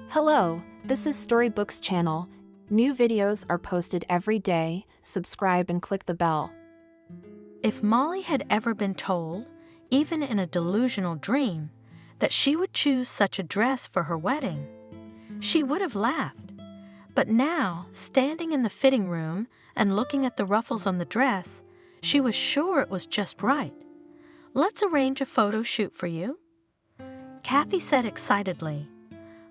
Hello, this is Storybooks channel. New videos are posted every day. Subscribe and click the bell. If Molly had ever been told, even in a delusional dream, that she would choose such a dress for her wedding, she would have laughed. But now, standing in the fitting room and looking at the ruffles on the dress, she was sure it was just right. "Let's arrange a photo shoot for you," Kathy said excitedly.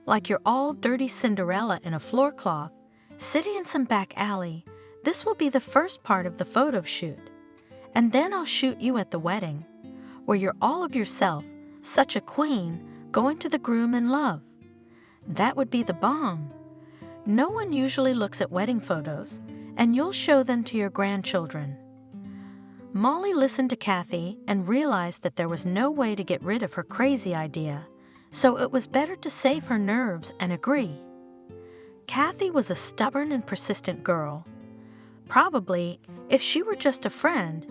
"Like you're all dirty Cinderella in a floor cloth, sitting in some back alley, this will be the first part of the photo shoot. And then I'll shoot you at the wedding, where you're all of yourself, such a queen, going to the groom in love. That would be the bomb. No one usually looks at wedding photos, and you'll show them to your grandchildren." Molly listened to Kathy and realized that there was no way to get rid of her crazy idea, so it was better to save her nerves and agree. Kathy was a stubborn and persistent girl. Probably, if she were just a friend,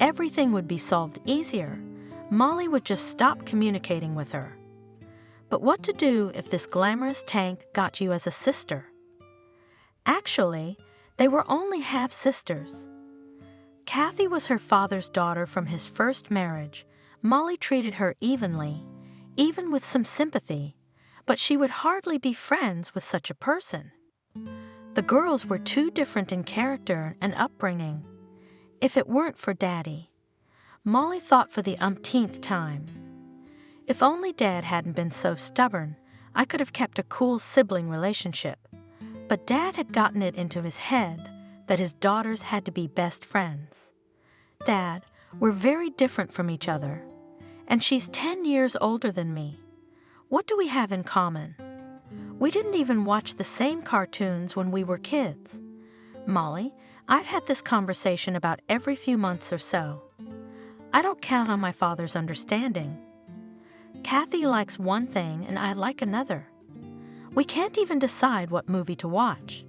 everything would be solved easier. Molly would just stop communicating with her. But what to do if this glamorous tank got you as a sister? Actually, they were only half-sisters. Kathy was her father's daughter from his first marriage. Molly treated her evenly, even with some sympathy, but she would hardly be friends with such a person. The girls were too different in character and upbringing. If it weren't for Daddy, Molly thought for the umpteenth time. If only Dad hadn't been so stubborn, I could have kept a cool sibling relationship. But Dad had gotten it into his head that his daughters had to be best friends. "Dad, we're very different from each other, and she's 10 years older than me. What do we have in common? We didn't even watch the same cartoons when we were kids. Molly, I've had this conversation about every few months or so. I don't count on my father's understanding. Kathy likes one thing and I like another. We can't even decide what movie to watch.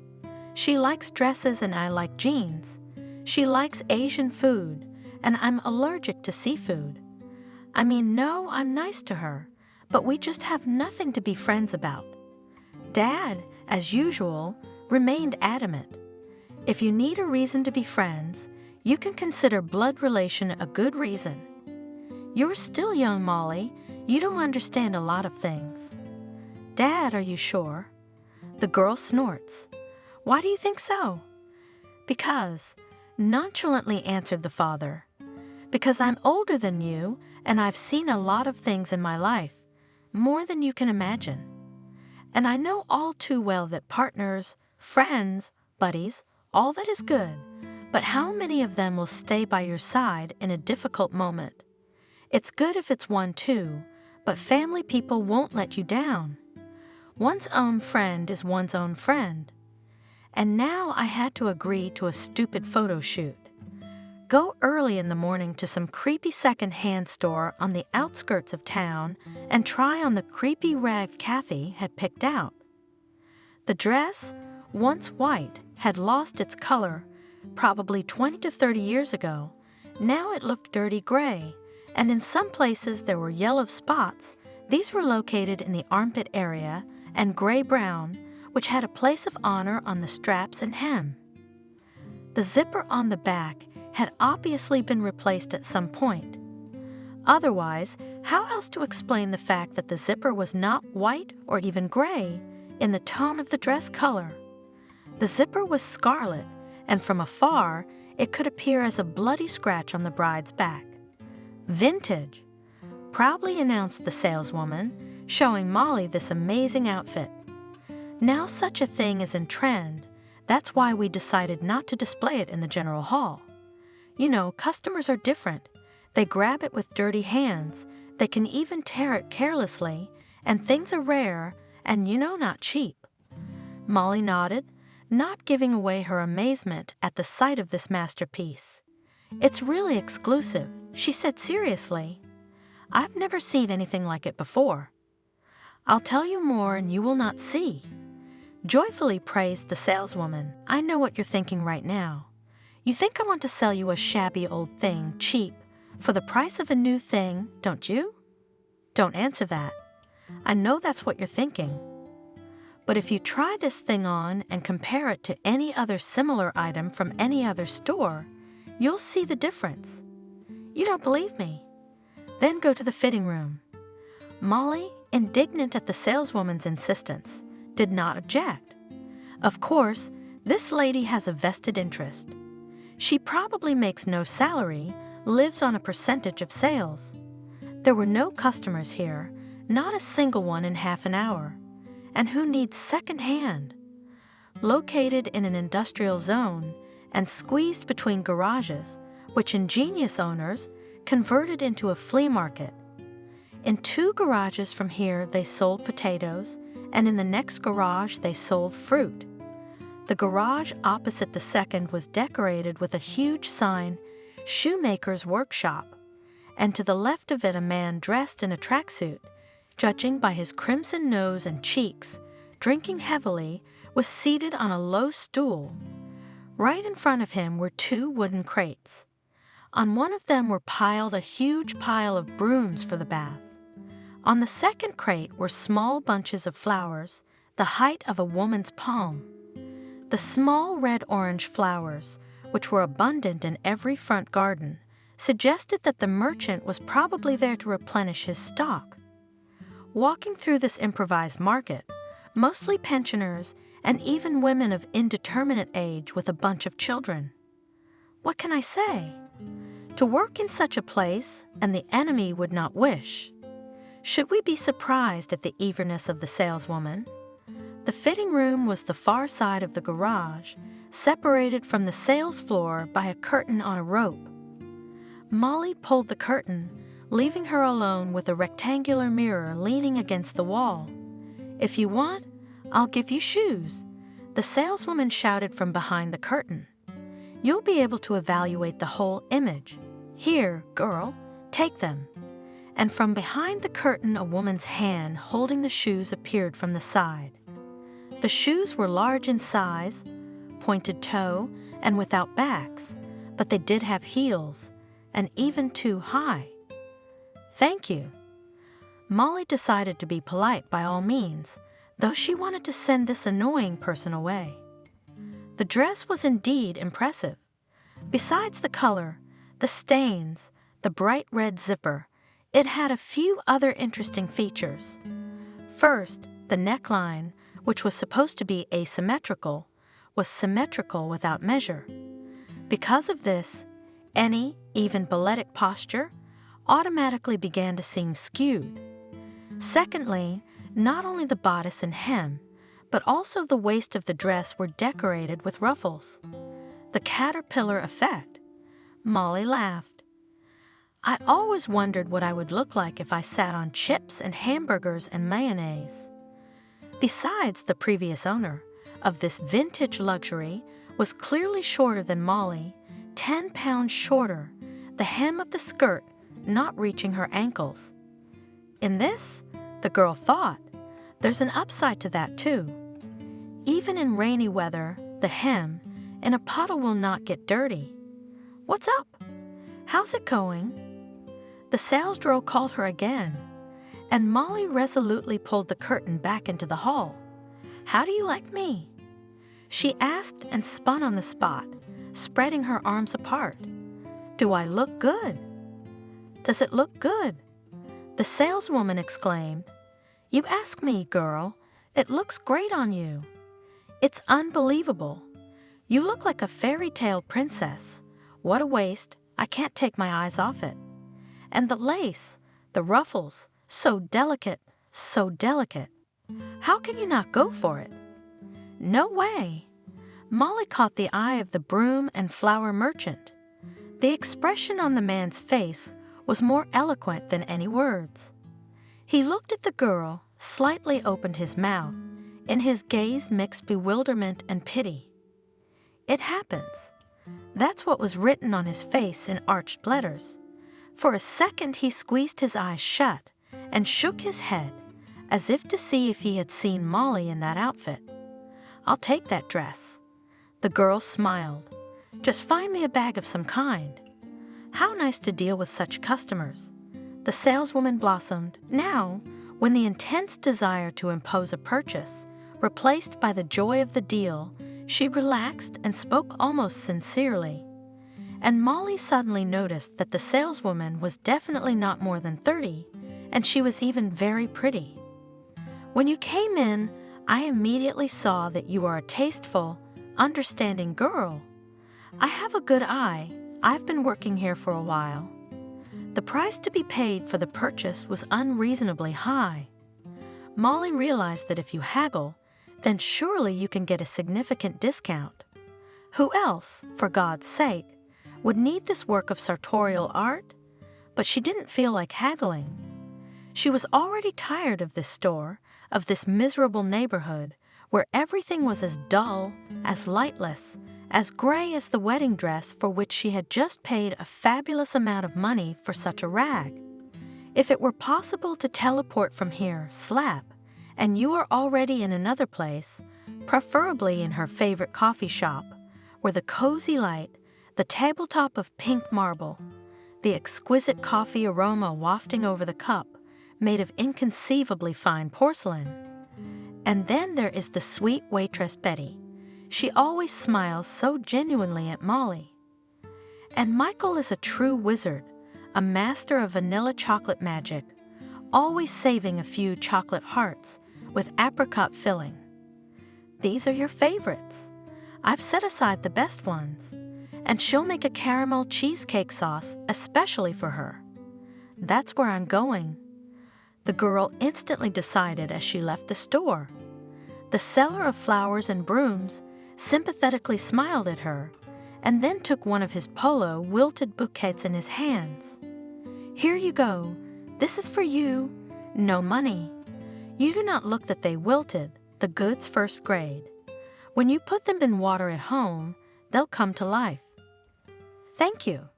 She likes dresses and I like jeans. She likes Asian food, and I'm allergic to seafood. I mean, no, I'm nice to her, but we just have nothing to be friends about." Dad, as usual, remained adamant. "If you need a reason to be friends, you can consider blood relation a good reason. You're still young, Molly. You don't understand a lot of things." "Dad, are you sure?" The girl snorts. "Why do you think so?" "Because," nonchalantly answered the father, "because I'm older than you and I've seen a lot of things in my life, more than you can imagine. And I know all too well that partners, friends, buddies, all that is good, but how many of them will stay by your side in a difficult moment? It's good if it's one too, but family people won't let you down. One's own friend is one's own friend. And now I had to agree to a stupid photo shoot. Go early in the morning to some creepy second-hand store on the outskirts of town and try on the creepy rag Kathy had picked out. The dress, once white, had lost its color, probably 20 to 30 years ago. Now it looked dirty gray, and in some places there were yellow spots. These were located in the armpit area, and gray-brown, which had a place of honor on the straps and hem. The zipper on the back had obviously been replaced at some point. Otherwise, how else to explain the fact that the zipper was not white or even gray in the tone of the dress color? The zipper was scarlet, and from afar it could appear as a bloody scratch on the bride's back. "Vintage," proudly announced the saleswoman, showing Molly this amazing outfit. "Now such a thing is in trend. That's why we decided not to display it in the general hall. You know, customers are different. They grab it with dirty hands. They can even tear it carelessly, and things are rare and, not cheap." Molly nodded, not giving away her amazement at the sight of this masterpiece. "It's really exclusive," she said seriously. "I've never seen anything like it before." "I'll tell you more and you will not see," joyfully praised the saleswoman. "I know what you're thinking right now. You think I want to sell you a shabby old thing, cheap, for the price of a new thing, don't you? Don't answer that. I know that's what you're thinking. But if you try this thing on and compare it to any other similar item from any other store, you'll see the difference. You don't believe me? Then go to the fitting room. Molly, indignant at the saleswoman's insistence, did not object. Of course, this lady has a vested interest. She probably makes no salary, lives on a percentage of sales. There were no customers here, not a single one in half an hour. And who needs second-hand? Located in an industrial zone and squeezed between garages, which ingenious owners converted into a flea market. In 2 garages from here they sold potatoes, and in the next garage they sold fruit. The garage opposite the second was decorated with a huge sign, "Shoemaker's Workshop," and to the left of it a man dressed in a tracksuit, judging by his crimson nose and cheeks, drinking heavily, was seated on a low stool. Right in front of him were 2 wooden crates. On one of them were piled a huge pile of brooms for the bath. On the second crate were small bunches of flowers, the height of a woman's palm. The small red-orange flowers, which were abundant in every front garden, suggested that the merchant was probably there to replenish his stock. Walking through this improvised market, mostly pensioners and even women of indeterminate age with a bunch of children. What can I say? To work in such a place, and the enemy would not wish. Should we be surprised at the eagerness of the saleswoman? The fitting room was the far side of the garage, separated from the sales floor by a curtain on a rope. Molly pulled the curtain, leaving her alone with a rectangular mirror leaning against the wall. "If you want, I'll give you shoes," the saleswoman shouted from behind the curtain. "You'll be able to evaluate the whole image. Here, girl, take them." And from behind the curtain a woman's hand holding the shoes appeared from the side. The shoes were large in size, pointed toe, and without backs, but they did have heels, and even too high. "Thank you." Molly decided to be polite by all means, though she wanted to send this annoying person away. The dress was indeed impressive. Besides the color, the stains, the bright red zipper, it had a few other interesting features. First, the neckline, which was supposed to be asymmetrical, was symmetrical without measure. Because of this, any, even balletic posture, automatically began to seem skewed. Secondly, not only the bodice and hem, but also the waist of the dress were decorated with ruffles. The caterpillar effect. Molly laughed. "I always wondered what I would look like if I sat on chips and hamburgers and mayonnaise." Besides, the previous owner of this vintage luxury was clearly shorter than Molly, 10 pounds shorter, the hem of the skirt not reaching her ankles. In this, the girl thought, there's an upside to that too. Even in rainy weather, the hem in a puddle will not get dirty. "What's up? How's it going?" The sales girl called her again, and Molly resolutely pulled the curtain back into the hall. "How do you like me?" she asked and spun on the spot, spreading her arms apart. "Do I look good?" "Does it look good?" the saleswoman exclaimed. "You ask me, girl. It looks great on you. It's unbelievable. You look like a fairy tale princess. What a waist. I can't take my eyes off it. And the lace, the ruffles, so delicate, so delicate. How can you not go for it?" "No way." Molly caught the eye of the broom and flower merchant. The expression on the man's face was more eloquent than any words. He looked at the girl, slightly opened his mouth, in his gaze mixed bewilderment and pity. "It happens." That's what was written on his face in arched letters. For a second he squeezed his eyes shut and shook his head, as if to see if he had seen Molly in that outfit. "I'll take that dress." The girl smiled. "Just find me a bag of some kind." How nice to deal with such customers. The saleswoman blossomed. Now, when the intense desire to impose a purchase Replaced by the joy of the deal, she relaxed and spoke almost sincerely. And Molly suddenly noticed that the saleswoman was definitely not more than 30, and she was even very pretty. "When you came in, I immediately saw that you are a tasteful, understanding girl. I have a good eye. I've been working here for a while." The price to be paid for the purchase was unreasonably high. Molly realized that if you haggle, then surely you can get a significant discount. Who else, for God's sake, would need this work of sartorial art? But she didn't feel like haggling. She was already tired of this store, of this miserable neighborhood, where everything was as dull, as lightless, as gray as the wedding dress for which she had just paid a fabulous amount of money for such a rag. If it were possible to teleport from here, slap, and you are already in another place, preferably in her favorite coffee shop, where the cozy light, the tabletop of pink marble, the exquisite coffee aroma wafting over the cup, made of inconceivably fine porcelain. And then there is the sweet waitress Betty. She always smiles so genuinely at Molly. And Michael is a true wizard, a master of vanilla chocolate magic, always saving a few chocolate hearts with apricot filling. These are your favorites. I've set aside the best ones, and she'll make a caramel cheesecake sauce especially for her. That's where I'm going." The girl instantly decided as she left the store. The seller of flowers and brooms sympathetically smiled at her, and then took one of his polo wilted bouquets in his hands. "Here you go. This is for you. No money. You do not look that they wilted, the goods first grade. When you put them in water at home, they'll come to life." "Thank you,"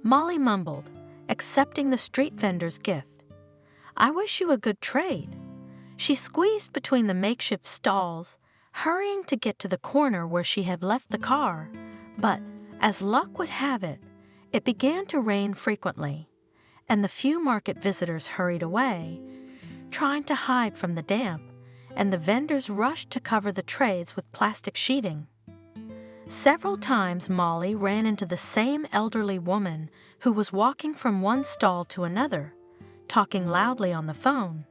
Molly mumbled, accepting the street vendor's gift. "I wish you a good trade." She squeezed between the makeshift stalls, hurrying to get to the corner where she had left the car, but, as luck would have it, it began to rain frequently, and the few market visitors hurried away, trying to hide from the damp, and the vendors rushed to cover the trays with plastic sheeting. Several times Molly ran into the same elderly woman who was walking from one stall to another, talking loudly on the phone.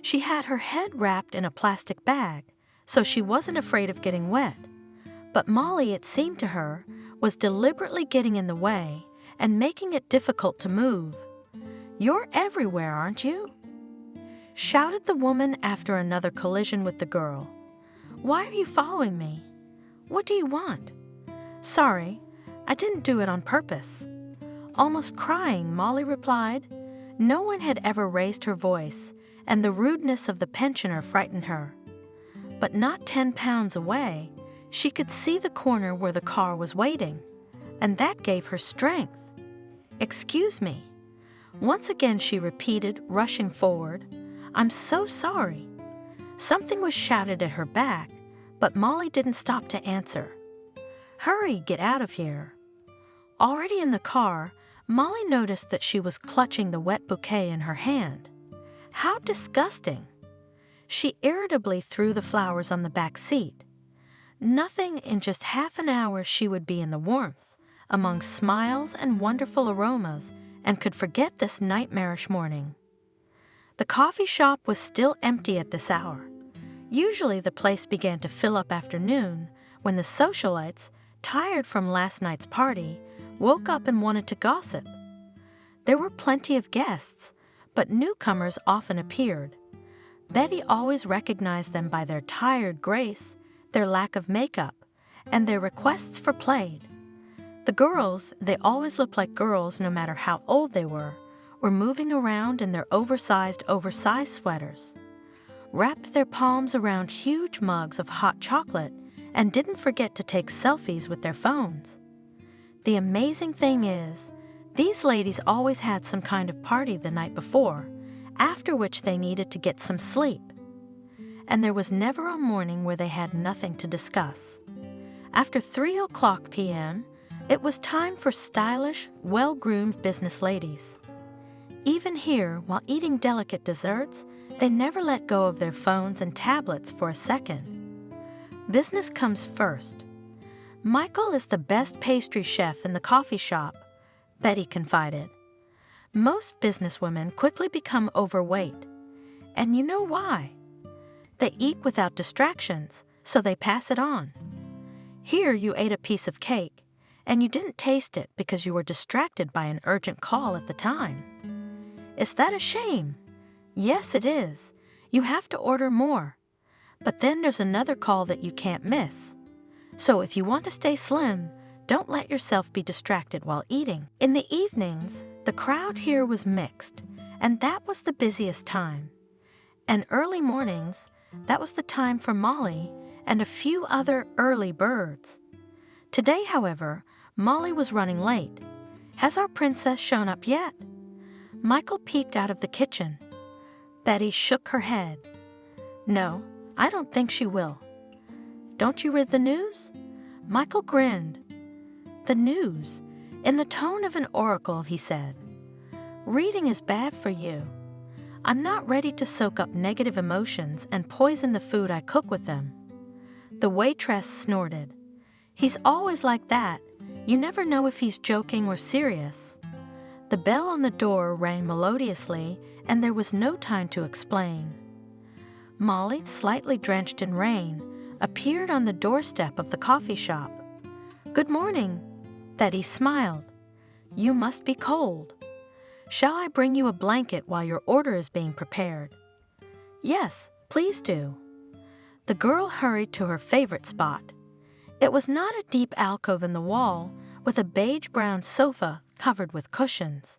She had her head wrapped in a plastic bag, so she wasn't afraid of getting wet. But Molly, it seemed to her, was deliberately getting in the way and making it difficult to move. "You're everywhere, aren't you?" shouted the woman after another collision with the girl. "Why are you following me? What do you want?" "Sorry, I didn't do it on purpose." Almost crying, Molly replied. No one had ever raised her voice, and the rudeness of the pensioner frightened her. But not 10 pounds away, she could see the corner where the car was waiting, and that gave her strength. "Excuse me." Once again she repeated, rushing forward. "I'm so sorry." Something was shouted at her back, but Molly didn't stop to answer. "Hurry, get out of here." Already in the car, Molly noticed that she was clutching the wet bouquet in her hand. How disgusting! She irritably threw the flowers on the back seat. Nothing in just half an hour she would be in the warmth, among smiles and wonderful aromas, and could forget this nightmarish morning. The coffee shop was still empty at this hour. Usually the place began to fill up after noon, when the socialites, tired from last night's party, woke up and wanted to gossip. There were plenty of guests, but newcomers often appeared. Betty always recognized them by their tired grace, their lack of makeup, and their requests for plaid. The girls, they always looked like girls no matter how old they were moving around in their oversized sweaters, wrapped their palms around huge mugs of hot chocolate, and didn't forget to take selfies with their phones. The amazing thing is, these ladies always had some kind of party the night before, after which they needed to get some sleep. And there was never a morning where they had nothing to discuss. After 3:00 p.m., it was time for stylish, well-groomed business ladies. even here, while eating delicate desserts, they never let go of their phones and tablets for a second. Business comes first. Michael is the best pastry chef in the coffee shop, Betty confided. Most businesswomen quickly become overweight, and you know why. They eat without distractions, so they pass it on. Here you ate a piece of cake, and you didn't taste it because you were distracted by an urgent call at the time. Is that a shame? Yes, it is. You have to order more. But then there's another call that you can't miss. So if you want to stay slim, don't let yourself be distracted while eating. In the evenings, the crowd here was mixed, and that was the busiest time. And early mornings, that was the time for Molly and a few other early birds. Today, however, Molly was running late. Has our princess shown up yet? Michael peeked out of the kitchen. Betty shook her head. No, I don't think she will. Don't you read the news? Michael grinned. The news? In the tone of an oracle, he said. Reading is bad for you. I'm not ready to soak up negative emotions and poison the food I cook with them. The waitress snorted. He's always like that. You never know if he's joking or serious. The bell on the door rang melodiously, and there was no time to explain. Molly, slightly drenched in rain, appeared on the doorstep of the coffee shop. Good morning. Betty smiled. You must be cold. Shall I bring you a blanket while your order is being prepared? Yes, please do. The girl hurried to her favorite spot. It was not a deep alcove in the wall with a beige-brown sofa covered with cushions.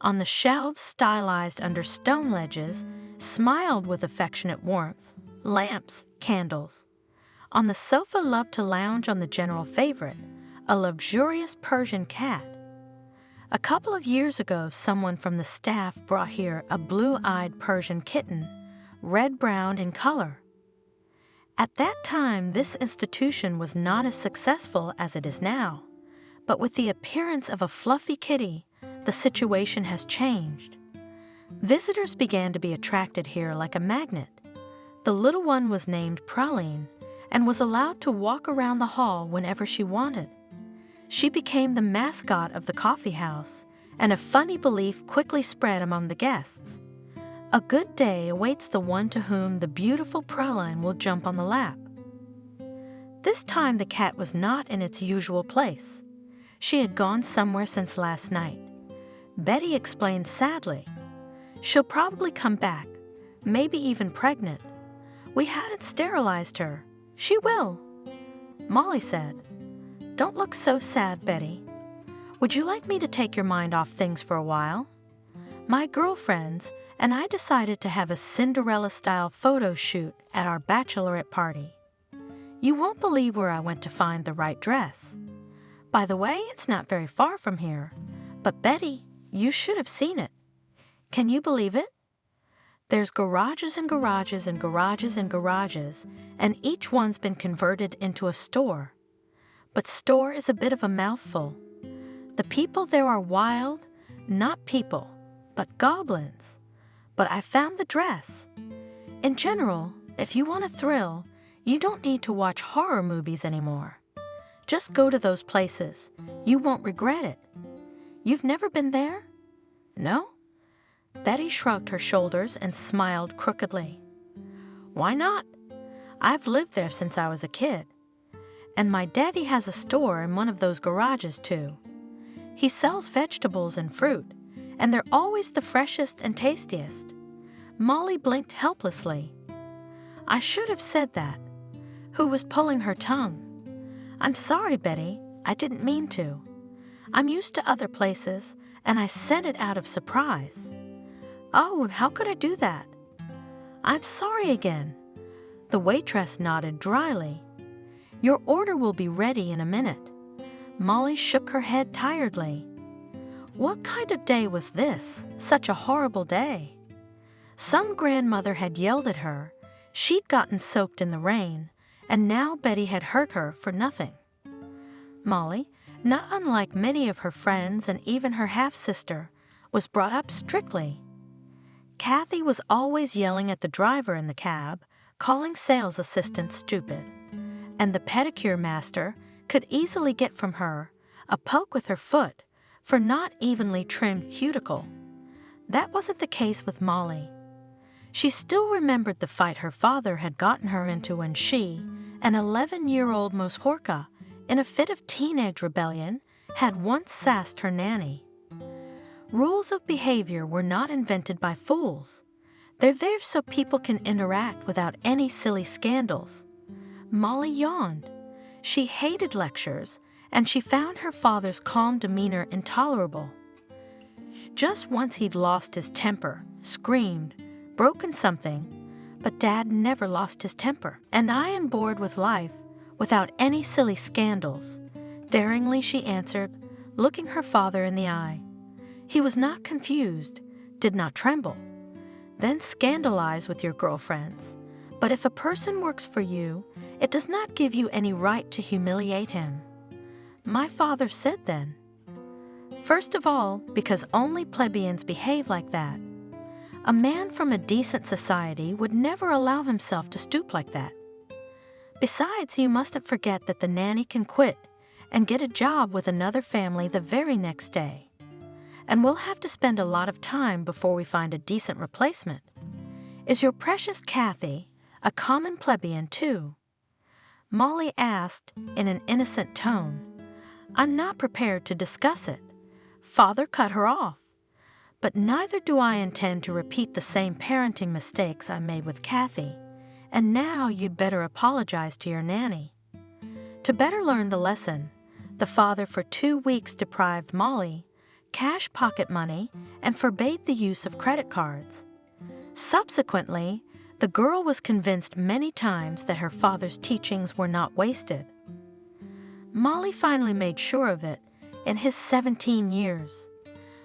On the shelves stylized under stone ledges smiled with affectionate warmth, lamps, candles. On the sofa loved to lounge on the general favorite, a luxurious Persian cat. A couple of years ago, someone from the staff brought here a blue-eyed Persian kitten, red-brown in color. At that time, this institution was not as successful as it is now, but with the appearance of a fluffy kitty, the situation has changed. Visitors began to be attracted here like a magnet. The little one was named Praline and was allowed to walk around the hall whenever she wanted. She became the mascot of the coffee house, and a funny belief quickly spread among the guests. A good day awaits the one to whom the beautiful Praline will jump on the lap. This time the cat was not in its usual place. She had gone somewhere since last night. Betty explained sadly. She'll probably come back, maybe even pregnant. We haven't sterilized her. She will. Molly said, Don't look so sad, Betty. Would you like me to take your mind off things for a while? My girlfriends and I decided to have a Cinderella-style photo shoot at our bachelorette party. You won't believe where I went to find the right dress. By the way, it's not very far from here, but Betty, you should have seen it. Can you believe it? There's garages and garages and garages and garages, and each one's been converted into a store. But store is a bit of a mouthful. The people there are wild, not people, but goblins. But I found the dress. In general, if you want a thrill, you don't need to watch horror movies anymore. Just go to those places. You won't regret it. You've never been there? No? Betty shrugged her shoulders and smiled crookedly. Why not? I've lived there since I was a kid. And my daddy has a store in one of those garages, too. He sells vegetables and fruit, and they're always the freshest and tastiest. Molly blinked helplessly. I should have said that. Who was pulling her tongue? I'm sorry, Betty. I didn't mean to. I'm used to other places, and I said it out of surprise. Oh, and how could I do that? I'm sorry again. The waitress nodded dryly. Your order will be ready in a minute. Molly shook her head tiredly. What kind of day was this? Such a horrible day. Some grandmother had yelled at her. She'd gotten soaked in the rain, and now Betty had hurt her for nothing. Molly, not unlike many of her friends and even her half-sister, was brought up strictly. Kathy was always yelling at the driver in the cab, calling sales assistants stupid, and the pedicure master could easily get from her a poke with her foot for not evenly trimmed cuticle. That wasn't the case with Molly. She still remembered the fight her father had gotten her into when she, an 11-year-old Moshorka, in a fit of teenage rebellion, had once sassed her nanny. Rules of behavior were not invented by fools. They're there so people can interact without any silly scandals. Molly yawned. She hated lectures, and she found her father's calm demeanor intolerable. Just once he'd lost his temper, screamed, broken something, but Dad never lost his temper. "And I am bored with life, without any silly scandals," daringly she answered, looking her father in the eye. He was not confused, did not tremble. "Then scandalize with your girlfriends. But if a person works for you, it does not give you any right to humiliate him." My father said then. "First of all, because only plebeians behave like that. A man from a decent society would never allow himself to stoop like that. Besides, you mustn't forget that the nanny can quit and get a job with another family the very next day. And we'll have to spend a lot of time before we find a decent replacement. Is your precious Kathy a common plebeian too?" Molly asked in an innocent tone. "I'm not prepared to discuss it." Father cut her off. "But neither do I intend to repeat the same parenting mistakes I made with Kathy, and now you'd better apologize to your nanny." To better learn the lesson, the father for 2 weeks deprived Molly cash pocket money and forbade the use of credit cards. Subsequently, the girl was convinced many times that her father's teachings were not wasted. Molly finally made sure of it in his 17 years.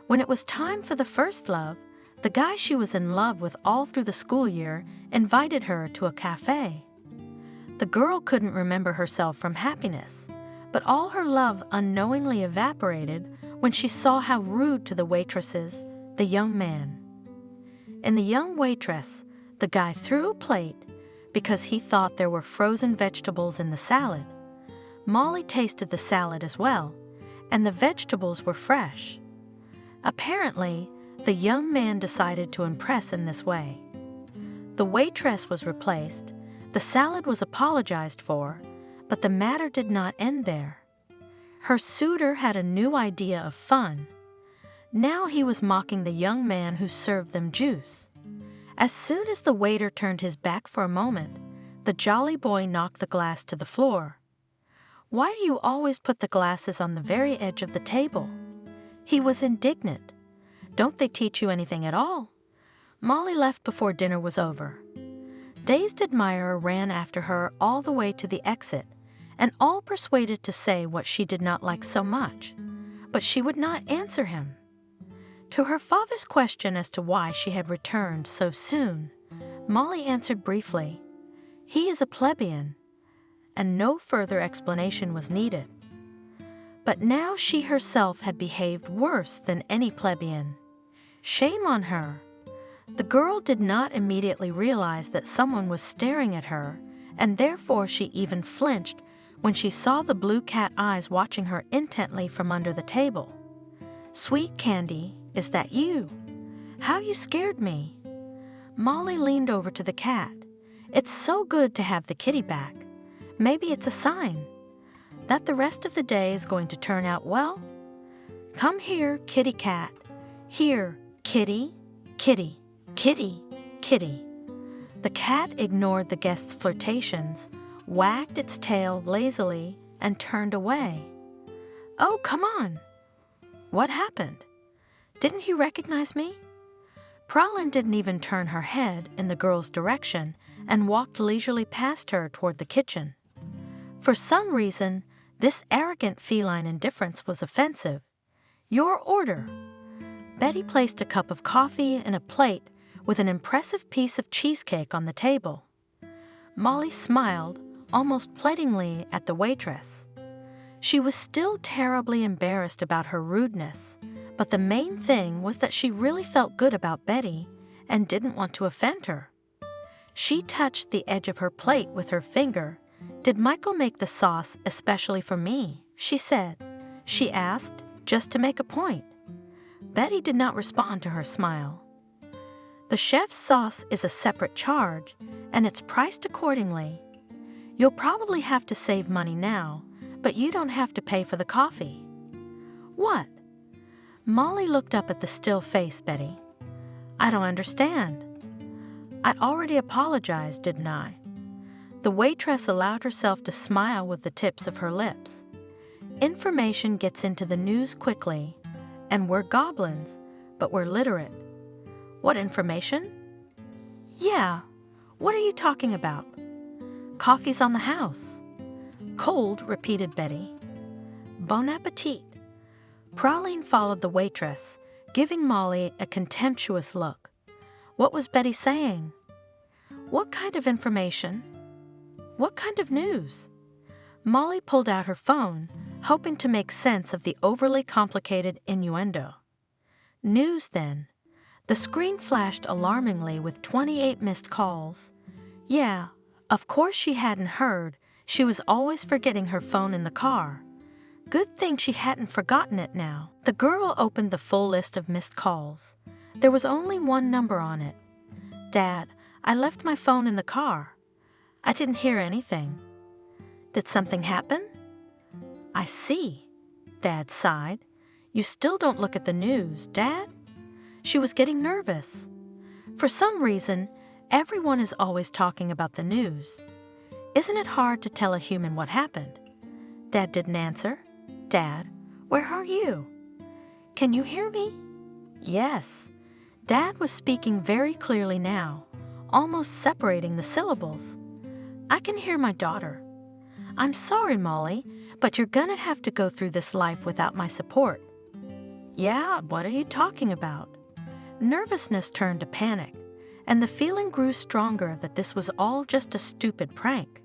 When it was time for the first love, the guy she was in love with all through the school year invited her to a cafe. The girl couldn't remember herself from happiness, but all her love unknowingly evaporated when she saw how rude to the waitresses the young man. In the young waitress, the guy threw a plate because he thought there were frozen vegetables in the salad. Molly tasted the salad as well, and the vegetables were fresh. Apparently, the young man decided to impress in this way. The waitress was replaced, the salad was apologized for, but the matter did not end there. Her suitor had a new idea of fun. Now he was mocking the young man who served them juice. As soon as the waiter turned his back for a moment, the jolly boy knocked the glass to the floor. "Why do you always put the glasses on the very edge of the table?" He was indignant. "Don't they teach you anything at all?" Molly left before dinner was over. Dazed admirer ran after her all the way to the exit, and all persuaded to say what she did not like so much, but she would not answer him. To her father's question as to why she had returned so soon, Molly answered briefly, "He is a plebeian," and no further explanation was needed. But now she herself had behaved worse than any plebeian. Shame on her! The girl did not immediately realize that someone was staring at her, and therefore she even flinched when she saw the blue cat eyes watching her intently from under the table. "Sweet Candy, is that you? How you scared me!" Molly leaned over to the cat. "It's so good to have the kitty back. Maybe it's a sign that the rest of the day is going to turn out well. Come here, kitty cat. Here, kitty, kitty, kitty, kitty." The cat ignored the guest's flirtations, wagged its tail lazily, and turned away. "Oh, come on!" "What happened? Didn't you recognize me?" Pralin didn't even turn her head in the girl's direction and walked leisurely past her toward the kitchen. For some reason, this arrogant feline indifference was offensive. "Your order." Betty placed a cup of coffee and a plate with an impressive piece of cheesecake on the table. Molly smiled, almost pleadingly, at the waitress. She was still terribly embarrassed about her rudeness, But the main thing was that she really felt good about Betty and didn't want to offend her. She touched the edge of her plate with her finger. "Did Michael make the sauce especially for me?" she said. She asked, just to make a point. Betty did not respond to her smile. "The chef's sauce is a separate charge, and it's priced accordingly. You'll probably have to save money now, but you don't have to pay for the coffee." "What?" Molly looked up at the still face Betty. "I don't understand." "I already apologized, didn't I?" The waitress allowed herself to smile with the tips of her lips. "Information gets into the news quickly, and we're goblins, but we're literate." "What information?" "Yeah, what are you talking about?" "Coffee's on the house." "Cold," repeated Betty. "Bon appetit." Praline followed the waitress, giving Molly a contemptuous look. What was Betty saying? "What kind of information? What kind of news?" Molly pulled out her phone, hoping to make sense of the overly complicated innuendo. "News, then." The screen flashed alarmingly with 28 missed calls. Yeah, of course she hadn't heard. She was always forgetting her phone in the car. Good thing she hadn't forgotten it now. The girl opened the full list of missed calls. There was only one number on it. "Dad, I left my phone in the car. I didn't hear anything." "Did something happen?" "I see." Dad sighed. "You still don't look at the news, Dad?" She was getting nervous. For some reason, everyone is always talking about the news. Isn't it hard to tell a human what happened? Dad didn't answer. "Dad, where are you?" "Can you hear me?" "Yes." Dad was speaking very clearly now, almost separating the syllables. "I can hear my daughter." "I'm sorry, Molly, but you're gonna have to go through this life without my support." "Yeah, what are you talking about?" Nervousness turned to panic, and the feeling grew stronger that this was all just a stupid prank.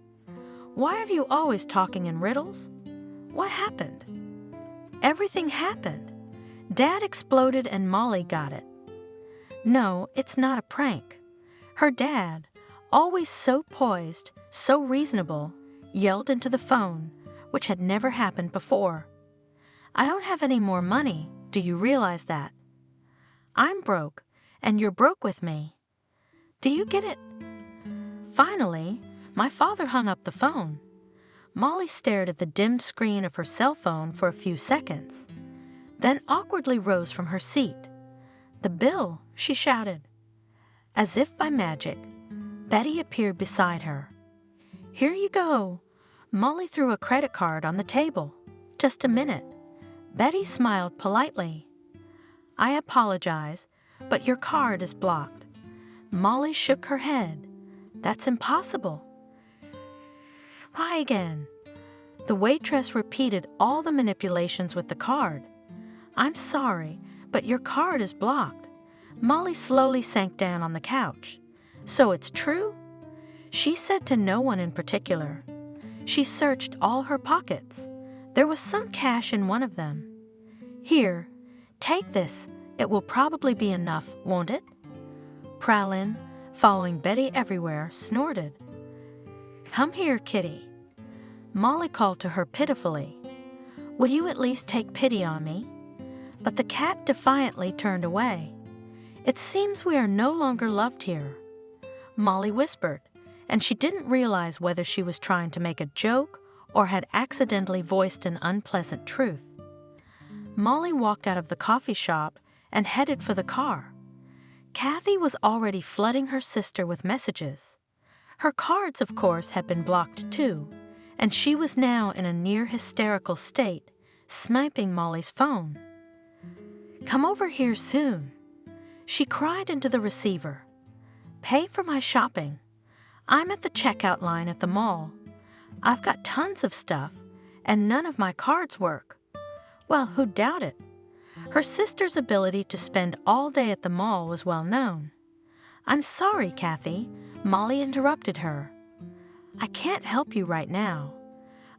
"Why are you always talking in riddles? What happened?" Everything happened. Dad exploded and Molly got it. No, it's not a prank. Her dad, always so poised, so reasonable, yelled into the phone, which had never happened before. "I don't have any more money. Do you realize that? I'm broke, and you're broke with me. Do you get it?" Finally, my father hung up the phone. Molly stared at the dimmed screen of her cell phone for a few seconds, then awkwardly rose from her seat. "The bill," she shouted. As if by magic, Betty appeared beside her. "Here you go." Molly threw a credit card on the table. "Just a minute." Betty smiled politely. "I apologize, but your card is blocked." Molly shook her head. "That's impossible." "Try again." The waitress repeated all the manipulations with the card. "I'm sorry, but your card is blocked." Molly slowly sank down on the couch. "So it's true?" She said to no one in particular. She searched all her pockets. There was some cash in one of them. "Here, take this. It will probably be enough, won't it?" Praline, following Betty everywhere, snorted. "Come here, kitty." Molly called to her pitifully. "Will you at least take pity on me?" But the cat defiantly turned away. "It seems we are no longer loved here," Molly whispered, and she didn't realize whether she was trying to make a joke or had accidentally voiced an unpleasant truth. Molly walked out of the coffee shop and headed for the car. Kathy was already flooding her sister with messages. Her cards, of course, had been blocked too, and she was now in a near hysterical state, sniping Molly's phone. "Come over here soon." She cried into the receiver. "Pay for my shopping. I'm at the checkout line at the mall. I've got tons of stuff, and none of my cards work." Well, who'd doubt it? Her sister's ability to spend all day at the mall was well known. "I'm sorry, Kathy," Molly interrupted her. "I can't help you right now.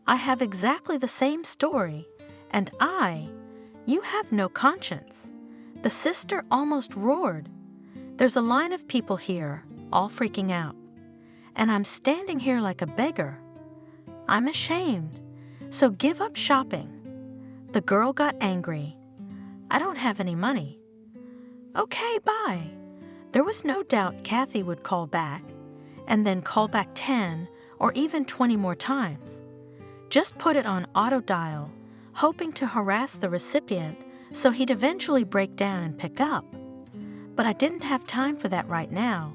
I have exactly the same story, and "You have no conscience." The sister almost roared. "There's a line of people here, all freaking out. And I'm standing here like a beggar. I'm ashamed. So give up shopping." The girl got angry. "I don't have any money." "Okay, bye." There was no doubt Kathy would call back, and then call back 10 or even 20 more times. Just put it on auto dial, hoping to harass the recipient so he'd eventually break down and pick up. But I didn't have time for that right now,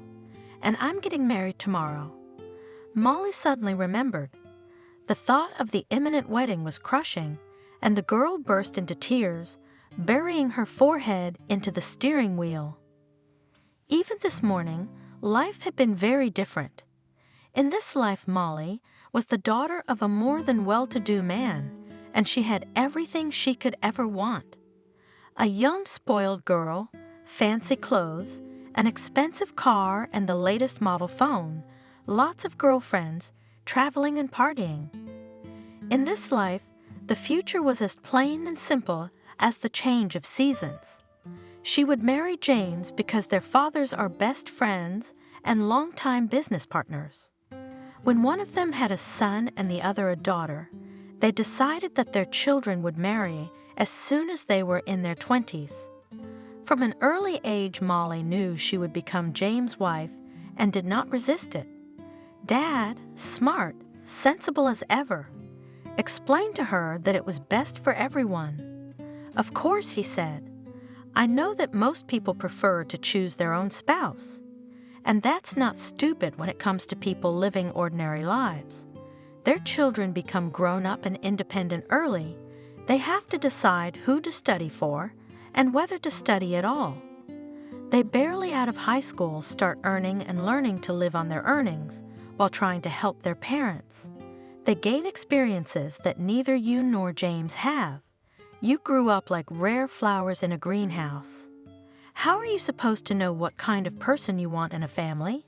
and I'm getting married tomorrow. Molly suddenly remembered. The thought of the imminent wedding was crushing, and the girl burst into tears, burying her forehead into the steering wheel. Even this morning, life had been very different. In this life, Molly was the daughter of a more than well-to-do man, and she had everything she could ever want. A young, spoiled girl, fancy clothes, an expensive car and the latest model phone, lots of girlfriends, traveling and partying. In this life, the future was as plain and simple as the change of seasons. She would marry James because their fathers are best friends and longtime business partners. When one of them had a son and the other a daughter, they decided that their children would marry as soon as they were in their 20s. From an early age, Molly knew she would become James' wife and did not resist it. Dad, smart, sensible as ever, explained to her that it was best for everyone. "Of course," he said, "I know that most people prefer to choose their own spouse. And that's not stupid when it comes to people living ordinary lives. Their children become grown up and independent early. They have to decide who to study for and whether to study at all. They barely out of high school start earning and learning to live on their earnings while trying to help their parents. They gain experiences that neither you nor James have. You grew up like rare flowers in a greenhouse. How are you supposed to know what kind of person you want in a family?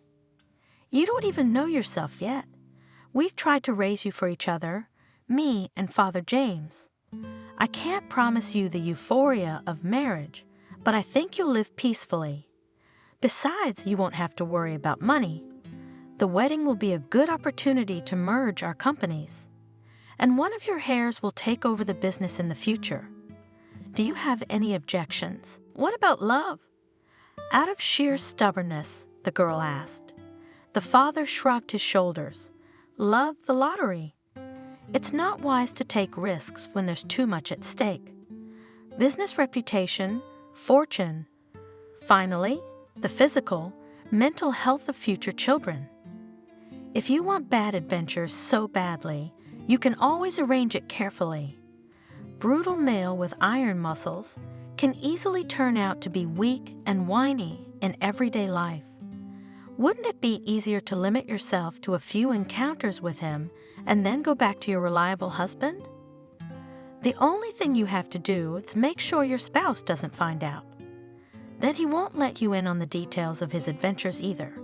You don't even know yourself yet. We've tried to raise you for each other, me and Father James. I can't promise you the euphoria of marriage, but I think you'll live peacefully. Besides, you won't have to worry about money. The wedding will be a good opportunity to merge our companies, and one of your heirs will take over the business in the future. Do you have any objections? What about love?" Out of sheer stubbornness, the girl asked. The father shrugged his shoulders. "Love the lottery. It's not wise to take risks when there's too much at stake. Business reputation, fortune. Finally, the physical, mental health of future children. If you want bad adventures so badly, you can always arrange it carefully. Brutal male with iron muscles can easily turn out to be weak and whiny in everyday life. Wouldn't it be easier to limit yourself to a few encounters with him and then go back to your reliable husband? The only thing you have to do is make sure your spouse doesn't find out. Then he won't let you in on the details of his adventures either.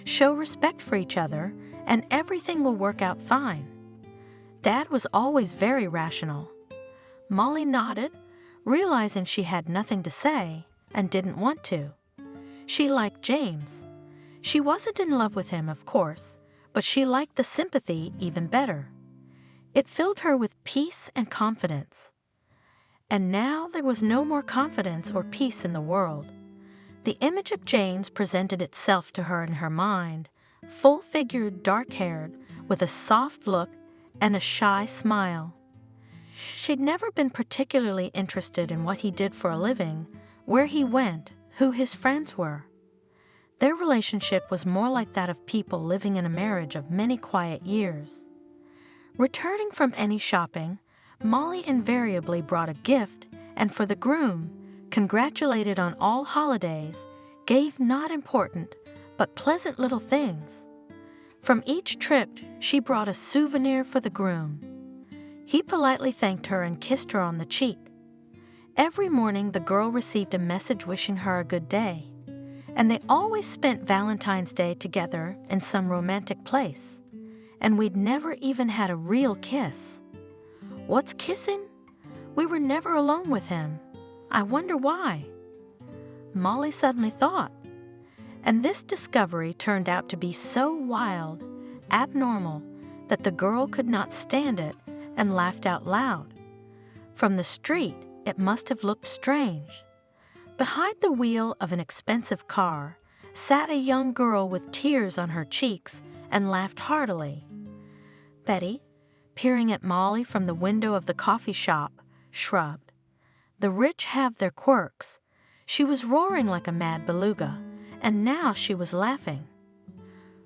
Show respect for each other, and everything will work out fine." Dad was always very rational. Molly nodded, realizing she had nothing to say and didn't want to. She liked James. She wasn't in love with him, of course, but she liked the sympathy even better. It filled her with peace and confidence. And now there was no more confidence or peace in the world. The image of James presented itself to her in her mind, full-figured, dark-haired, with a soft look and a shy smile. She'd never been particularly interested in what he did for a living, where he went, who his friends were. Their relationship was more like that of people living in a marriage of many quiet years. Returning from any shopping, Molly invariably brought a gift, and for the groom, congratulated on all holidays, gave not important, but pleasant little things. From each trip, she brought a souvenir for the groom. He politely thanked her and kissed her on the cheek. Every morning, the girl received a message wishing her a good day, and they always spent Valentine's Day together in some romantic place, and we'd never even had a real kiss. What's kissing? We were never alone with him. I wonder why? Molly suddenly thought. And this discovery turned out to be so wild, abnormal, that the girl could not stand it and laughed out loud. From the street, it must have looked strange. Behind the wheel of an expensive car sat a young girl with tears on her cheeks and laughed heartily. Betty, peering at Molly from the window of the coffee shop, shrugged. The rich have their quirks. She was roaring like a mad beluga, and now she was laughing.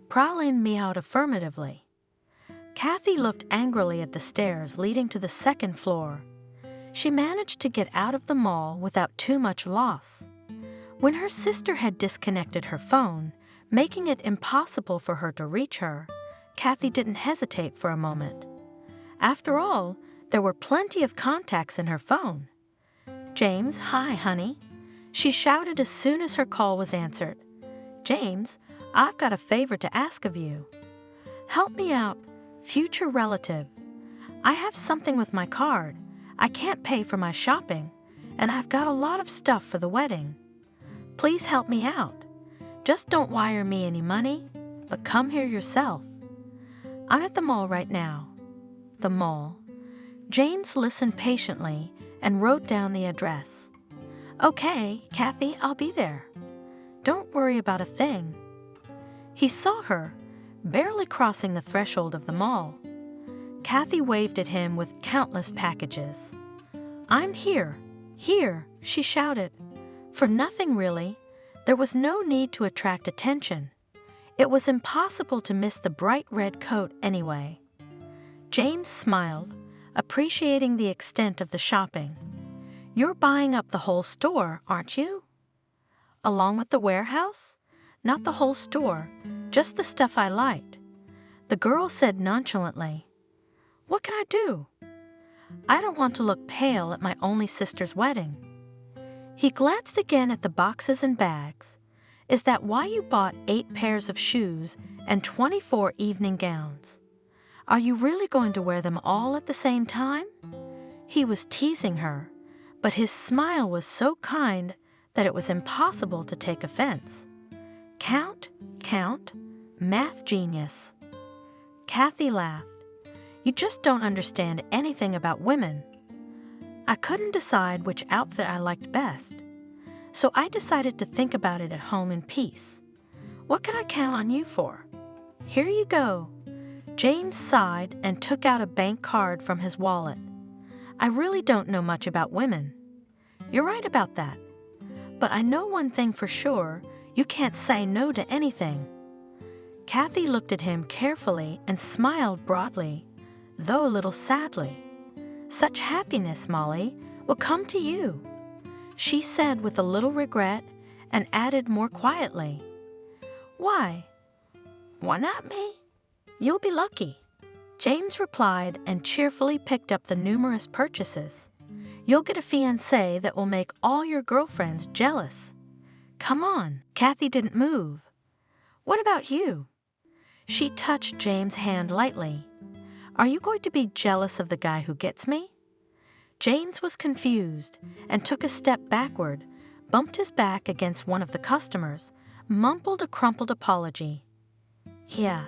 Praline meowed affirmatively. Kathy looked angrily at the stairs leading to the second floor. She managed to get out of the mall without too much loss. When her sister had disconnected her phone, making it impossible for her to reach her, Kathy didn't hesitate for a moment. After all, there were plenty of contacts in her phone. "James, hi, honey," she shouted as soon as her call was answered. "James, I've got a favor to ask of you. Help me out, future relative. I have something with my card. I can't pay for my shopping, and I've got a lot of stuff for the wedding. Please help me out. Just don't wire me any money, but come here yourself. I'm at the mall right now." The mall. James listened patiently and wrote down the address. "Okay, Kathy, I'll be there. Don't worry about a thing." He saw her, barely crossing the threshold of the mall. Kathy waved at him with countless packages. "I'm here, here," she shouted. For nothing really. There was no need to attract attention. It was impossible to miss the bright red coat anyway. James smiled, appreciating the extent of the shopping. "You're buying up the whole store, aren't you?" "Along with the warehouse? Not the whole store, just the stuff I liked." The girl said nonchalantly, "What can I do?" "I don't want to look pale at my only sister's wedding." He glanced again at the boxes and bags. "Is that why you bought 8 pairs of shoes and 24 evening gowns? Are you really going to wear them all at the same time?" He was teasing her, but his smile was so kind that it was impossible to take offense. Count, math genius. Kathy laughed. "You just don't understand anything about women. I couldn't decide which outfit I liked best, so I decided to think about it at home in peace. What can I count on you for? Here you go." James sighed and took out a bank card from his wallet. "I really don't know much about women." "You're right about that. But I know one thing for sure, you can't say no to anything." Kathy looked at him carefully and smiled broadly, though a little sadly. "Such happiness, Molly, will come to you," she said with a little regret and added more quietly, "Why? Why not me? You'll be lucky." James replied and cheerfully picked up the numerous purchases. "You'll get a fiancé that will make all your girlfriends jealous. Come on." Kathy didn't move. "What about you?" She touched James' hand lightly. "Are you going to be jealous of the guy who gets me?" James was confused and took a step backward, bumped his back against one of the customers, mumbled a crumpled apology. "Yeah,"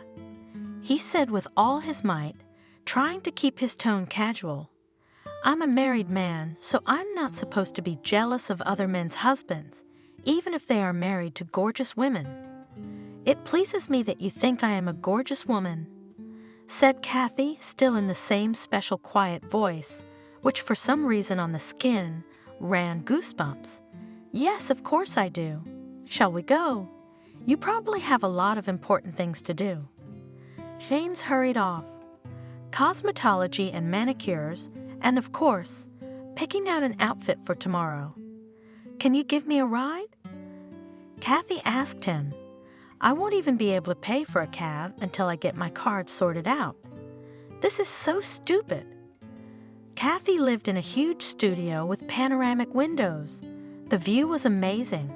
he said with all his might, trying to keep his tone casual. "I'm a married man, so I'm not supposed to be jealous of other men's husbands, even if they are married to gorgeous women." "It pleases me that you think I am a gorgeous woman," said Kathy, still in the same special quiet voice, which for some reason on the skin ran goosebumps. "Yes, of course I do. Shall we go? You probably have a lot of important things to do." James hurried off. Cosmetology and manicures, and of course, picking out an outfit for tomorrow. "Can you give me a ride?" Kathy asked him. "I won't even be able to pay for a cab until I get my card sorted out. This is so stupid." Kathy lived in a huge studio with panoramic windows. The view was amazing.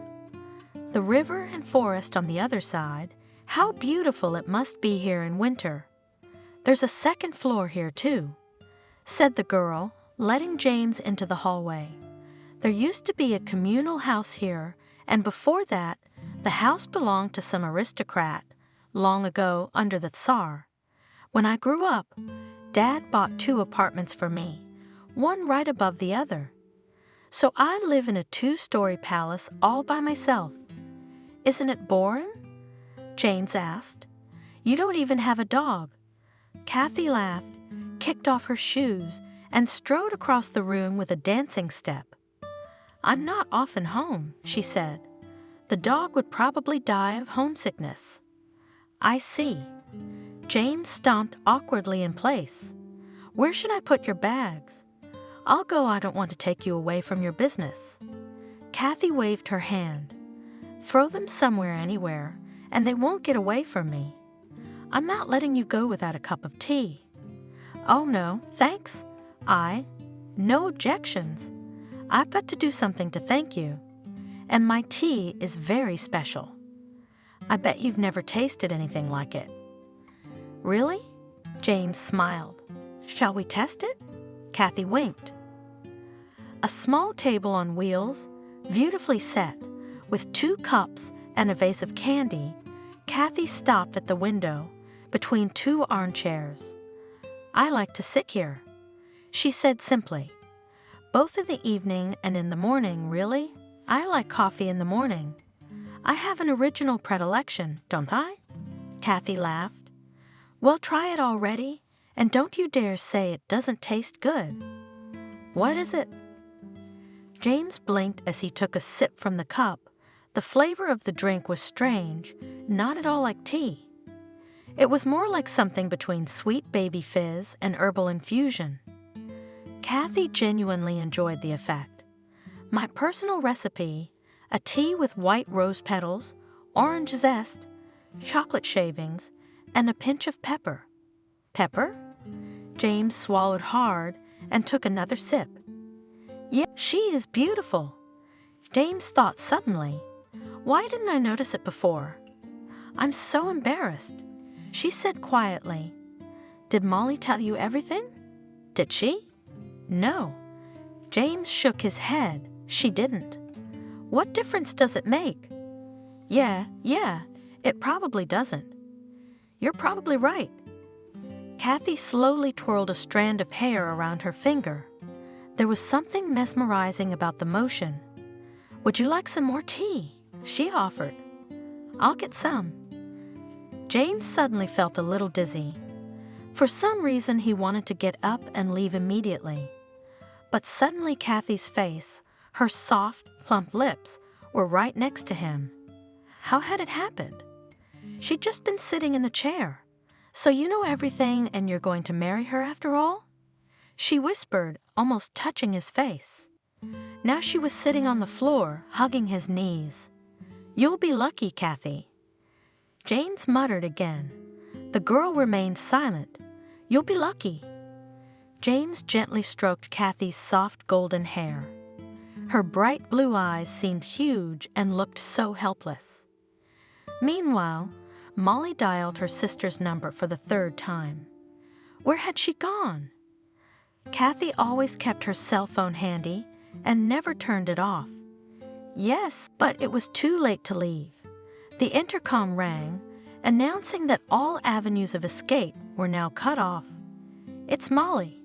The river and forest on the other side. How beautiful it must be here in winter. "There's a second floor here, too," said the girl, letting James into the hallway. There used to be a communal house here, and before that, the house belonged to some aristocrat, long ago under the Tsar. When I grew up, Dad bought 2 apartments for me, one right above the other. So I live in a 2-story palace all by myself. Isn't it boring? James asked. You don't even have a dog. Kathy laughed, kicked off her shoes, and strode across the room with a dancing step. I'm not often home, she said. The dog would probably die of homesickness. I see. James stomped awkwardly in place. Where should I put your bags? I'll go. I don't want to take you away from your business. Kathy waved her hand. Throw them somewhere, anywhere, and they won't get away from me. I'm not letting you go without a cup of tea. Oh no, thanks. No objections. I've got to do something to thank you. And my tea is very special. I bet you've never tasted anything like it. Really? James smiled. Shall we test it? Kathy winked. A small table on wheels, beautifully set, with 2 cups and a vase of candy, Kathy stopped at the window between 2 armchairs. I like to sit here, she said simply. Both in the evening and in the morning, really? I like coffee in the morning. I have an original predilection, don't I? Kathy laughed. Well, try it already, and don't you dare say it doesn't taste good. What is it? James blinked as he took a sip from the cup. The flavor of the drink was strange, not at all like tea. It was more like something between sweet baby fizz and herbal infusion. Kathy genuinely enjoyed the effect. My personal recipe, a tea with white rose petals, orange zest, chocolate shavings, and a pinch of pepper. Pepper? James swallowed hard and took another sip. Yeah, she is beautiful. James thought suddenly, why didn't I notice it before? I'm so embarrassed. She said quietly, Did Molly tell you everything? Did she? No. James shook his head. She didn't. What difference does it make? Yeah, it probably doesn't. You're probably right. Kathy slowly twirled a strand of hair around her finger. There was something mesmerizing about the motion. Would you like some more tea? She offered. I'll get some. James suddenly felt a little dizzy. For some reason, he wanted to get up and leave immediately. But suddenly Kathy's face, her soft, plump lips, were right next to him. How had it happened? She'd just been sitting in the chair. So you know everything and you're going to marry her after all? She whispered, almost touching his face. Now she was sitting on the floor, hugging his knees. You'll be lucky, Kathy. James muttered again. The girl remained silent. You'll be lucky. James gently stroked Kathy's soft golden hair. Her bright blue eyes seemed huge and looked so helpless. Meanwhile, Molly dialed her sister's number for the 3rd time. Where had she gone? Kathy always kept her cell phone handy and never turned it off. Yes, but it was too late to leave. The intercom rang, announcing that all avenues of escape were now cut off. It's Molly.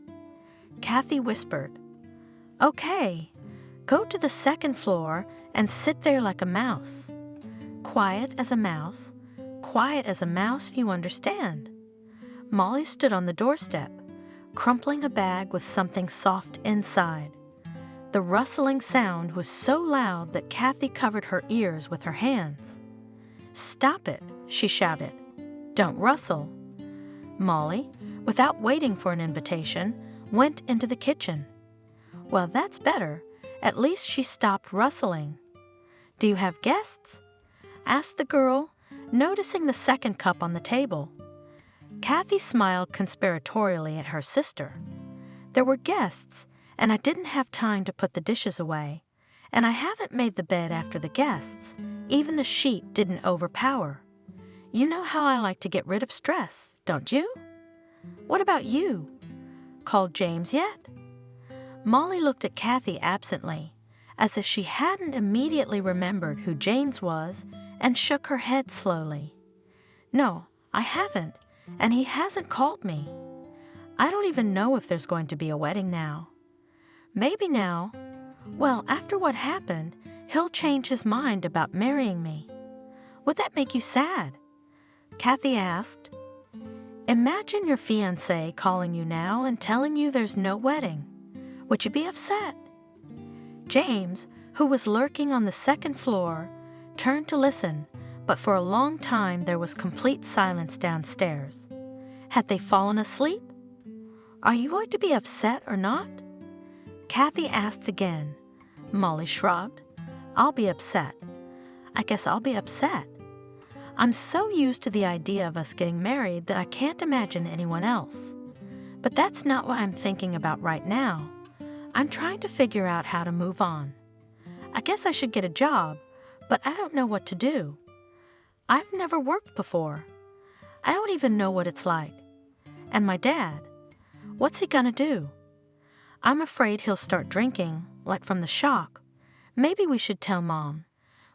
Kathy whispered. Okay, go to the 2nd floor and sit there like a mouse. Quiet as a mouse. Quiet as a mouse, you understand. Molly stood on the doorstep, crumpling a bag with something soft inside. The rustling sound was so loud that Kathy covered her ears with her hands. Stop it, she shouted. Don't rustle. Molly, without waiting for an invitation, went into the kitchen. Well, that's better. At least she stopped rustling. Do you have guests? Asked the girl, noticing the 2nd cup on the table. Kathy smiled conspiratorially at her sister. There were guests, and I didn't have time to put the dishes away, and I haven't made the bed after the guests. Even the sheet didn't overpower. You know how I like to get rid of stress, don't you? What about you? Called James yet? Molly looked at Kathy absently, as if she hadn't immediately remembered who James was, and shook her head slowly. "No, I haven't, and he hasn't called me. I don't even know if there's going to be a wedding now. Maybe now, well, after what happened, he'll change his mind about marrying me. Would that make you sad?" Kathy asked. "Imagine your fiancé calling you now and telling you there's no wedding. Would you be upset?" James, who was lurking on the second floor, turned to listen, but for a long time there was complete silence downstairs. Had they fallen asleep? "Are you going to be upset or not?" Kathy asked again. Molly shrugged. "I'll be upset. I guess I'll be upset. I'm so used to the idea of us getting married that I can't imagine anyone else. But that's not what I'm thinking about right now. I'm trying to figure out how to move on. I guess I should get a job, but I don't know what to do. I've never worked before. I don't even know what it's like. And my dad, what's he gonna do? I'm afraid he'll start drinking, like from the shock. Maybe we should tell Mom.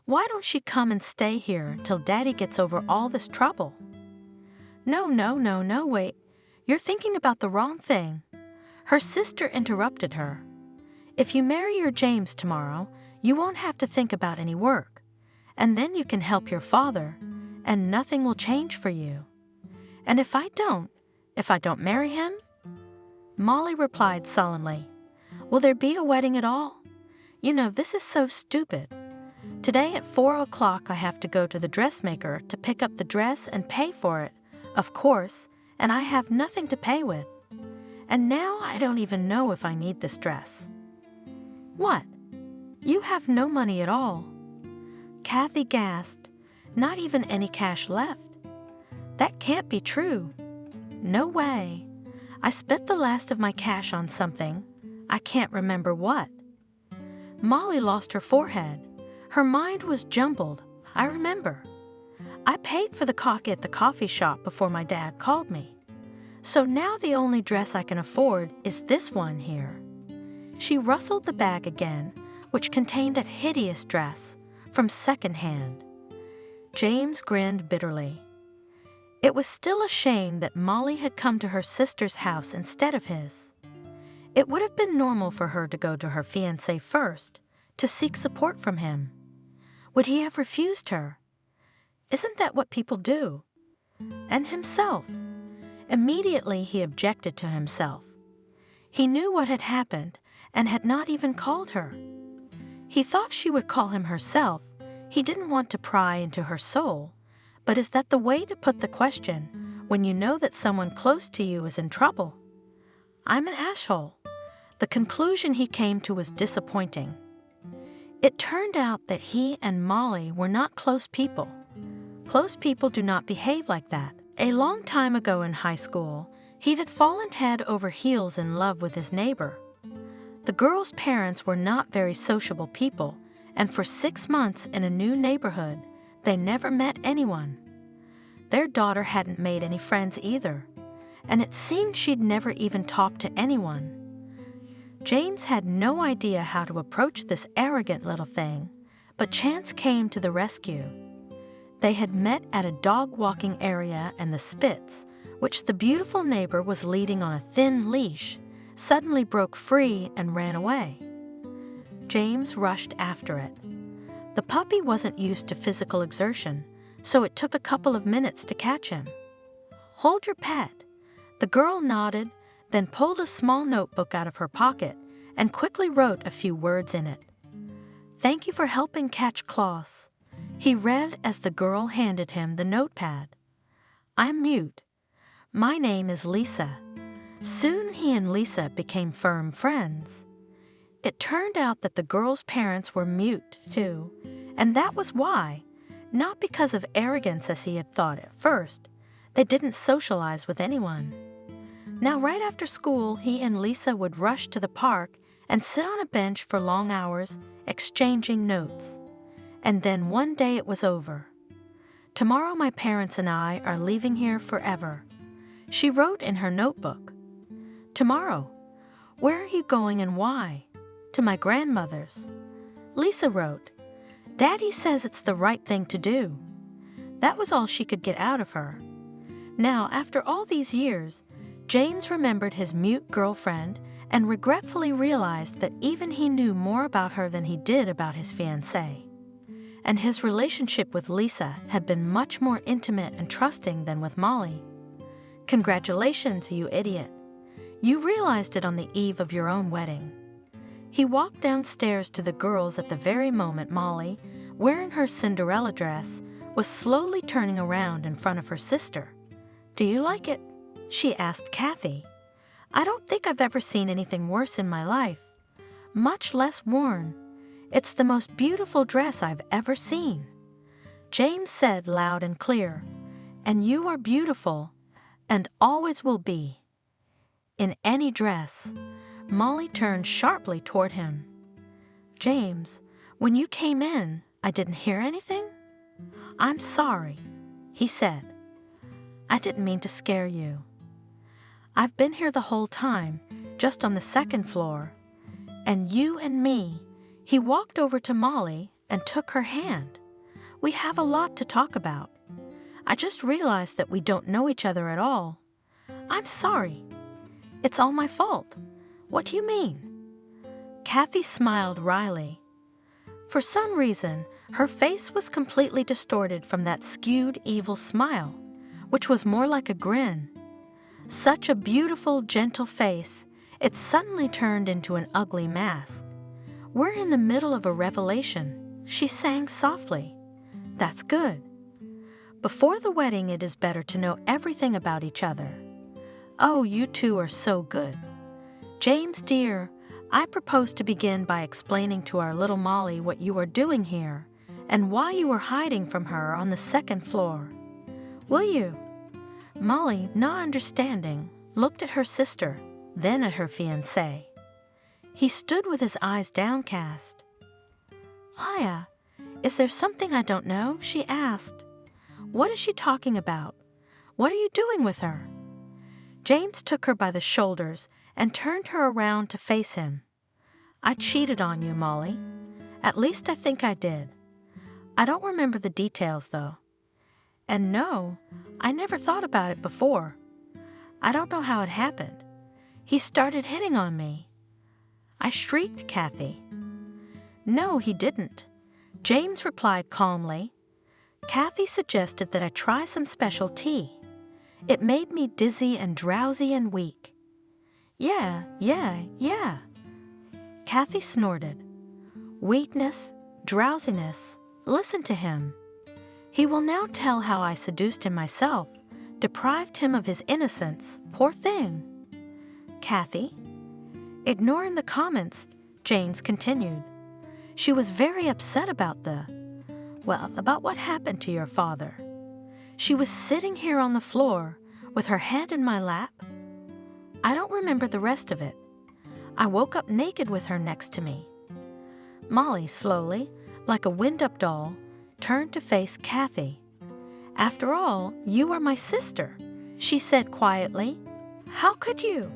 Why don't she come and stay here till Daddy gets over all this trouble?" No, wait. You're thinking about the wrong thing." Her sister interrupted her. "If you marry your James tomorrow, you won't have to think about any work. And then you can help your father, and nothing will change for you. And if I don't marry him?" Molly replied sullenly, "Will there be a wedding at all? You know, this is so stupid. Today at 4 o'clock I have to go to the dressmaker to pick up the dress and pay for it, of course, and I have nothing to pay with. And now I don't even know if I need this dress." "What? You have no money at all?" Kathy gasped. "Not even any cash left? That can't be true. No way. I spent the last of my cash on something. I can't remember what." Molly lost her forehead. Her mind was jumbled. "I remember. I paid for the coffee at the coffee shop before my dad called me. So now the only dress I can afford is this one here." She rustled the bag again, which contained a hideous dress from second-hand. James grinned bitterly. It was still a shame that Molly had come to her sister's house instead of his. It would have been normal for her to go to her fiancé first, to seek support from him. Would he have refused her? Isn't that what people do? And himself. Immediately he objected to himself. He knew what had happened and had not even called her. He thought she would call him herself. He didn't want to pry into her soul. But is that the way to put the question when you know that someone close to you is in trouble? I'm an asshole. The conclusion he came to was disappointing. It turned out that he and Molly were not close people. Close people do not behave like that. A long time ago in high school, he had fallen head over heels in love with his neighbor. The girl's parents were not very sociable people, and for 6 months in a new neighborhood, they never met anyone. Their daughter hadn't made any friends either, and it seemed she'd never even talked to anyone. James had no idea how to approach this arrogant little thing, but chance came to the rescue. They had met at a dog-walking area, and the Spitz, which the beautiful neighbor was leading on a thin leash, suddenly broke free and ran away. James rushed after it. The puppy wasn't used to physical exertion, so it took a couple of minutes to catch him. "Hold your pet." The girl nodded, then pulled a small notebook out of her pocket and quickly wrote a few words in it. "Thank you for helping catch Klaus," he read as the girl handed him the notepad. "I'm Mute. My name is Lisa." Soon he and Lisa became firm friends. It turned out that the girl's parents were mute, too, and that was why, not because of arrogance as he had thought at first, they didn't socialize with anyone. Now, right after school, he and Lisa would rush to the park and sit on a bench for long hours, exchanging notes. And then one day it was over. "Tomorrow my parents and I are leaving here forever," she wrote in her notebook. Tomorrow? Where are you going and why? To my grandmother's. Lisa wrote, Daddy says it's the right thing to do. That was all she could get out of her. Now, after all these years, James remembered his mute girlfriend and regretfully realized that even he knew more about her than he did about his fiancée. And his relationship with Lisa had been much more intimate and trusting than with Molly. Congratulations, you idiot. You realized it on the eve of your own wedding. He walked downstairs to the girls at the very moment Molly, wearing her Cinderella dress, was slowly turning around in front of her sister. Do you like it? She asked Kathy. I don't think I've ever seen anything worse in my life, much less worn. It's the most beautiful dress I've ever seen. James said loud and clear, and you are beautiful, and always will be. In any dress. Molly turned sharply toward him. James, when you came in, I didn't hear anything? I'm sorry, he said. I didn't mean to scare you. I've been here the whole time, just on the second floor. And you and me, he walked over to Molly and took her hand. We have a lot to talk about. I just realized that we don't know each other at all. I'm sorry. It's all my fault. What do you mean? Kathy smiled wryly. For some reason, her face was completely distorted from that skewed, evil smile, which was more like a grin. Such a beautiful, gentle face, it suddenly turned into an ugly mask. We're in the middle of a revelation, she sang softly. That's good. Before the wedding, it is better to know everything about each other. Oh, you two are so good. James, dear, I propose to begin by explaining to our little Molly what you are doing here and why you are hiding from her on the second floor. Will you? Molly, not understanding, looked at her sister, then at her fiancé. He stood with his eyes downcast. Lia, is there something I don't know? She asked. What is she talking about? What are you doing with her? James took her by the shoulders and turned her around to face him. I cheated on you, Molly. At least I think I did. I don't remember the details, though. And no, I never thought about it before. I don't know how it happened. He started hitting on me. I shrieked, Kathy. No, he didn't. James replied calmly. Kathy suggested that I try some special tea. It made me dizzy and drowsy and weak. Yeah. Kathy snorted. Weakness, drowsiness, listen to him. He will now tell how I seduced him myself, deprived him of his innocence, poor thing. Kathy? Ignoring the comments, James continued. She was very upset about about what happened to your father. She was sitting here on the floor with her head in my lap. I don't remember the rest of it. I woke up naked with her next to me. Molly slowly, like a wind-up doll, turned to face Kathy. After all, you are my sister, she said quietly. How could you?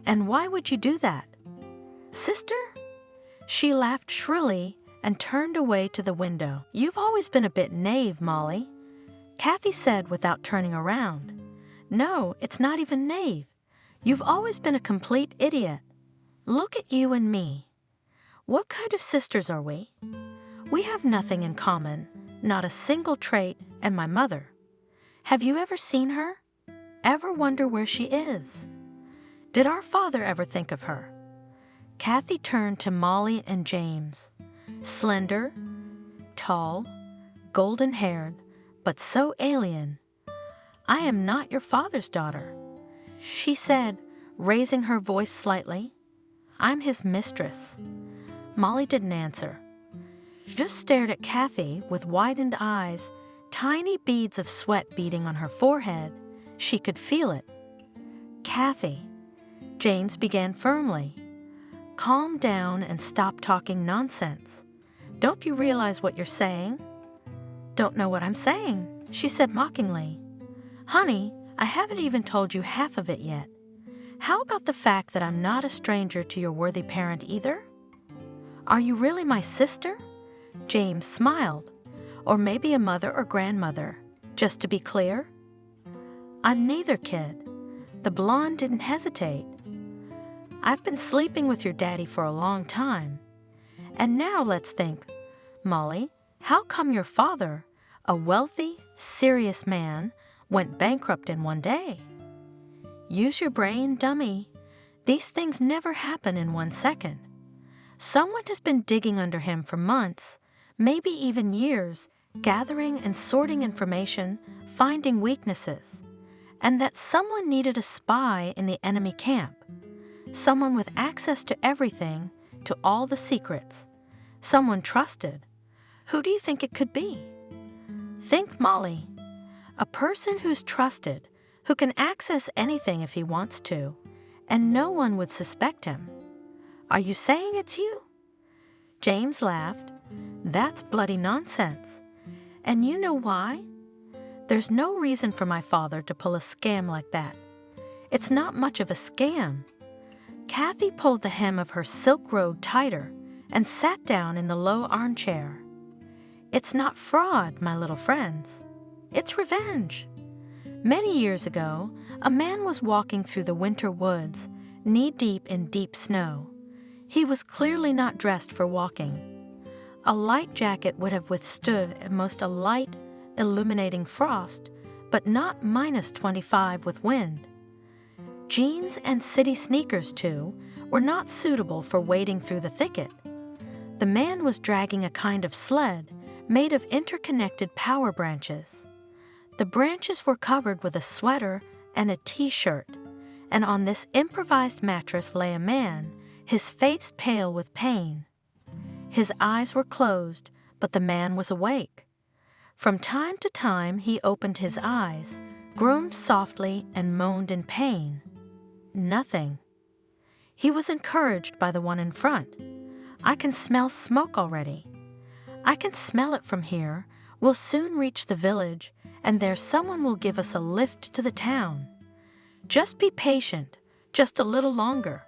And why would you do that? Sister? She laughed shrilly and turned away to the window. You've always been a bit naive, Molly, Kathy said without turning around. No, it's not even naive. You've always been a complete idiot. Look at you and me. What kind of sisters are we? We have nothing in common, not a single trait, and my mother. Have you ever seen her? Ever wonder where she is? Did our father ever think of her? Kathy turned to Molly and James. Slender, tall, golden-haired, but so alien. I am not your father's daughter, she said, raising her voice slightly. I'm his mistress. Molly didn't answer. Just stared at Kathy with widened eyes, tiny beads of sweat beading on her forehead. She could feel it. Kathy, James began firmly. Calm down and stop talking nonsense. Don't you realize what you're saying? Don't know what I'm saying, she said mockingly. Honey, I haven't even told you half of it yet. How about the fact that I'm not a stranger to your worthy parent either? Are you really my sister? James smiled. Or maybe a mother or grandmother, just to be clear? I'm neither, kid. The blonde didn't hesitate. I've been sleeping with your daddy for a long time. And now let's think, Molly, how come your father, a wealthy, serious man, went bankrupt in one day? Use your brain, dummy. These things never happen in 1 second. Someone has been digging under him for months, maybe even years, gathering and sorting information, finding weaknesses. And that someone needed a spy in the enemy camp. Someone with access to everything, to all the secrets. Someone trusted. Who do you think it could be? Think, Molly. A person who's trusted, who can access anything if he wants to, and no one would suspect him. Are you saying it's you? James laughed. That's bloody nonsense. And you know why? There's no reason for my father to pull a scam like that. It's not much of a scam. Kathy pulled the hem of her silk robe tighter and sat down in the low armchair. It's not fraud, my little friends. It's revenge. Many years ago, a man was walking through the winter woods, knee-deep in deep snow. He was clearly not dressed for walking. A light jacket would have withstood at most a light, illuminating frost, but not -25 with wind. Jeans and city sneakers, too, were not suitable for wading through the thicket. The man was dragging a kind of sled made of interconnected power branches. The branches were covered with a sweater and a t-shirt, and on this improvised mattress lay a man, his face pale with pain. His eyes were closed, but the man was awake. From time to time he opened his eyes, groaned softly, and moaned in pain. Nothing. He was encouraged by the one in front. I can smell smoke already. I can smell it from here. We'll soon reach the village, and there someone will give us a lift to the town. Just be patient, just a little longer.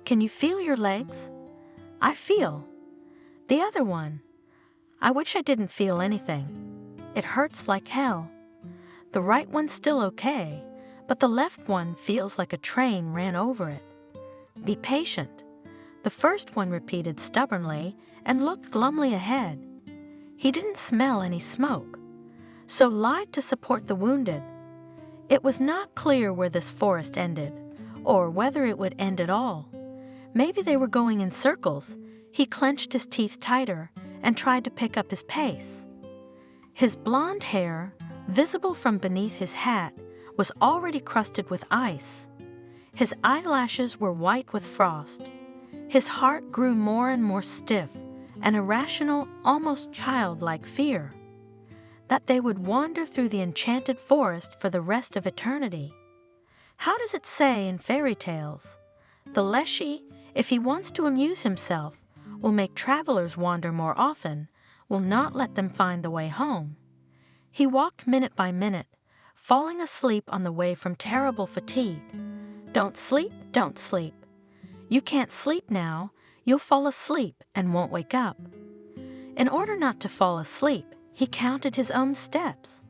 Can you feel your legs? I feel. The other one. I wish I didn't feel anything. It hurts like hell. The right one's still okay, but the left one feels like a train ran over it. Be patient. The first one repeated stubbornly and looked glumly ahead. He didn't smell any smoke, so lied to support the wounded. It was not clear where this forest ended, or whether it would end at all. Maybe they were going in circles. He clenched his teeth tighter and tried to pick up his pace. His blonde hair, visible from beneath his hat, was already crusted with ice. His eyelashes were white with frost. His heart grew more and more stiff, an irrational, almost childlike fear that they would wander through the enchanted forest for the rest of eternity. How does it say in fairy tales? The Leshy, if he wants to amuse himself, will make travelers wander more often, will not let them find the way home. He walked minute by minute, falling asleep on the way from terrible fatigue. Don't sleep, don't sleep. You can't sleep now. You'll fall asleep and won't wake up. In order not to fall asleep, he counted his own steps.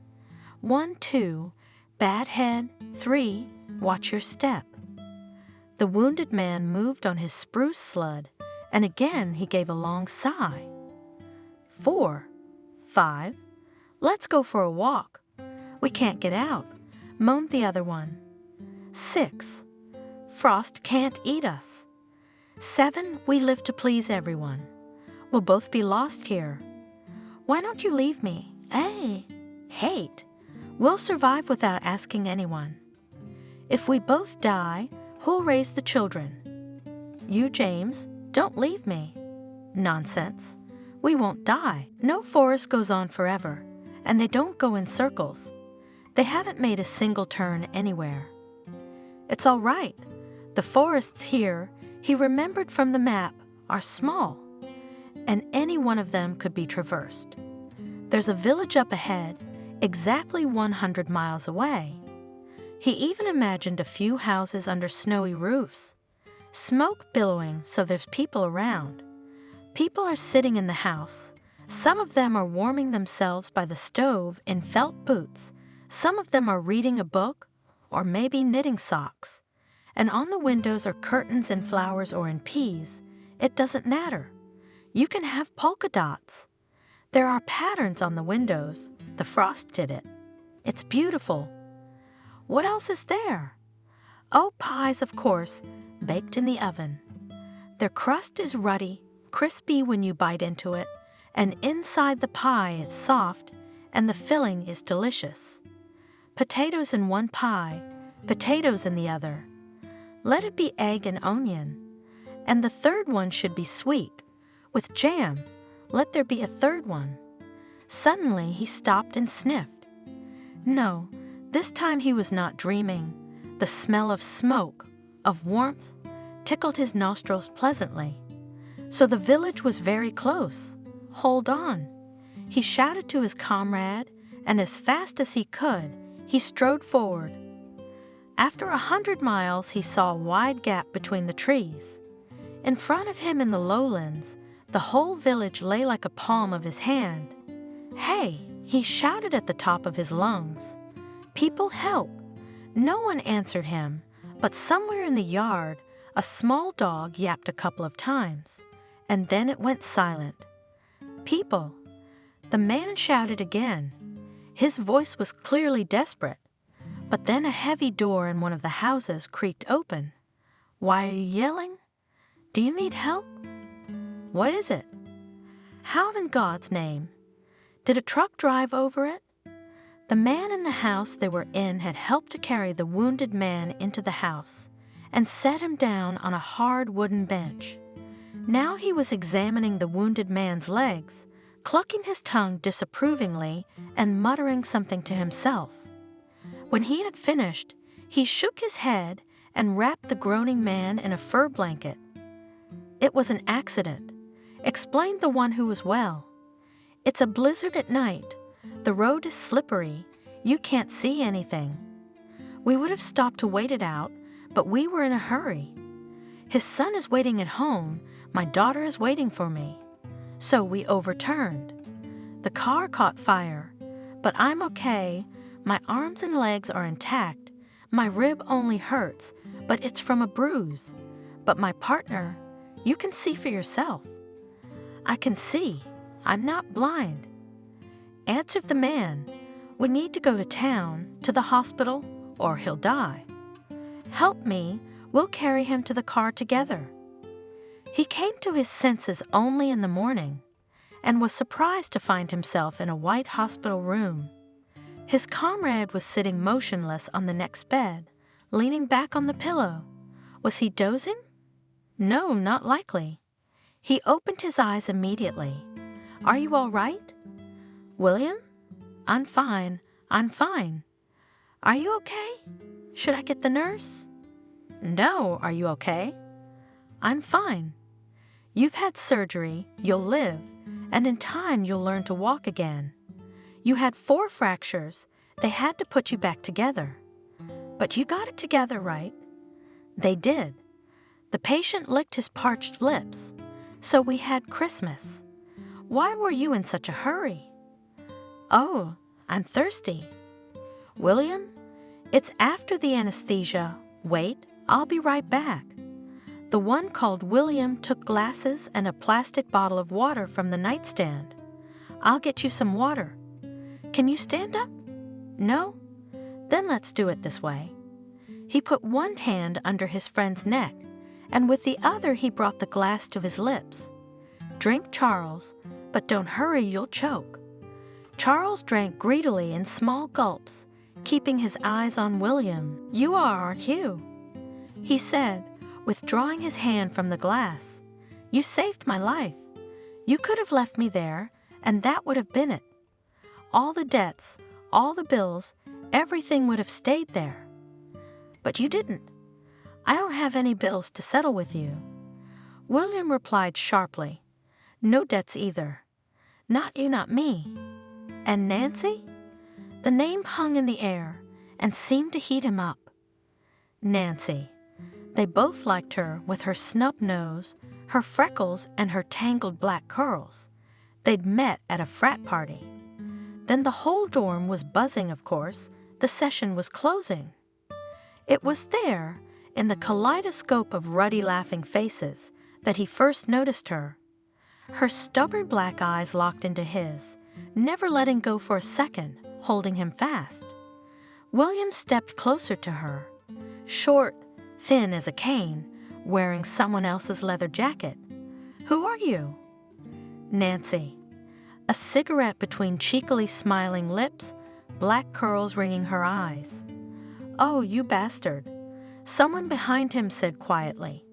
1, 2, bad head, 3, watch your step. The wounded man moved on his spruce sled, and again he gave a long sigh. 4, 5, let's go for a walk. We can't get out, moaned the other one. 6, frost can't eat us. 7, we live to please everyone. We'll both be lost here. Why don't you leave me? Hey, hate. We'll survive without asking anyone. If we both die, who'll raise the children? You, James, don't leave me. Nonsense. We won't die. No forest goes on forever, and they don't go in circles. They haven't made a single turn anywhere. It's all right. The forests here, he remembered from the map, are small, and any one of them could be traversed. There's a village up ahead, exactly 100 miles away. He even imagined a few houses under snowy roofs, smoke billowing so there's people around. People are sitting in the house. Some of them are warming themselves by the stove in felt boots. Some of them are reading a book or maybe knitting socks. And on the windows are curtains in flowers or in peas. It doesn't matter. You can have polka dots. There are patterns on the windows. The frost did it. It's beautiful. What else is there? Oh, pies, of course, baked in the oven. Their crust is ruddy, crispy when you bite into it, and inside the pie it's soft, and the filling is delicious. Potatoes in one pie, potatoes in the other. Let it be egg and onion. And the third one should be sweet. With jam, let there be a third one. Suddenly he stopped and sniffed. No, this time he was not dreaming. The smell of smoke, of warmth, tickled his nostrils pleasantly. So the village was very close. Hold on. He shouted to his comrade, and as fast as he could, he strode forward. After 100 miles, he saw a wide gap between the trees. In front of him in the lowlands, the whole village lay like a palm of his hand. Hey, he shouted at the top of his lungs. People, help! No one answered him, but somewhere in the yard, a small dog yapped a couple of times, and then it went silent. People! The man shouted again. His voice was clearly desperate. But then a heavy door in one of the houses creaked open. Why are you yelling? Do you need help? What is it? How in God's name? Did a truck drive over it? The man in the house they were in had helped to carry the wounded man into the house and set him down on a hard wooden bench. Now he was examining the wounded man's legs, clucking his tongue disapprovingly and muttering something to himself. When he had finished, he shook his head and wrapped the groaning man in a fur blanket. It was an accident, explained the one who was well. It's a blizzard at night. The road is slippery. You can't see anything. We would have stopped to wait it out, but we were in a hurry. His son is waiting at home. My daughter is waiting for me. So we overturned. The car caught fire, but I'm okay. My arms and legs are intact. My rib only hurts, but it's from a bruise. But my partner, you can see for yourself. I can see. I'm not blind. Answered the man. We need to go to town, to the hospital, or he'll die. Help me. We'll carry him to the car together. He came to his senses only in the morning and was surprised to find himself in a white hospital room. His comrade was sitting motionless on the next bed, leaning back on the pillow. Was he dozing? No, not likely. He opened his eyes immediately. Are you all right? William? I'm fine. I'm fine. Are you okay? Should I get the nurse? No, are you okay? I'm fine. You've had surgery, you'll live, and in time you'll learn to walk again. You had 4 fractures. They had to put you back together. But you got it together, right? They did. The patient licked his parched lips. So we had Christmas. Why were you in such a hurry? Oh, I'm thirsty. William, it's after the anesthesia. Wait, I'll be right back. The one called William took glasses and a plastic bottle of water from the nightstand. I'll get you some water. Can you stand up? No? Then let's do it this way. He put one hand under his friend's neck, and with the other he brought the glass to his lips. Drink, Charles, but don't hurry, you'll choke. Charles drank greedily in small gulps, keeping his eyes on William. You are, aren't you? He said, withdrawing his hand from the glass. You saved my life. You could have left me there, and that would have been it. All the debts, all the bills, everything would have stayed there. But you didn't. I don't have any bills to settle with you. William replied sharply. No debts either. Not you, not me. And Nancy? The name hung in the air, and seemed to heat him up. Nancy. They both liked her with her snub nose, her freckles, and her tangled black curls. They'd met at a frat party. Then the whole dorm was buzzing, of course. The session was closing. It was there, in the kaleidoscope of ruddy laughing faces, that he first noticed her. Her stubborn black eyes locked into his, never letting go for a second, holding him fast. William stepped closer to her, short, thin as a cane, wearing someone else's leather jacket. "Who are you?" Nancy. A cigarette between cheekily smiling lips, black curls ringing her eyes. "Oh, you bastard," someone behind him said quietly.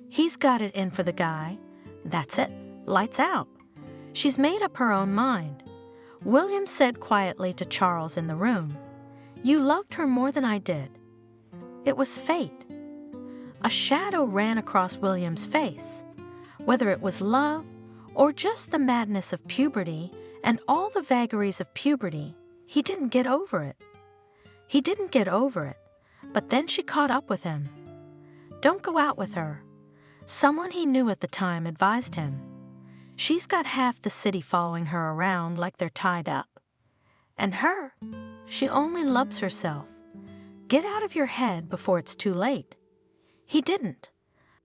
"He's got it in for the guy. That's it. Lights out. She's made up her own mind." William said quietly to Charles in the room, "You loved her more than I did." It was fate. A shadow ran across William's face. Whether it was love or just the madness of puberty and all the vagaries of puberty, he didn't get over it. He didn't get over it, but then she caught up with him. Don't go out with her. Someone he knew at the time advised him. She's got half the city following her around like they're tied up. And her, she only loves herself. Get out of your head before it's too late. He didn't.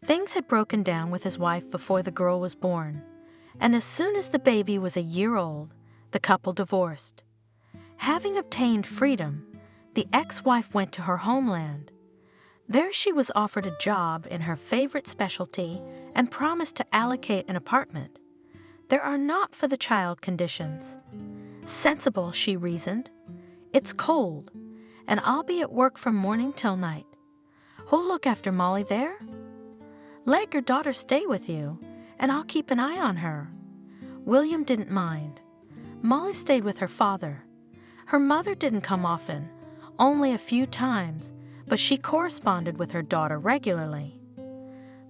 Things had broken down with his wife before the girl was born, and as soon as the baby was a year old, the couple divorced. Having obtained freedom, the ex-wife went to her homeland. There she was offered a job in her favorite specialty and promised to allocate an apartment. There are not for the child conditions. Sensible, she reasoned. It's cold, and I'll be at work from morning till night. Who'll look after Molly there? Let your daughter stay with you, and I'll keep an eye on her. William didn't mind. Molly stayed with her father. Her mother didn't come often, only a few times, but she corresponded with her daughter regularly.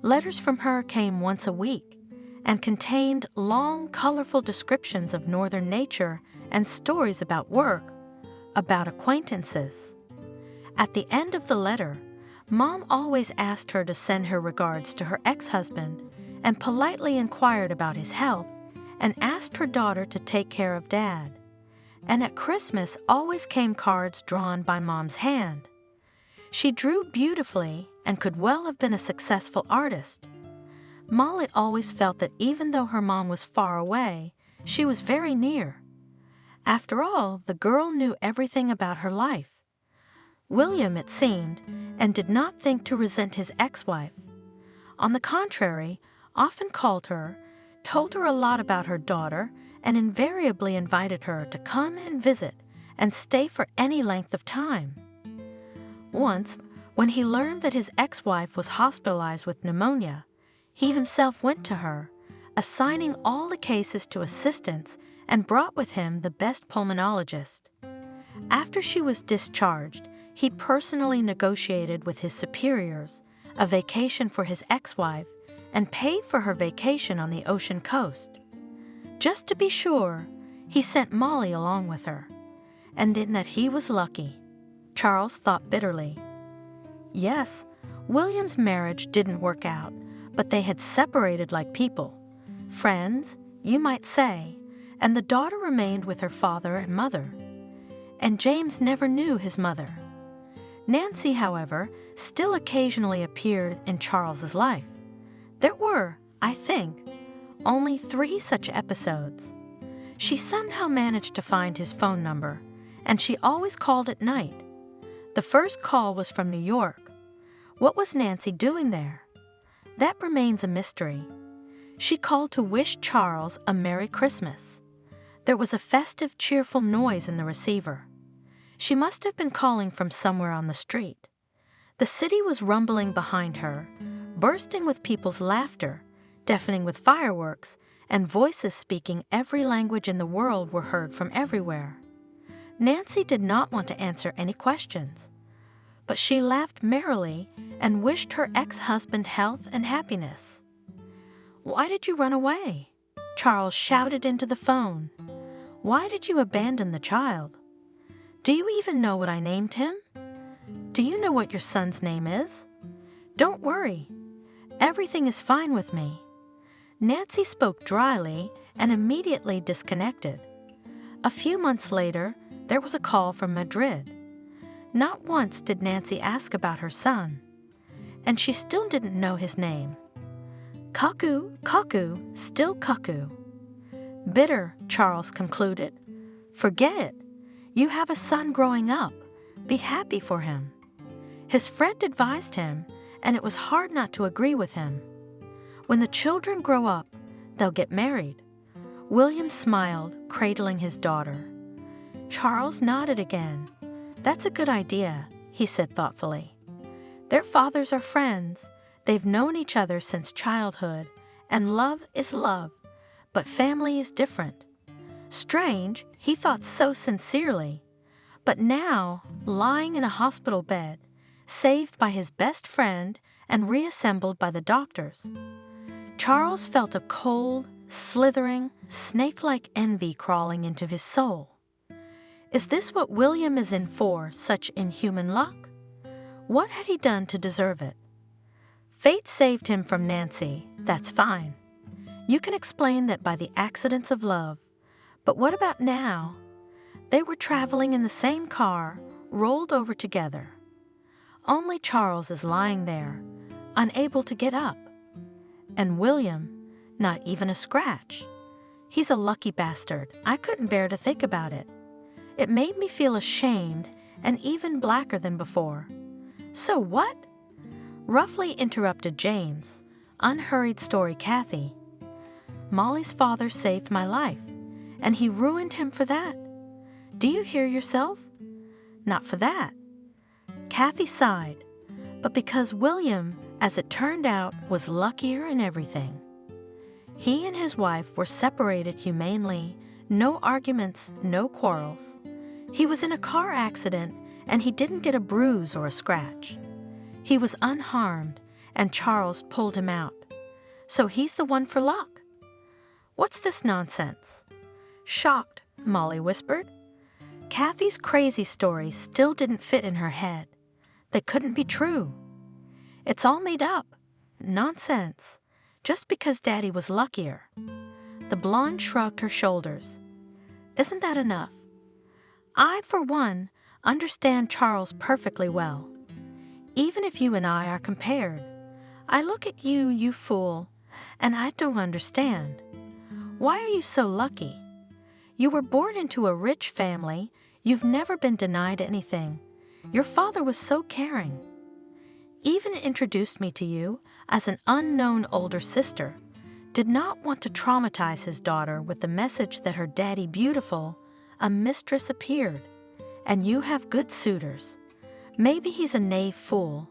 Letters from her came once a week and contained long, colorful descriptions of northern nature and stories about work, about acquaintances. At the end of the letter, Mom always asked her to send her regards to her ex-husband and politely inquired about his health and asked her daughter to take care of Dad. And at Christmas always came cards drawn by Mom's hand. She drew beautifully and could well have been a successful artist. Molly always felt that even though her mom was far away, she was very near. After all, the girl knew everything about her life. William, it seemed, and did not think to resent his ex-wife. On the contrary, often called her, told her a lot about her daughter, and invariably invited her to come and visit and stay for any length of time. Once, when he learned that his ex-wife was hospitalized with pneumonia, he himself went to her, assigning all the cases to assistants and brought with him the best pulmonologist. After she was discharged, he personally negotiated with his superiors a vacation for his ex-wife and paid for her vacation on the ocean coast. Just to be sure, he sent Molly along with her, and in that he was lucky, Charles thought bitterly. Yes, William's marriage didn't work out, but they had separated like people, friends, you might say, and the daughter remained with her father and mother. And James never knew his mother. Nancy, however, still occasionally appeared in Charles's life. There were, I think, only 3 such episodes. She somehow managed to find his phone number, and she always called at night. The first call was from New York. What was Nancy doing there? That remains a mystery. She called to wish Charles a Merry Christmas. There was a festive, cheerful noise in the receiver. She must have been calling from somewhere on the street. The city was rumbling behind her, bursting with people's laughter, deafening with fireworks, and voices speaking every language in the world were heard from everywhere. Nancy did not want to answer any questions, but she laughed merrily and wished her ex-husband health and happiness. "Why did you run away?" Charles shouted into the phone. "Why did you abandon the child?" Do you even know what I named him? Do you know what your son's name is? Don't worry. Everything is fine with me." Nancy spoke dryly and immediately disconnected. A few months later, there was a call from Madrid. Not once did Nancy ask about her son, and she still didn't know his name. Cuckoo, cuckoo, still cuckoo. Bitter, Charles concluded. Forget it. You have a son growing up. Be happy for him. His friend advised him, and it was hard not to agree with him. When the children grow up, they'll get married. William smiled, cradling his daughter. Charles nodded again. That's a good idea, he said thoughtfully. Their fathers are friends. They've known each other since childhood, and love is love, but family is different. Strange, he thought so sincerely. But now, lying in a hospital bed, saved by his best friend and reassembled by the doctors, Charles felt a cold, slithering, snake-like envy crawling into his soul. Is this what William is in for, such inhuman luck? What had he done to deserve it? Fate saved him from Nancy, that's fine. You can explain that by the accidents of love. But what about now? They were traveling in the same car, rolled over together. Only Charles is lying there, unable to get up. And William, not even a scratch. He's a lucky bastard. I couldn't bear to think about it. It made me feel ashamed and even blacker than before. So what? Roughly interrupted James. Unhurried story, Kathy. Molly's father saved my life, and he ruined him for that. Do you hear yourself? Not for that. Kathy sighed, but because William, as it turned out, was luckier in everything. He and his wife were separated humanely, no arguments, no quarrels. He was in a car accident, and he didn't get a bruise or a scratch. He was unharmed, and Charles pulled him out. So he's the one for luck. What's this nonsense? Shocked, Molly whispered. Kathy's crazy stories still didn't fit in her head. They couldn't be true. It's all made up. Nonsense. Just because Daddy was luckier. The blonde shrugged her shoulders. Isn't that enough? I, for one, understand Charles perfectly well. Even if you and I are compared, I look at you, you fool, and I don't understand. Why are you so lucky? You were born into a rich family. You've never been denied anything. Your father was so caring. Even introduced me to you as an unknown older sister. Did not want to traumatize his daughter with the message that her daddy beautiful, a mistress appeared, and you have good suitors. Maybe he's a knave fool.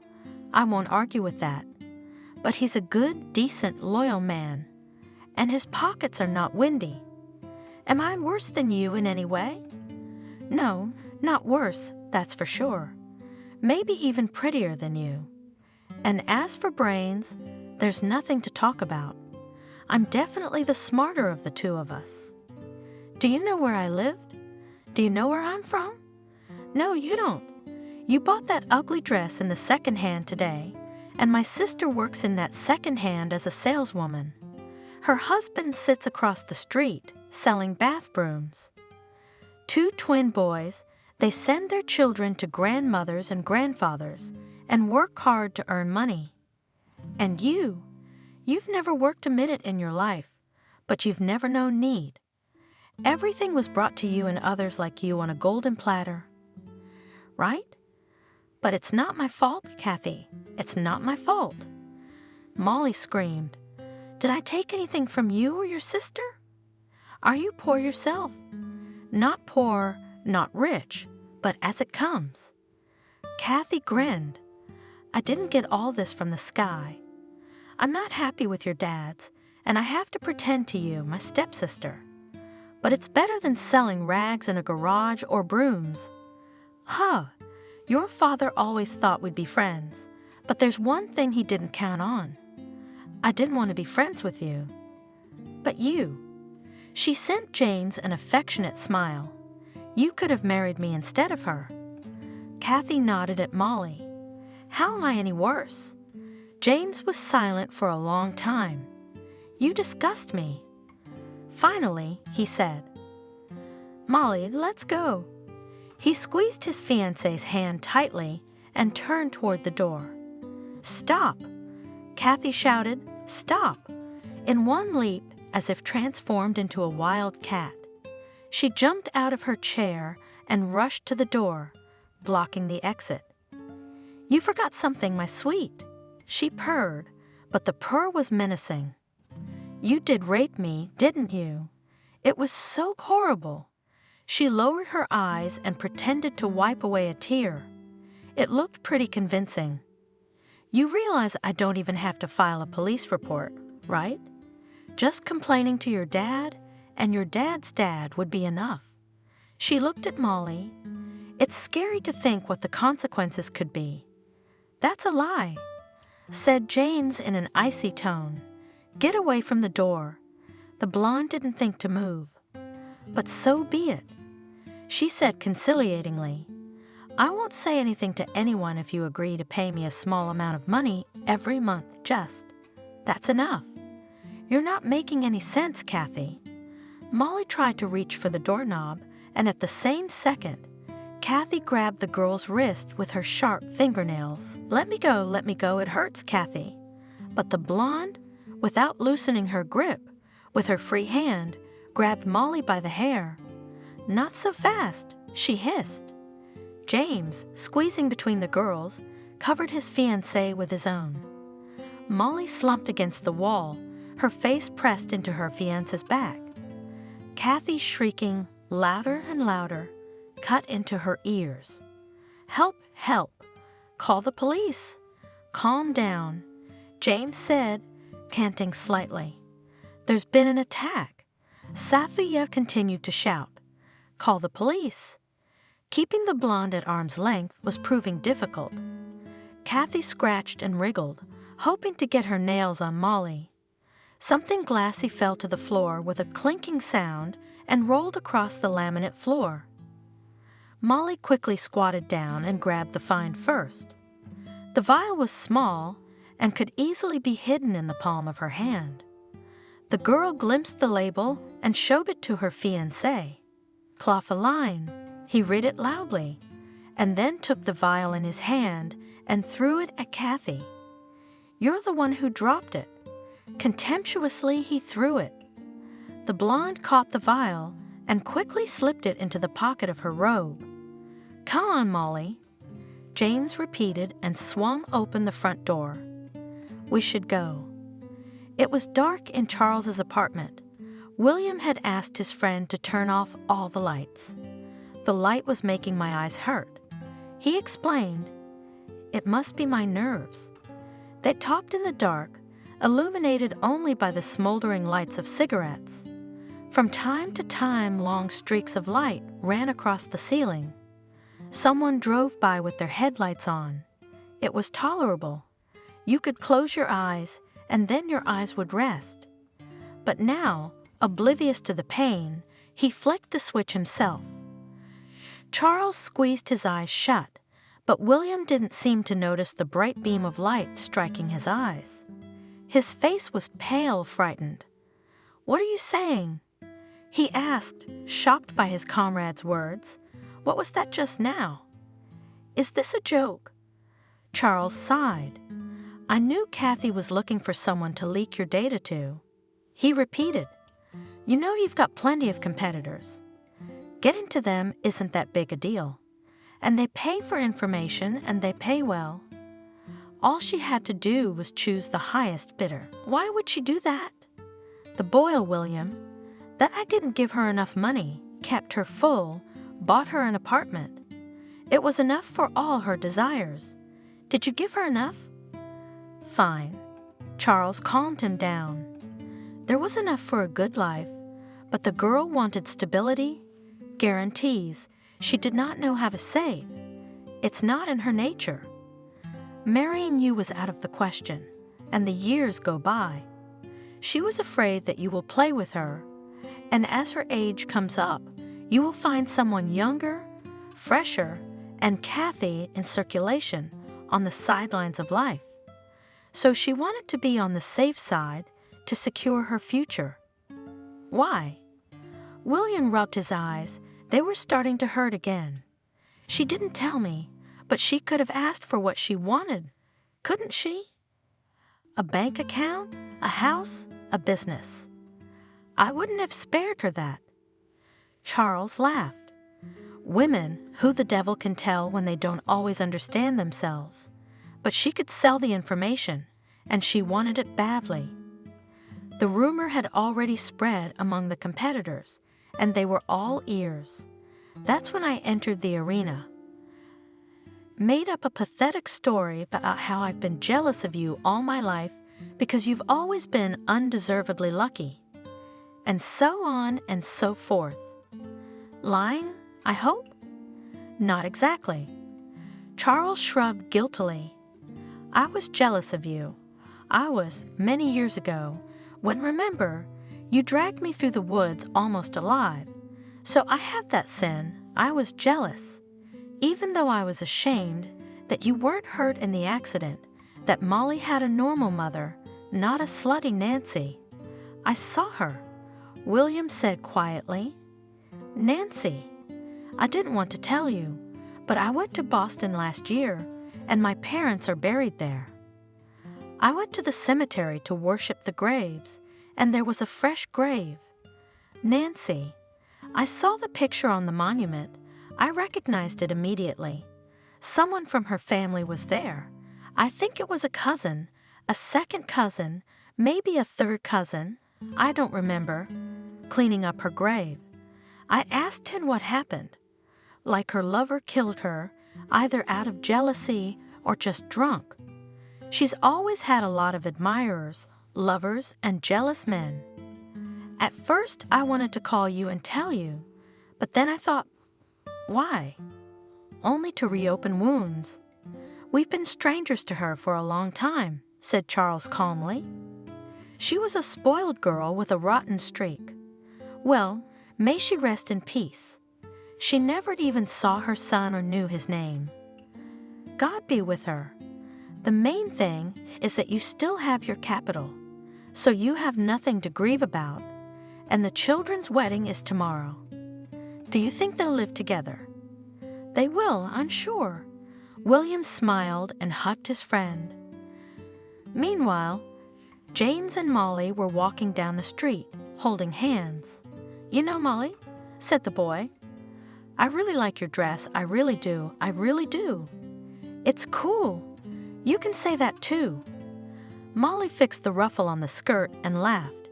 I won't argue with that. But he's a good, decent, loyal man. And his pockets are not windy. Am I worse than you in any way? No, not worse, that's for sure. Maybe even prettier than you. And as for brains, there's nothing to talk about. I'm definitely the smarter of the two of us. Do you know where I lived? Do you know where I'm from? No, you don't. You bought that ugly dress in the second hand today, and my sister works in that second hand as a saleswoman. Her husband sits across the street, selling bath brooms. 2 twin boys, they send their children to grandmothers and grandfathers and work hard to earn money. And you've never worked a minute in your life, but you've never known need. Everything was brought to you and others like you on a golden platter. Right? But it's not my fault, Kathy. It's not my fault. Molly screamed. Did I take anything from you or your sister? Are you poor yourself? Not poor, not rich, but as it comes. Kathy grinned. I didn't get all this from the sky. I'm not happy with your dads, and I have to pretend to you, my stepsister. But it's better than selling rags in a garage or brooms. Huh, your father always thought we'd be friends, but there's one thing he didn't count on. I didn't want to be friends with you. But you. She sent James an affectionate smile. You could have married me instead of her. Kathy nodded at Molly. How am I any worse? James was silent for a long time. You disgust me. Finally, he said, Molly, let's go. He squeezed his fiancée's hand tightly and turned toward the door. Stop! Kathy shouted, Stop! In one leap, as if transformed into a wild cat. She jumped out of her chair and rushed to the door, blocking the exit. You forgot something, my sweet. She purred, but the purr was menacing. You did rape me, didn't you? It was so horrible. She lowered her eyes and pretended to wipe away a tear. It looked pretty convincing. You realize I don't even have to file a police report, right? Just complaining to your dad and your dad's dad would be enough. She looked at Molly. It's scary to think what the consequences could be. That's a lie, said James in an icy tone. Get away from the door. The blonde didn't think to move. But so be it. She said conciliatingly, I won't say anything to anyone if you agree to pay me a small amount of money every month, just. That's enough. You're not making any sense, Kathy. Molly tried to reach for the doorknob, and at the same second, Kathy grabbed the girl's wrist with her sharp fingernails. Let me go, it hurts, Kathy. But the blonde, without loosening her grip, with her free hand, grabbed Molly by the hair. Not so fast, she hissed. James, squeezing between the girls, covered his fiancée with his own. Molly slumped against the wall, her face pressed into her fiancé's back. Kathy, shrieking louder and louder, cut into her ears. Help, help. Call the police. Calm down, James said, canting slightly. There's been an attack. Safiyev continued to shout. Call the police. Keeping the blonde at arm's length was proving difficult. Kathy scratched and wriggled, hoping to get her nails on Molly. Something glassy fell to the floor with a clinking sound and rolled across the laminate floor. Molly quickly squatted down and grabbed the find first. The vial was small and could easily be hidden in the palm of her hand. The girl glimpsed the label and showed it to her fiancé. Clophaline, he read it loudly, and then took the vial in his hand and threw it at Kathy. You're the one who dropped it. Contemptuously, he threw it. The blonde caught the vial and quickly slipped it into the pocket of her robe. Come on, Molly, James repeated and swung open the front door. We should go. It was dark in Charles's apartment. William had asked his friend to turn off all the lights. The light was making my eyes hurt. He explained, it must be my nerves. They talked in the dark, illuminated only by the smoldering lights of cigarettes. From time to time, long streaks of light ran across the ceiling. Someone drove by with their headlights on. It was tolerable. You could close your eyes, and then your eyes would rest. But now, oblivious to the pain, he flicked the switch himself. Charles squeezed his eyes shut, but William didn't seem to notice the bright beam of light striking his eyes. His face was pale, frightened. What are you saying? He asked, shocked by his comrade's words. What was that just now? Is this a joke? Charles sighed. I knew Kathy was looking for someone to leak your data to. He repeated, you know you've got plenty of competitors. Getting to them isn't that big a deal. And they pay for information, and they pay well. All she had to do was choose the highest bidder. Why would she do that? The boil, William. That I didn't give her enough money, kept her full, bought her an apartment. It was enough for all her desires. Did you give her enough? Fine. Charles calmed him down. There was enough for a good life, but the girl wanted stability, guarantees she did not know how to save. It's not in her nature. Marrying you was out of the question, and the years go by. She was afraid that you will play with her, and as her age comes up, You will find someone younger, fresher, and Kathy in circulation on the sidelines of life. So she wanted to be on the safe side to secure her future. Why? William rubbed his eyes. They were starting to hurt again. She didn't tell me, but she could have asked for what she wanted, couldn't she? A bank account, a house, a business. I wouldn't have spared her that. Charles laughed. Women, who the devil can tell when they don't always understand themselves. But she could sell the information, and she wanted it badly. The rumor had already spread among the competitors, and they were all ears. That's when I entered the arena. Made up a pathetic story about how I've been jealous of you all my life because you've always been undeservedly lucky. And so on and so forth. Lying, I hope? Not exactly. Charles shrugged guiltily. I was jealous of you. I was many years ago, when, remember, you dragged me through the woods almost alive. So I have that sin. I was jealous. Even though I was ashamed that you weren't hurt in the accident, that Molly had a normal mother, not a slutty Nancy. I saw her, William said quietly. Nancy. I didn't want to tell you, but I went to Boston last year, and my parents are buried there. I went to the cemetery to worship the graves, and there was a fresh grave. Nancy. I saw the picture on the monument. I recognized it immediately. Someone from her family was there. I think it was a cousin, a second cousin, maybe a third cousin. I don't remember. Cleaning up her grave. I asked him what happened. Like her lover killed her, either out of jealousy or just drunk. She's always had a lot of admirers, lovers, and jealous men. At first, I wanted to call you and tell you, but then I thought, why? Only to reopen wounds. We've been strangers to her for a long time, said Charles calmly. She was a spoiled girl with a rotten streak. Well, may she rest in peace. She never even saw her son or knew his name. God be with her. The main thing is that you still have your capital, so you have nothing to grieve about, and the children's wedding is tomorrow. Do you think they'll live together? They will, I'm sure. William smiled and hugged his friend. Meanwhile, James and Molly were walking down the street, holding hands. You know, Molly, said the boy, I really like your dress. I really do. I really do. It's cool. You can say that too. Molly fixed the ruffle on the skirt and laughed.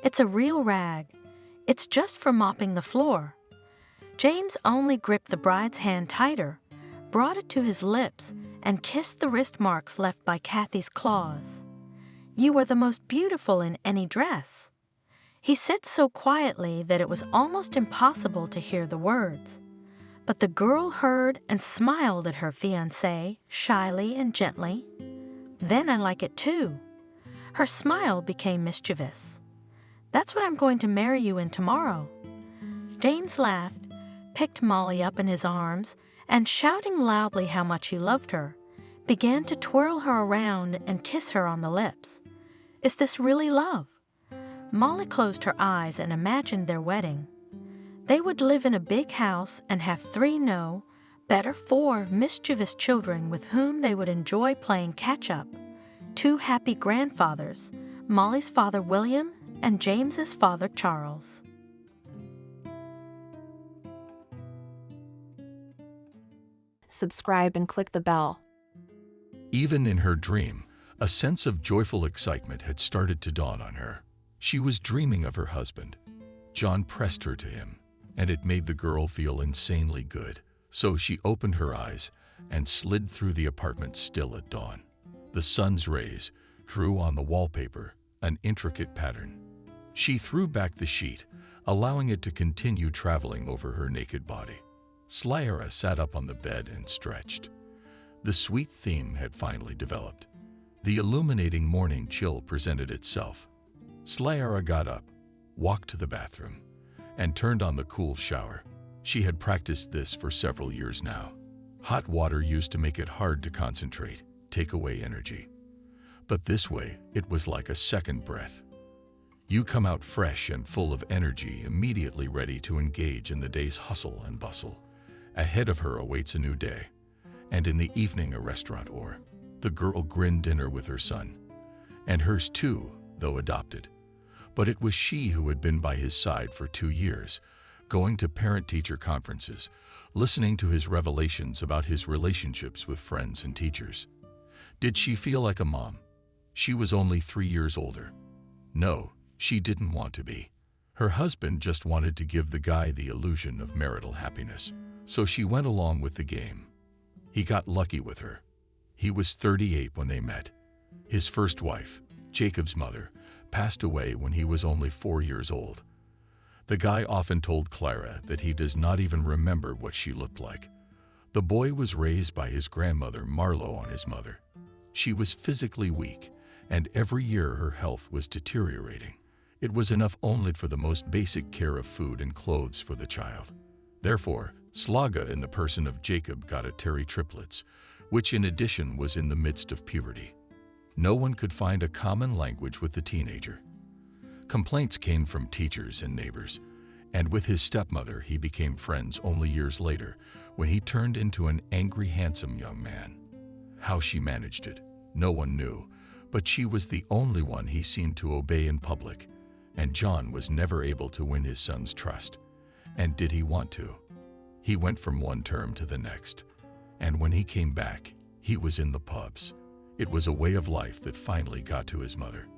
It's a real rag. It's just for mopping the floor. James only gripped the bride's hand tighter, brought it to his lips, and kissed the wrist marks left by Kathy's claws. You are the most beautiful in any dress. He said so quietly that it was almost impossible to hear the words. But the girl heard and smiled at her fiancé, shyly and gently. Then I like it too. Her smile became mischievous. That's what I'm going to marry you in tomorrow. James laughed, picked Molly up in his arms, and shouting loudly how much he loved her, began to twirl her around and kiss her on the lips. Is this really love? Molly closed her eyes and imagined their wedding. They would live in a big house and have 3, no, better 4 mischievous children with whom they would enjoy playing catch-up. 2 happy grandfathers, Molly's father William and James's father Charles. Subscribe and click the bell. Even in her dream, a sense of joyful excitement had started to dawn on her. She was dreaming of her husband. John pressed her to him, and it made the girl feel insanely good. So she opened her eyes and slid through the apartment still at dawn. The sun's rays drew on the wallpaper an intricate pattern. She threw back the sheet, allowing it to continue traveling over her naked body. Slayera sat up on the bed and stretched. The sweet theme had finally developed. The illuminating morning chill presented itself. Slayera got up, walked to the bathroom, and turned on the cool shower. She had practiced this for several years now. Hot water used to make it hard to concentrate, take away energy. But this way, it was like a second breath. You come out fresh and full of energy, immediately ready to engage in the day's hustle and bustle. Ahead of her awaits a new day, and in the evening a restaurant or the girl grinned dinner with her son, and hers too, though adopted. But it was she who had been by his side for 2 years, going to parent-teacher conferences, listening to his revelations about his relationships with friends and teachers. Did she feel like a mom? She was only 3 years older. No, she didn't want to be. Her husband just wanted to give the guy the illusion of marital happiness, so she went along with the game. He got lucky with her. He was 38 when they met. His first wife, Jacob's mother, passed away when he was only 4 years old. The guy often told Clara that he does not even remember what she looked like. The boy was raised by his grandmother Marlowe on his mother. She was physically weak, and every year her health was deteriorating. It was enough only for the most basic care of food and clothes for the child. Therefore, Slaga in the person of Jacob got a Terry triplets, which in addition was in the midst of puberty. No one could find a common language with the teenager. Complaints came from teachers and neighbors, and with his stepmother he became friends only years later when he turned into an angry, handsome young man. How she managed it, no one knew, but she was the only one he seemed to obey in public, and John was never able to win his son's trust. And did he want to? He went from one term to the next, and when he came back, he was in the pubs. It was a way of life that finally got to his mother.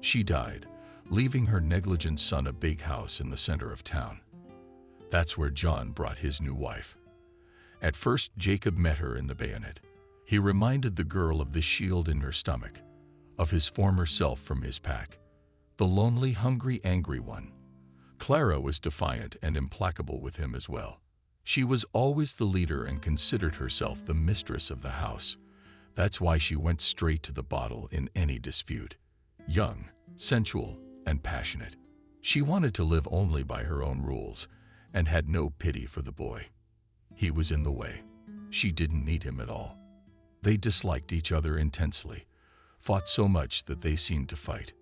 She died, leaving her negligent son a big house in the center of town. That's where John brought his new wife. At first, Jacob met her in the bayonet. He reminded the girl of the shield in her stomach, of his former self from his pack, the lonely, hungry, angry one. Clara was defiant and implacable with him as well. She was always the leader and considered herself the mistress of the house. That's why she went straight to the bottle in any dispute. Young, sensual, and passionate. She wanted to live only by her own rules and had no pity for the boy. He was in the way. She didn't need him at all. They disliked each other intensely, fought so much that they seemed to fight.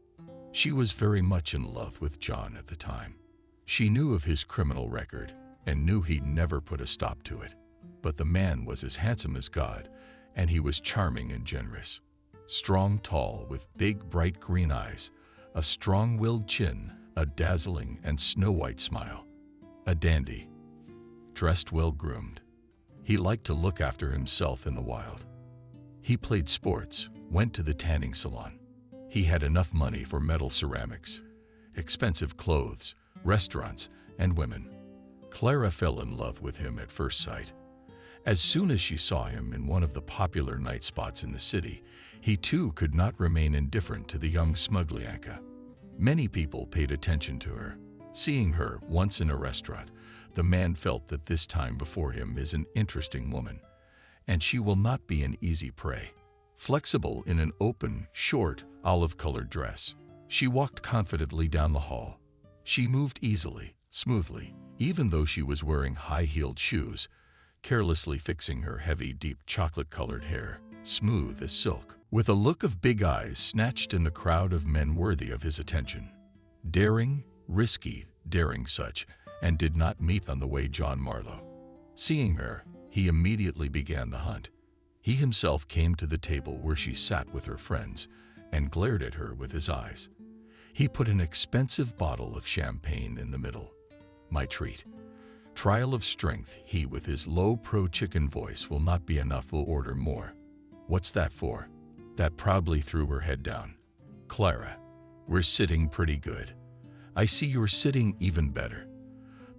She was very much in love with John at the time. She knew of his criminal record and knew he'd never put a stop to it. But the man was as handsome as God, and he was charming and generous. Strong, tall, with big, bright green eyes, a strong-willed chin, a dazzling and snow-white smile. A dandy. Dressed well-groomed. He liked to look after himself in the wild. He played sports, went to the tanning salon. He had enough money for metal ceramics, expensive clothes, restaurants, and women. Clara fell in love with him at first sight. As soon as she saw him in one of the popular night spots in the city, he too could not remain indifferent to the young Smuglyanka. Many people paid attention to her. Seeing her once in a restaurant, the man felt that this time before him is an interesting woman, and she will not be an easy prey. Flexible in an open, short, olive-colored dress, she walked confidently down the hall. She moved easily, smoothly, even though she was wearing high-heeled shoes, carelessly fixing her heavy, deep chocolate-colored hair, smooth as silk, with a look of big eyes snatched in the crowd of men worthy of his attention. Daring, risky, daring such, and did not meet on the way John Marlowe. Seeing her, he immediately began the hunt. He himself came to the table where she sat with her friends and glared at her with his eyes. He put an expensive bottle of champagne in the middle. My treat. Trial of strength, he with his low pro-chicken voice will not be enough, will order more. What's that for? That proudly threw her head down. Clara, we're sitting pretty good. I see you're sitting even better.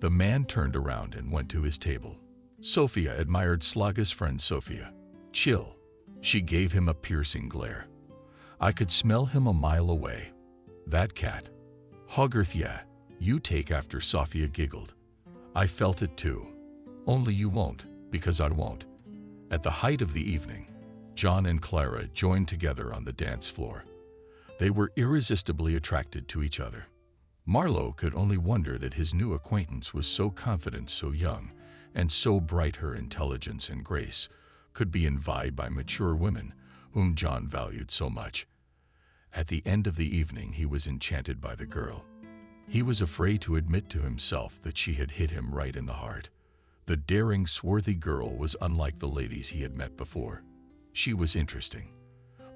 The man turned around and went to his table. Sophia admired Slaga's friend Sophia. Chill. She gave him a piercing glare. I could smell him a mile away. That cat. Hogarth, yeah, you take after, Sophia giggled. I felt it too. Only you won't, because I won't. At the height of the evening, John and Clara joined together on the dance floor. They were irresistibly attracted to each other. Marlowe could only wonder that his new acquaintance was so confident so young, and so bright her intelligence and grace could be envied by mature women whom John valued so much. At the end of the evening, he was enchanted by the girl. He was afraid to admit to himself that she had hit him right in the heart. The daring, swarthy girl was unlike the ladies he had met before. She was interesting.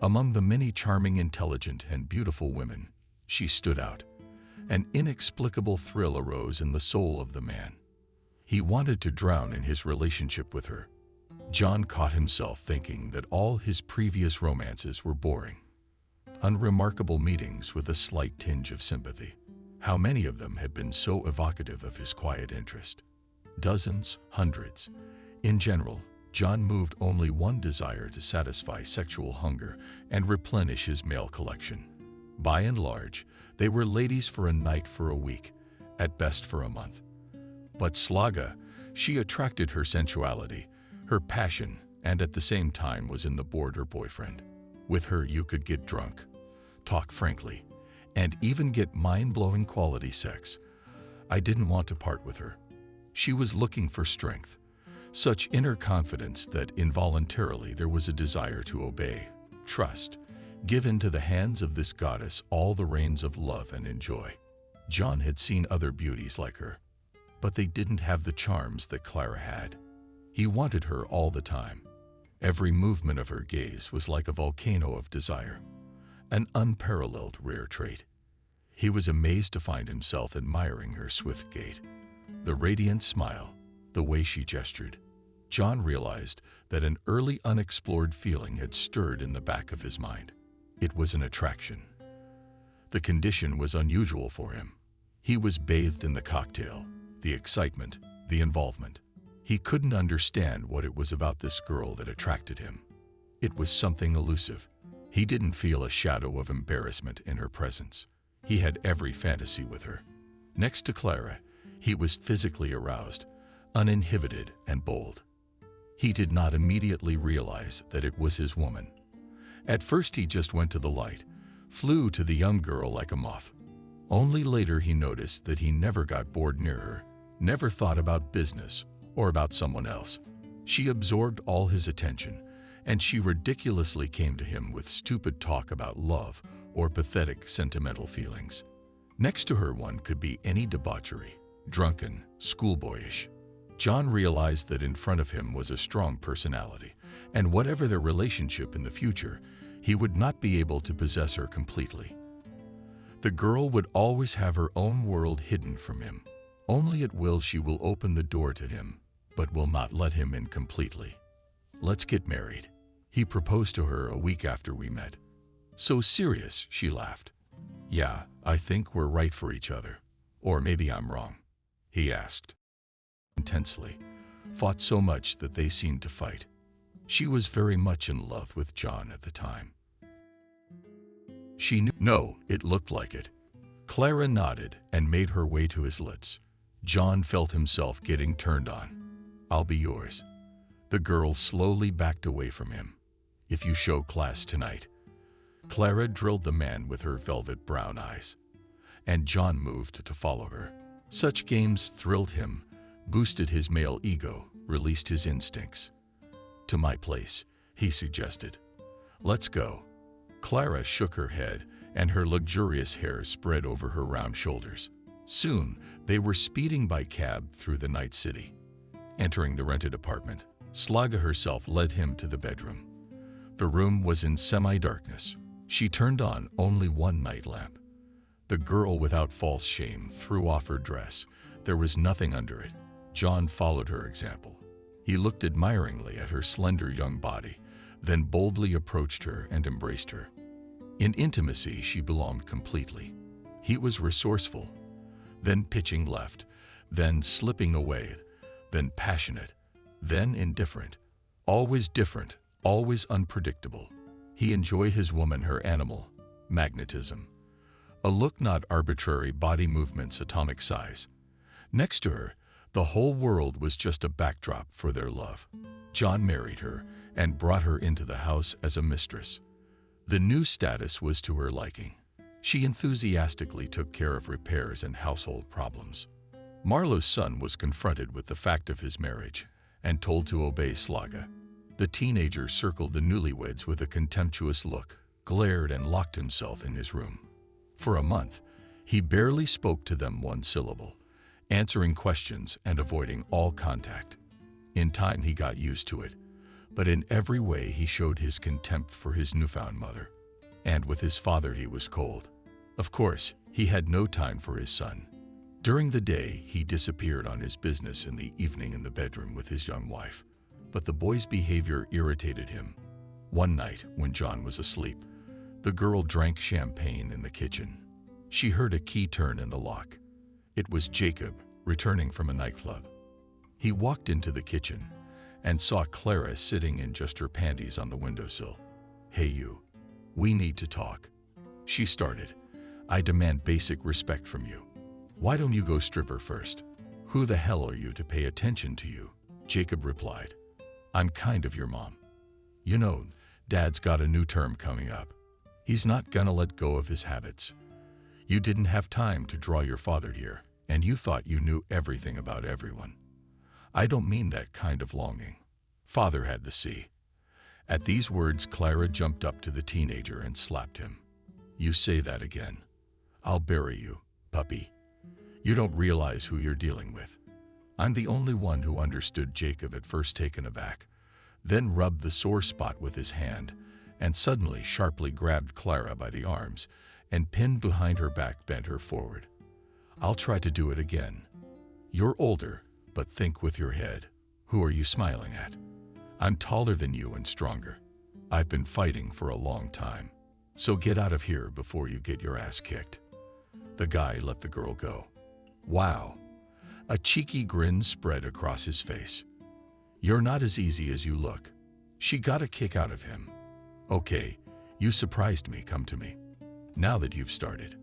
Among the many charming, intelligent, and beautiful women, she stood out. An inexplicable thrill arose in the soul of the man. He wanted to drown in his relationship with her. John caught himself thinking that all his previous romances were boring. Unremarkable meetings with a slight tinge of sympathy. How many of them had been so evocative of his quiet interest? Dozens, hundreds. In general, John moved only one desire to satisfy sexual hunger and replenish his male collection. By and large, they were ladies for a night, for a week, at best for a month. But Slaga, she attracted her sensuality, her passion, and at the same time was in the border boyfriend. With her you could get drunk, talk frankly, and even get mind-blowing quality sex. I didn't want to part with her. She was looking for strength, such inner confidence that involuntarily there was a desire to obey, trust, give into the hands of this goddess all the reins of love and enjoy. John had seen other beauties like her, but they didn't have the charms that Clara had. He wanted her all the time. Every movement of her gaze was like a volcano of desire, an unparalleled rare trait. He was amazed to find himself admiring her swift gait, the radiant smile, the way she gestured. John realized that an early unexplored feeling had stirred in the back of his mind. It was an attraction. The condition was unusual for him. He was bathed in the cocktail, the excitement, the involvement. He couldn't understand what it was about this girl that attracted him. It was something elusive. He didn't feel a shadow of embarrassment in her presence. He had every fantasy with her. Next to Clara, he was physically aroused, uninhibited and bold. He did not immediately realize that it was his woman. At first he just went to the light, flew to the young girl like a moth. Only later he noticed that he never got bored near her, never thought about business or about someone else. She absorbed all his attention, and she ridiculously came to him with stupid talk about love or pathetic sentimental feelings. Next to her one could be any debauchery, drunken, schoolboyish. John realized that in front of him was a strong personality, and whatever their relationship in the future, he would not be able to possess her completely. The girl would always have her own world hidden from him. Only at will she will open the door to him, but will not let him in completely. "Let's get married," he proposed to her a week after we met. "So serious," she laughed. "Yeah, I think we're right for each other. Or maybe I'm wrong," he asked. Intensely, fought so much that they seemed to fight. She was very much in love with John at the time. She knew. No, it looked like it. Clara nodded and made her way to his lips. John felt himself getting turned on. "I'll be yours." The girl slowly backed away from him. "If you show class tonight." Clara drilled the man with her velvet brown eyes, and John moved to follow her. Such games thrilled him, boosted his male ego, released his instincts. "To my place," he suggested. "Let's go." Clara shook her head, and her luxurious hair spread over her round shoulders. Soon, they were speeding by cab through the night city. Entering the rented apartment, Slaga herself led him to the bedroom. The room was in semi-darkness. She turned on only one night lamp. The girl, without false shame, threw off her dress. There was nothing under it. John followed her example. He looked admiringly at her slender young body, then boldly approached her and embraced her. In intimacy, she belonged completely. He was resourceful, then pitching left, then slipping away, then passionate, then indifferent. Always different, always unpredictable. He enjoyed his woman, her animal, magnetism. A look, not arbitrary body movements, atomic size. Next to her, the whole world was just a backdrop for their love. John married her and brought her into the house as a mistress. The new status was to her liking. She enthusiastically took care of repairs and household problems. Marlowe's son was confronted with the fact of his marriage and told to obey Slaga. The teenager circled the newlyweds with a contemptuous look, glared, and locked himself in his room. For a month, he barely spoke to them one syllable, answering questions and avoiding all contact. In time, he got used to it, but in every way he showed his contempt for his newfound mother. And with his father he was cold. Of course, he had no time for his son. During the day, he disappeared on his business, in the evening in the bedroom with his young wife. But the boy's behavior irritated him. One night, when John was asleep, the girl drank champagne in the kitchen. She heard a key turn in the lock. It was Jacob, returning from a nightclub. He walked into the kitchen and saw Clara sitting in just her panties on the windowsill. "Hey you, we need to talk," she started. "I demand basic respect from you. Why don't you go stripper first?" "Who the hell are you to pay attention to you?" Jacob replied. "I'm kind of your mom. You know, Dad's got a new term coming up. He's not gonna let go of his habits. You didn't have time to draw your father here, and you thought you knew everything about everyone. I don't mean that kind of longing. Father had the sea." At these words, Clara jumped up to the teenager and slapped him. "You say that again, I'll bury you, puppy. You don't realize who you're dealing with." I'm the only one who understood Jacob, at first taken aback, then rubbed the sore spot with his hand, and suddenly sharply grabbed Clara by the arms and pinned behind her back, bent her forward. "I'll try to do it again. You're older, but think with your head. Who are you smiling at? I'm taller than you and stronger. I've been fighting for a long time. So get out of here before you get your ass kicked." The guy let the girl go. Wow. A cheeky grin spread across his face. "You're not as easy as you look." She got a kick out of him. "Okay, you surprised me, come to me. Now that you've started,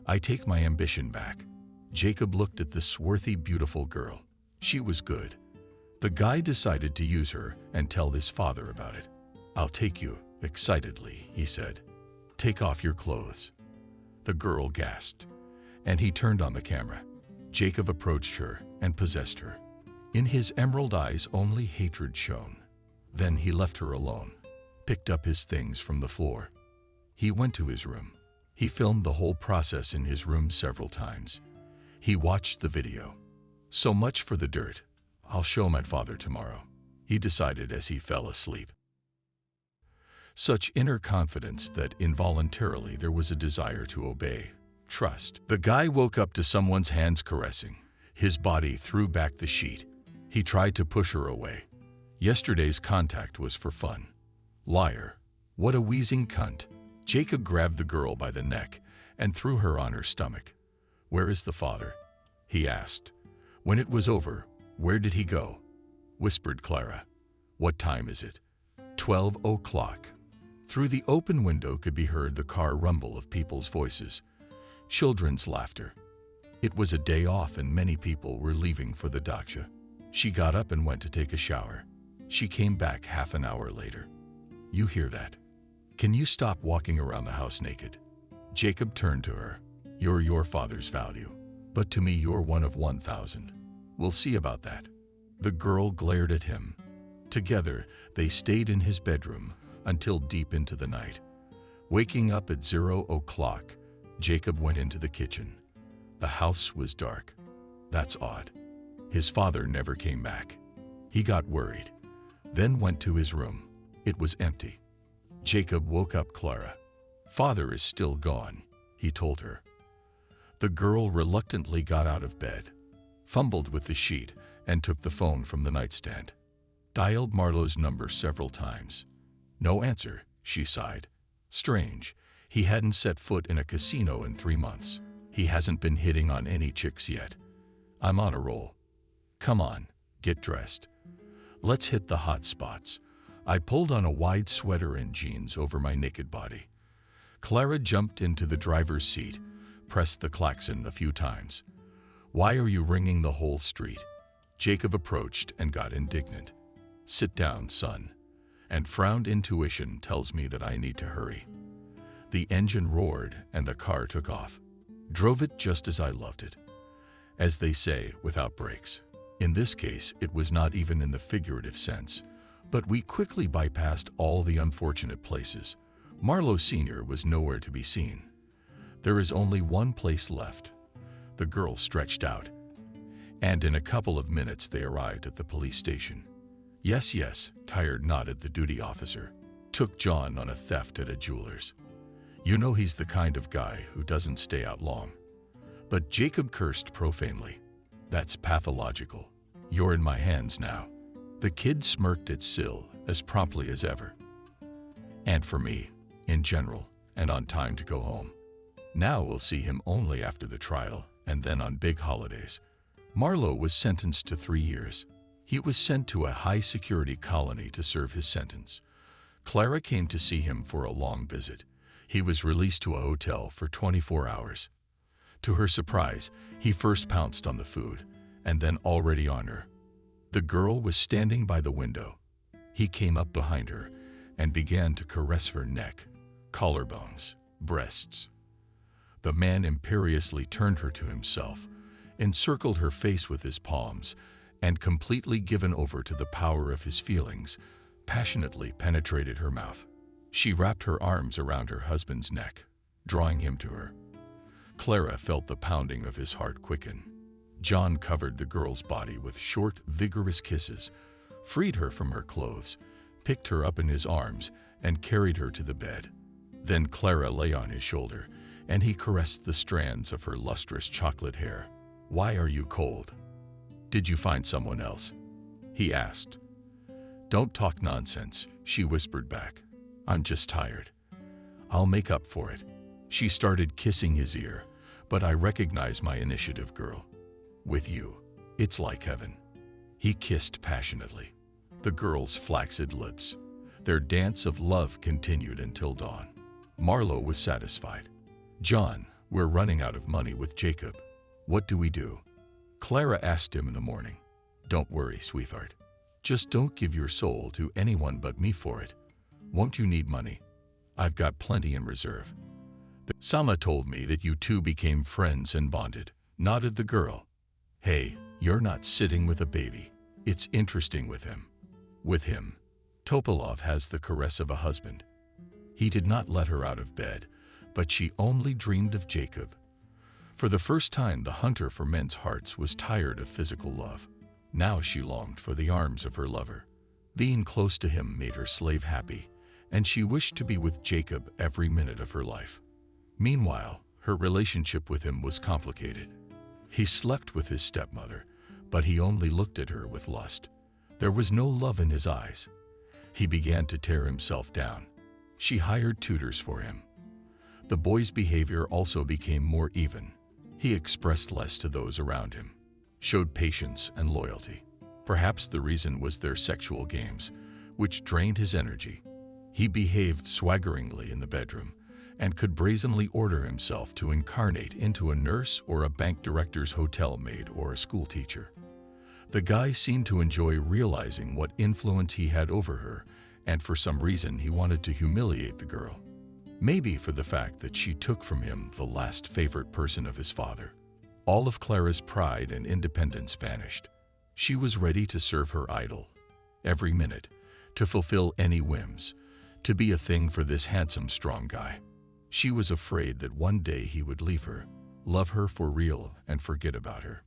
I take my ambition back." Jacob looked at the swarthy, beautiful girl. She was good. The guy decided to use her and tell his father about it. "I'll take you," excitedly, he said. "Take off your clothes." The girl gasped, and he turned on the camera. Jacob approached her and possessed her. In his emerald eyes only hatred shone. Then he left her alone, picked up his things from the floor. He went to his room. He filmed the whole process in his room several times. He watched the video. "So much for the dirt. I'll show my father tomorrow," he decided as he fell asleep. Such inner confidence that involuntarily there was a desire to obey, trust. The guy woke up to someone's hands caressing. His body threw back the sheet. He tried to push her away. Yesterday's contact was for fun. Liar. What a wheezing cunt. Jacob grabbed the girl by the neck and threw her on her stomach. "Where is the father?" he asked. When it was over, "Where did he go?" whispered Clara. "What time is it?" 12 o'clock. Through the open window could be heard the car rumble of people's voices, children's laughter. It was a day off and many people were leaving for the dacha. She got up and went to take a shower. She came back half an hour later. "You hear that? Can you stop walking around the house naked?" Jacob turned to her. "You're your father's value, but to me you're one of 1,000. We'll see about that." The girl glared at him. Together, they stayed in his bedroom until deep into the night. Waking up at 0 o'clock, Jacob went into the kitchen. The house was dark. That's odd. His father never came back. He got worried, then went to his room. It was empty. Jacob woke up Clara. "Father is still gone," he told her. The girl reluctantly got out of bed, fumbled with the sheet, and took the phone from the nightstand. Dialed Marlowe's number several times. No answer, she sighed. Strange, he hadn't set foot in a casino in 3 months. He hasn't been hitting on any chicks yet. I'm on a roll. Come on, get dressed. Let's hit the hot spots. I pulled on a wide sweater and jeans over my naked body. Clara jumped into the driver's seat, pressed the klaxon a few times. "Why are you ringing the whole street?" Jacob approached and got indignant. "Sit down, son," and frowned. "Intuition tells me that I need to hurry." The engine roared and the car took off. Drove it just as I loved it. as they say, without breaks. In this case, it was not even in the figurative sense, but we quickly bypassed all the unfortunate places. Marlowe Sr. was nowhere to be seen. There is only one place left. The girl stretched out, and in a couple of minutes they arrived at the police station. Yes, yes, tired nodded the duty officer. Took John on a theft at a jeweler's. You know he's the kind of guy who doesn't stay out long. But Jacob cursed profanely. That's pathological. You're in my hands now. The kid smirked at Syl as promptly as ever. And for me, in general, and on time to go home. Now we'll see him only after the trial, and then on big holidays. Marlowe was sentenced to 3 years. He was sent to a high-security colony to serve his sentence. Clara came to see him for a long visit. He was released to a hotel for 24 hours. To her surprise, he first pounced on the food, and then already on her. The girl was standing by the window. He came up behind her and began to caress her neck, collarbones, breasts. The man imperiously turned her to himself, encircled her face with his palms, and completely given over to the power of his feelings, passionately penetrated her mouth. She wrapped her arms around her husband's neck, drawing him to her. Clara felt the pounding of his heart quicken. John covered the girl's body with short, vigorous kisses, freed her from her clothes, picked her up in his arms, and carried her to the bed. Then Clara lay on his shoulder, and he caressed the strands of her lustrous chocolate hair. "Why are you cold? Did you find someone else?" he asked. "Don't talk nonsense," she whispered back. "I'm just tired. I'll make up for it." She started kissing his ear, but I recognize my initiative, girl. With you, it's like heaven. He kissed passionately. The girl's flaccid lips. Their dance of love continued until dawn. Marlowe was satisfied. "John, we're running out of money with Jacob. What do we do?" Clara asked him in the morning. "Don't worry, sweetheart. Just don't give your soul to anyone but me for it. Won't you need money? I've got plenty in reserve." "Sama told me that you two became friends and bonded," nodded the girl. "Hey, you're not sitting with a baby. It's interesting with him." With him, Topalov has the caress of a husband. He did not let her out of bed, but she only dreamed of Jacob. For the first time, the hunter for men's hearts was tired of physical love. Now she longed for the arms of her lover. Being close to him made her slave happy, and she wished to be with Jacob every minute of her life. Meanwhile, her relationship with him was complicated. He slept with his stepmother, but he only looked at her with lust. There was no love in his eyes. He began to tear himself down. She hired tutors for him. The boy's behavior also became more even. He expressed less to those around him, showed patience and loyalty. Perhaps the reason was their sexual games, which drained his energy. He behaved swaggeringly in the bedroom and could brazenly order himself to incarnate into a nurse or a bank director's hotel maid or a school teacher. The guy seemed to enjoy realizing what influence he had over her, and for some reason he wanted to humiliate the girl. Maybe for the fact that she took from him the last favorite person of his father. All of Clara's pride and independence vanished. She was ready to serve her idol every minute, to fulfill any whims, to be a thing for this handsome, strong guy. She was afraid that one day he would leave her, love her for real, and forget about her.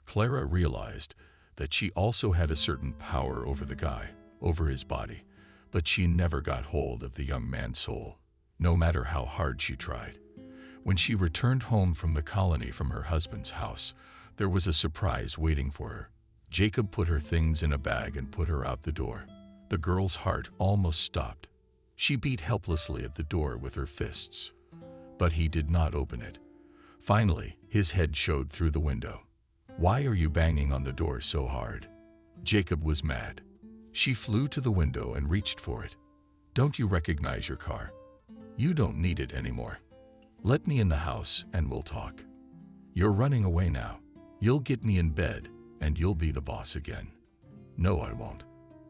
Clara realized that she also had a certain power over the guy, over his body, but she never got hold of the young man's soul, no matter how hard she tried. When she returned home from the colony from her husband's house, there was a surprise waiting for her. Jacob put her things in a bag and put her out the door. The girl's heart almost stopped. She beat helplessly at the door with her fists, but he did not open it. Finally, his head showed through the window. "Why are you banging on the door so hard?" Jacob was mad. She flew to the window and reached for it. "Don't you recognize your car? You don't need it anymore. Let me in the house and we'll talk. You're running away now. You'll get me in bed and you'll be the boss again." "No, I won't.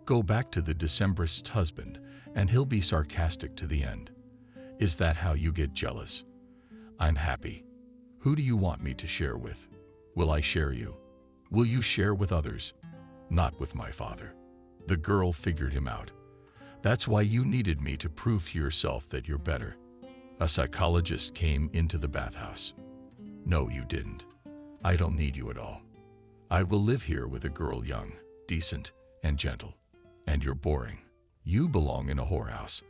Go back to the Decembrist's husband and he'll be sarcastic to the end. Is that how you get jealous? I'm happy. Who do you want me to share with?" Will I share you? Will you share with others? Not with my father. The girl figured him out. That's why you needed me to prove to yourself that you're better. A psychologist came into the bathhouse. No, you didn't. I don't need you at all. I will live here with a girl young, decent, and gentle. And you're boring. You belong in a whorehouse.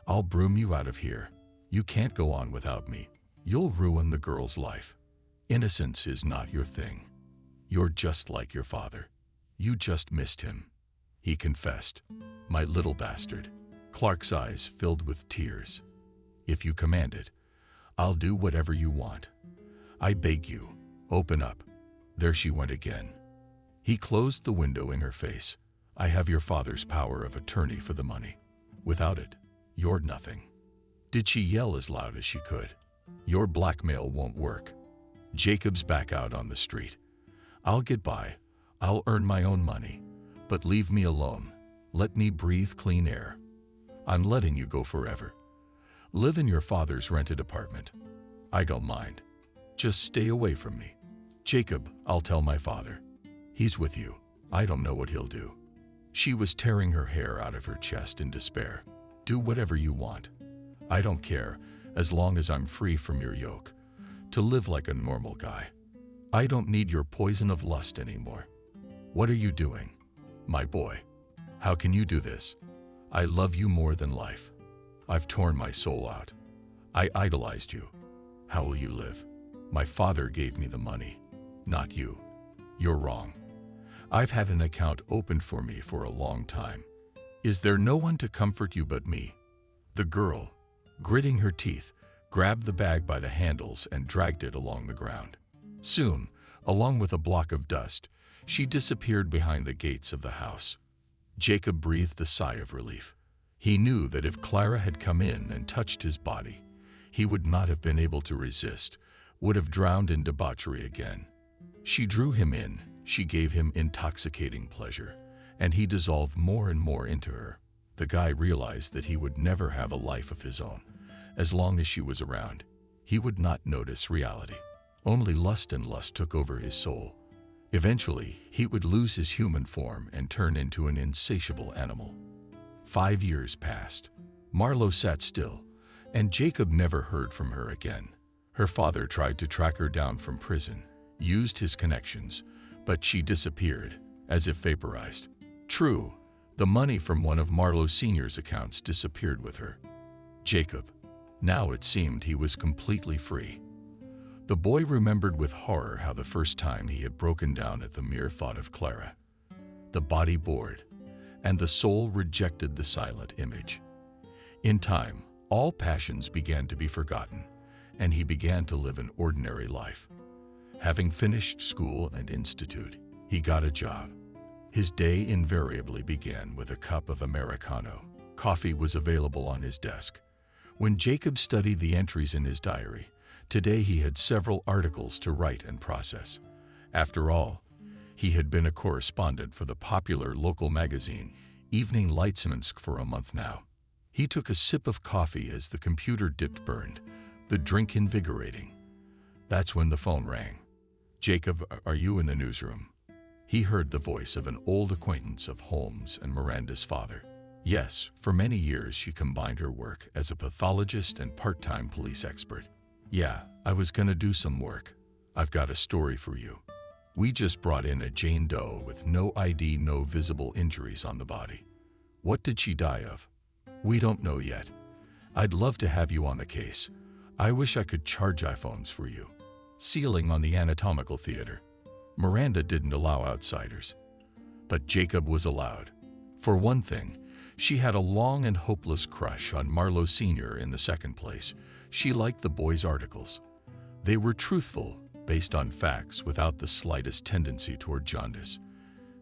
I'll broom you out of here. You can't go on without me. You'll ruin the girl's life. Innocence is not your thing. You're just like your father. You just missed him. He confessed. My little bastard. Clark's eyes filled with tears. If you command it, I'll do whatever you want. I beg you, open up. There she went again. He closed the window in her face. I have your father's power of attorney for the money. Without it, you're nothing. Did she yell as loud as she could? Your blackmail won't work. Jacob's back out on the street. I'll get by. I'll earn my own money. But leave me alone. Let me breathe clean air. I'm letting you go forever. Live in your father's rented apartment. I don't mind. Just stay away from me. Jacob, I'll tell my father. He's with you. I don't know what he'll do. She was tearing her hair out of her chest in despair. Do whatever you want. I don't care, as long as I'm free from your yoke. To live like a normal guy. I don't need your poison of lust anymore. What are you doing? My boy. How can you do this? I love you more than life. I've torn my soul out. I idolized you. How will you live? My father gave me the money, not you. You're wrong. I've had an account opened for me for a long time. Is there no one to comfort you but me? The girl, gritting her teeth, grabbed the bag by the handles and dragged it along the ground. Soon, along with a block of dust, she disappeared behind the gates of the house. Jacob breathed a sigh of relief. He knew that if Clara had come in and touched his body, he would not have been able to resist, would have drowned in debauchery again. She drew him in, she gave him intoxicating pleasure, and he dissolved more and more into her. The guy realized that he would never have a life of his own. As long as she was around, he would not notice reality. Only lust and lust took over his soul. Eventually, he would lose his human form and turn into an insatiable animal. 5 years passed. Marlo sat still, and Jacob never heard from her again. Her father tried to track her down from prison, used his connections, but she disappeared, as if vaporized. True, the money from one of Marlo Sr.'s accounts disappeared with her. Jacob. Now it seemed he was completely free. The boy remembered with horror how the first time he had broken down at the mere thought of Clara. The body bored, and the soul rejected the silent image. In time, all passions began to be forgotten, and he began to live an ordinary life. Having finished school and institute, he got a job. His day invariably began with a cup of Americano. Coffee was available on his desk. When Jacob studied the entries in his diary, today he had several articles to write and process. After all, he had been a correspondent for the popular local magazine, Evening Lightsmansk, for a month now. He took a sip of coffee as the computer dipped burned, the drink invigorating. That's when the phone rang. Jacob, are you in the newsroom? He heard the voice of an old acquaintance of Holmes and Miranda's father. Yes, for many years she combined her work as a pathologist and part-time police expert. Yeah, I was gonna do some work. I've got a story for you. We just brought in a Jane Doe with no ID, no visible injuries on the body. What did she die of? We don't know yet. I'd love to have you on the case. I wish I could charge iPhones for you. Ceiling on the anatomical theater. Miranda didn't allow outsiders. But Jacob was allowed. For one thing, she had a long and hopeless crush on Marlo Sr. In the second place. She liked the boy's articles. They were truthful, based on facts without the slightest tendency toward jaundice.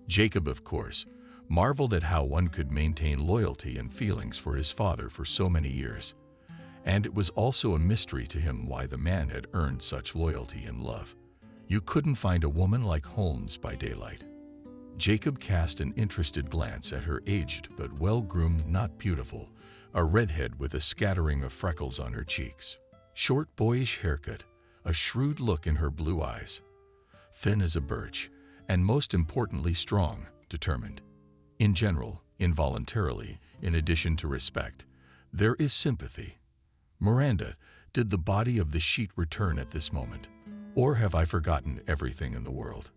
Jacob, of course, marveled at how one could maintain loyalty and feelings for his father for so many years. And it was also a mystery to him why the man had earned such loyalty and love. You couldn't find a woman like Holmes by daylight. Jacob cast an interested glance at her aged but well-groomed, not beautiful, a redhead with a scattering of freckles on her cheeks. Short, boyish haircut, a shrewd look in her blue eyes. thin as a birch, and most importantly strong, determined. In general, involuntarily, in addition to respect, there is sympathy. Miranda, did the body of the sheet return at this moment? Or have I forgotten everything in the world?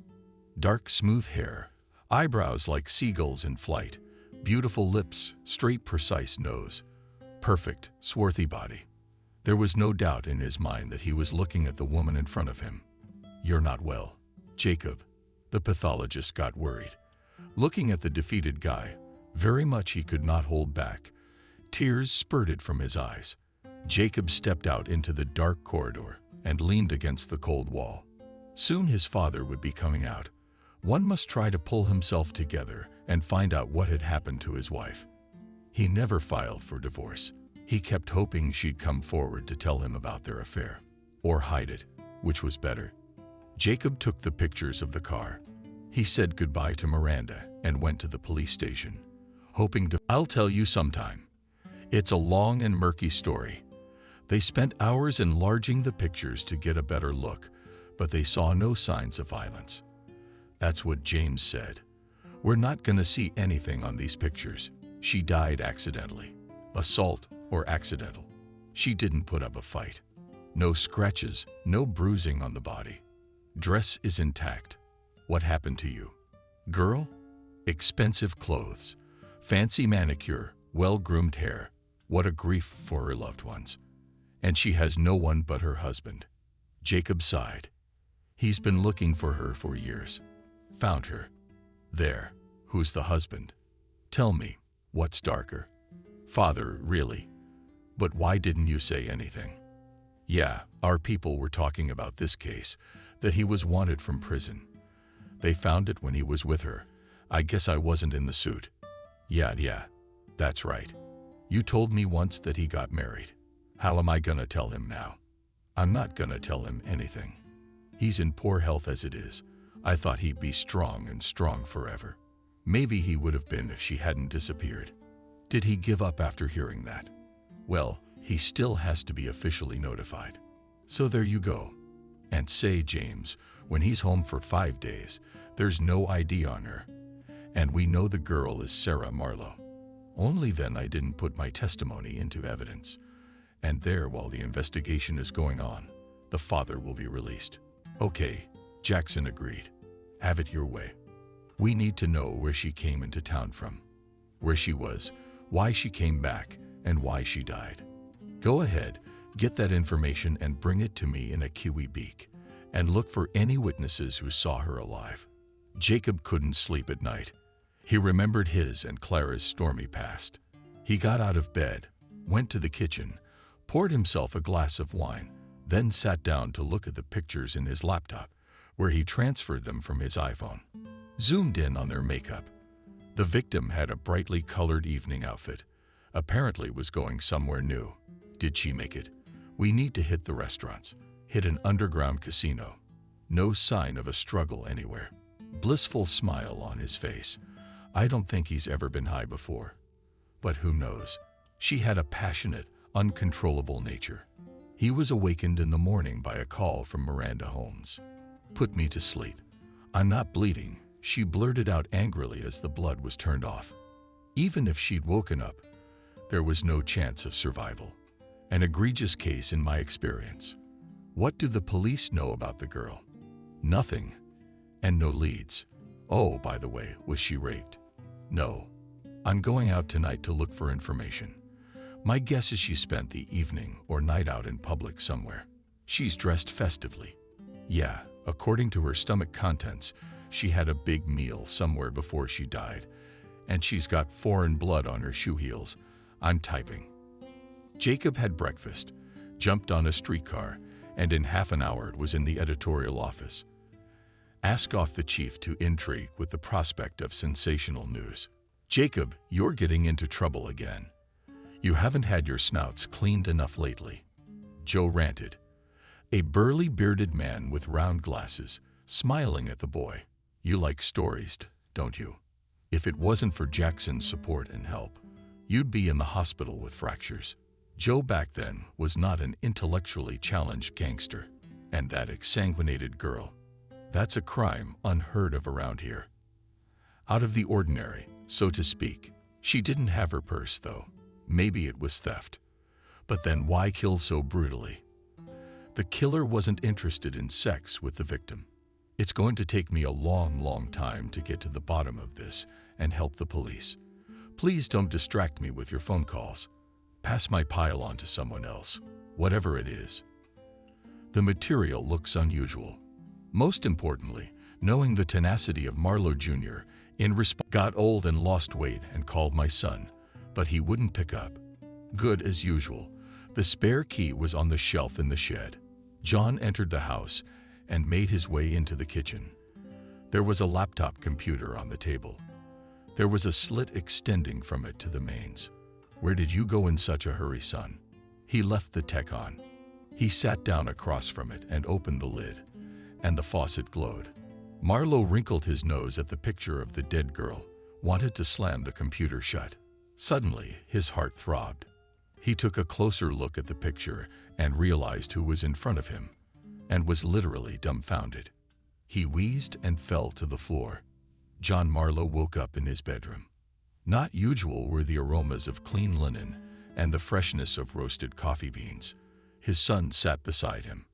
Dark, smooth hair, eyebrows like seagulls in flight, beautiful lips, straight, precise nose, perfect, swarthy body. There was no doubt in his mind that he was looking at the woman in front of him. "You're not well, Jacob." The pathologist got worried. Looking at the defeated guy, very much he could not hold back. Tears spurted from his eyes. Jacob stepped out into the dark corridor and leaned against the cold wall. Soon his father would be coming out. One must try to pull himself together and find out what had happened to his wife. He never filed for divorce. He kept hoping she'd come forward to tell him about their affair, or hide it, which was better. Jacob took the pictures of the car. He said goodbye to Miranda and went to the police station, hoping to... I'll tell you sometime. It's a long and murky story. They spent hours enlarging the pictures to get a better look, but they saw no signs of violence. That's what James said. "We're not going to see anything on these pictures. She died accidentally. Assault or accidental. She didn't put up a fight. No scratches, no bruising on the body. Dress is intact. What happened to you? Girl? Expensive clothes, fancy manicure, well-groomed hair. What a grief for her loved ones. And she has no one but her husband." Jacob sighed. He's been looking for her for years. Found her. There. Who's the husband? Tell me, what's darker? Father, really. But why didn't you say anything? Yeah, our people were talking about this case, that he was wanted from prison. They found it when he was with her. I guess I wasn't in the suit. Yeah, that's right. You told me once that he got married. How am I gonna tell him now? I'm not gonna tell him anything. He's in poor health as it is. I thought he'd be strong and strong forever. Maybe he would have been if she hadn't disappeared. Did he give up after hearing that? Well, he still has to be officially notified. So there you go. And say, James, when he's home for 5 days, there's no ID on her. And we know the girl is Sarah Marlowe. Only then I didn't put my testimony into evidence. And there, while the investigation is going on, the father will be released. Okay, Jackson agreed. Have it your way. We need to know where she came into town from, where she was, why she came back, and why she died. Go ahead, get that information and bring it to me in a kiwi beak, and look for any witnesses who saw her alive. Jacob couldn't sleep at night. He remembered his and Clara's stormy past. He got out of bed, went to the kitchen, poured himself a glass of wine, then sat down to look at the pictures in his laptop, where he transferred them from his iPhone. Zoomed in on their makeup. The victim had a brightly colored evening outfit. Apparently was going somewhere new. Did she make it? We need to hit the restaurants. Hit an underground casino. No sign of a struggle anywhere. Blissful smile on his face. I don't think he's ever been high before. But who knows? She had a passionate, uncontrollable nature. He was awakened in the morning by a call from Miranda Holmes. Put me to sleep. I'm not bleeding, she blurted out angrily as the blood was turned off. Even if she'd woken up, there was no chance of survival. An egregious case in my experience. What do the police know about the girl? Nothing. And no leads. Oh, by the way, was she raped? No. I'm going out tonight to look for information. My guess is she spent the evening or night out in public somewhere. She's dressed festively. Yeah, according to her stomach contents, she had a big meal somewhere before she died, and she's got foreign blood on her shoe heels. I'm typing. Jacob had breakfast, jumped on a streetcar, and in half an hour was in the editorial office. Ask off the chief to intrigue with the prospect of sensational news. Jacob, you're getting into trouble again. You haven't had your snouts cleaned enough lately. Joe ranted. A burly bearded man with round glasses, smiling at the boy. You like stories, don't you? If it wasn't for Jackson's support and help, you'd be in the hospital with fractures. Joe back then was not an intellectually challenged gangster, and that exsanguinated girl. That's a crime unheard of around here. Out of the ordinary, so to speak. She didn't have her purse, though. Maybe it was theft. But then why kill so brutally? The killer wasn't interested in sex with the victim. It's going to take me a long time to get to the bottom of this and help the police. Please don't distract me with your phone calls. Pass my pile on to someone else, whatever it is. The material looks unusual. Most importantly, knowing the tenacity of Marlowe Jr. got old and lost weight and called my son, but he wouldn't pick up. Good as usual. The spare key was on the shelf in the shed. John entered the house and made his way into the kitchen. There was a laptop computer on the table. There was a slit extending from it to the mains. Where did you go in such a hurry, son? He left the tech on. He sat down across from it and opened the lid, and the faucet glowed. Marlowe wrinkled his nose at the picture of the dead girl, wanted to slam the computer shut. Suddenly, his heart throbbed. He took a closer look at the picture and realized who was in front of him, and was literally dumbfounded. He wheezed and fell to the floor. John Marlowe woke up in his bedroom. Not usual were the aromas of clean linen and the freshness of roasted coffee beans. His son sat beside him.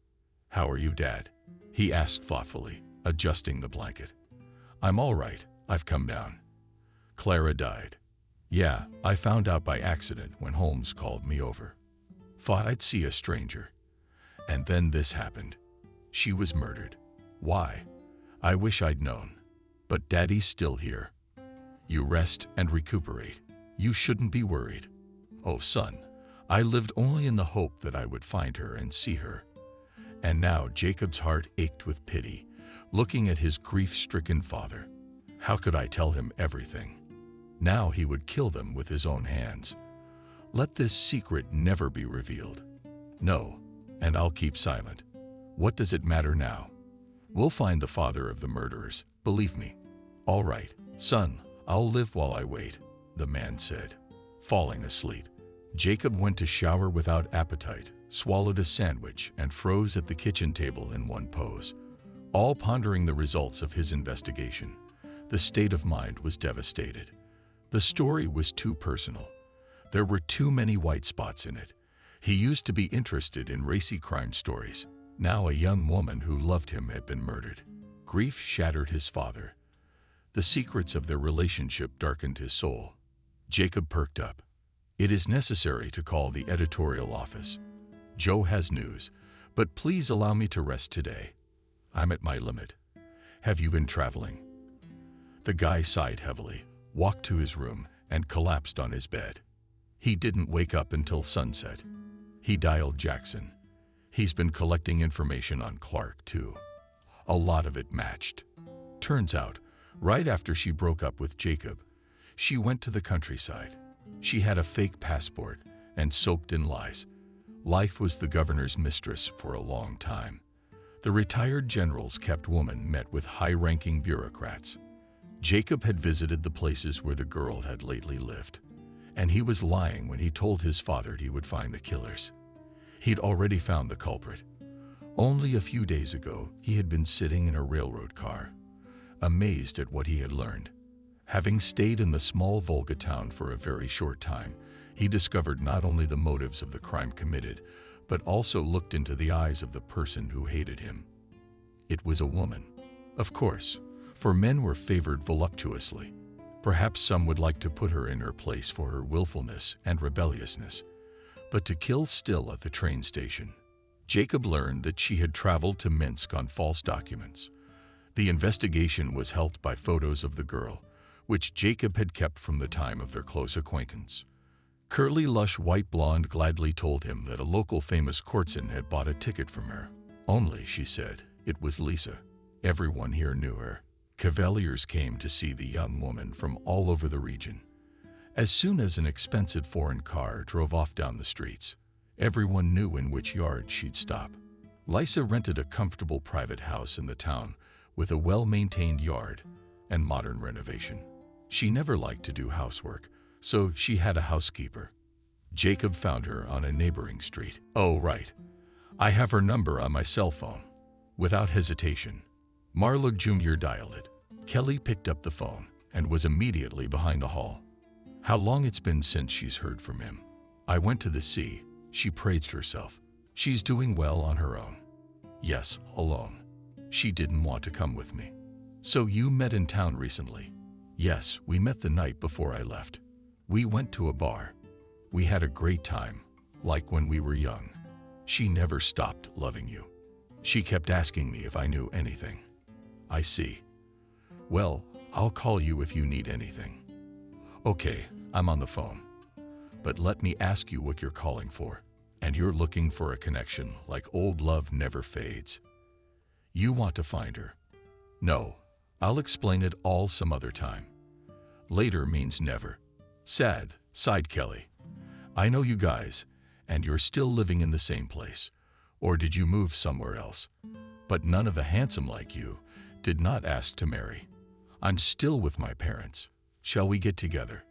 "How are you, Dad?" he asked thoughtfully, adjusting the blanket. "I'm all right. I've come down. Clara died." "Yeah, I found out by accident when Holmes called me over. Thought I'd see a stranger. And then this happened. She was murdered. Why? I wish I'd known. But Daddy's still here. You rest and recuperate. You shouldn't be worried." "Oh, son, I lived only in the hope that I would find her and see her." And now Jacob's heart ached with pity, looking at his grief-stricken father. How could I tell him everything? Now he would kill them with his own hands. Let this secret never be revealed. No, and I'll keep silent. What does it matter now? We'll find the father of the murderers, believe me. "All right, son, I'll live while I wait," the man said, falling asleep. Jacob went to shower without appetite, swallowed a sandwich, and froze at the kitchen table in one pose, all pondering the results of his investigation. The state of mind was devastated. The story was too personal. There were too many white spots in it. He used to be interested in racy crime stories. Now a young woman who loved him had been murdered. Grief shattered his father. The secrets of their relationship darkened his soul. Jacob perked up. "It is necessary to call the editorial office. Joe has news, but please allow me to rest today. I'm at my limit. Have you been traveling?" The guy sighed heavily, walked to his room, and collapsed on his bed. He didn't wake up until sunset. He dialed Jackson. He's been collecting information on Clark, too. A lot of it matched. Turns out, right after she broke up with Jacob, she went to the countryside. She had a fake passport and soaked in lies. Life was the governor's mistress for a long time. The retired general's kept woman met with high-ranking bureaucrats. Jacob had visited the places where the girl had lately lived, and he was lying when he told his father he would find the killers. He'd already found the culprit. Only a few days ago, he had been sitting in a railroad car, amazed at what he had learned. Having stayed in the small Volga town for a very short time, he discovered not only the motives of the crime committed, but also looked into the eyes of the person who hated him. It was a woman. Of course, for men were favored voluptuously. Perhaps some would like to put her in her place for her willfulness and rebelliousness. But to kill still at the train station. Jacob learned that she had traveled to Minsk on false documents. The investigation was helped by photos of the girl, which Jacob had kept from the time of their close acquaintance. Curly, lush white blonde gladly told him that a local famous courtesan had bought a ticket from her. Only, she said, it was Lisa. Everyone here knew her. Cavaliers came to see the young woman from all over the region. As soon as an expensive foreign car drove off down the streets, everyone knew in which yard she'd stop. Lisa rented a comfortable private house in the town with a well-maintained yard and modern renovation. She never liked to do housework, so she had a housekeeper. Jacob found her on a neighboring street. "Oh, right. I have her number on my cell phone." Without hesitation, Marlowe Jr. dialed it. Kelly picked up the phone and was immediately behind the hall. How long it's been since she's heard from him. I went to the sea. She praised herself. She's doing well on her own. Yes, alone. She didn't want to come with me. So you met in town recently? Yes, we met the night before I left. We went to a bar. We had a great time, like when we were young. She never stopped loving you. She kept asking me if I knew anything. I see. Well, I'll call you if you need anything. Okay, I'm on the phone. But let me ask you what you're calling for. And you're looking for a connection like old love never fades. You want to find her. No, I'll explain it all some other time. Later means never. Sad, sighed Kelly. I know you guys, and you're still living in the same place. Or did you move somewhere else? But none of the handsome like you did not ask to marry. I'm still with my parents. Shall we get together?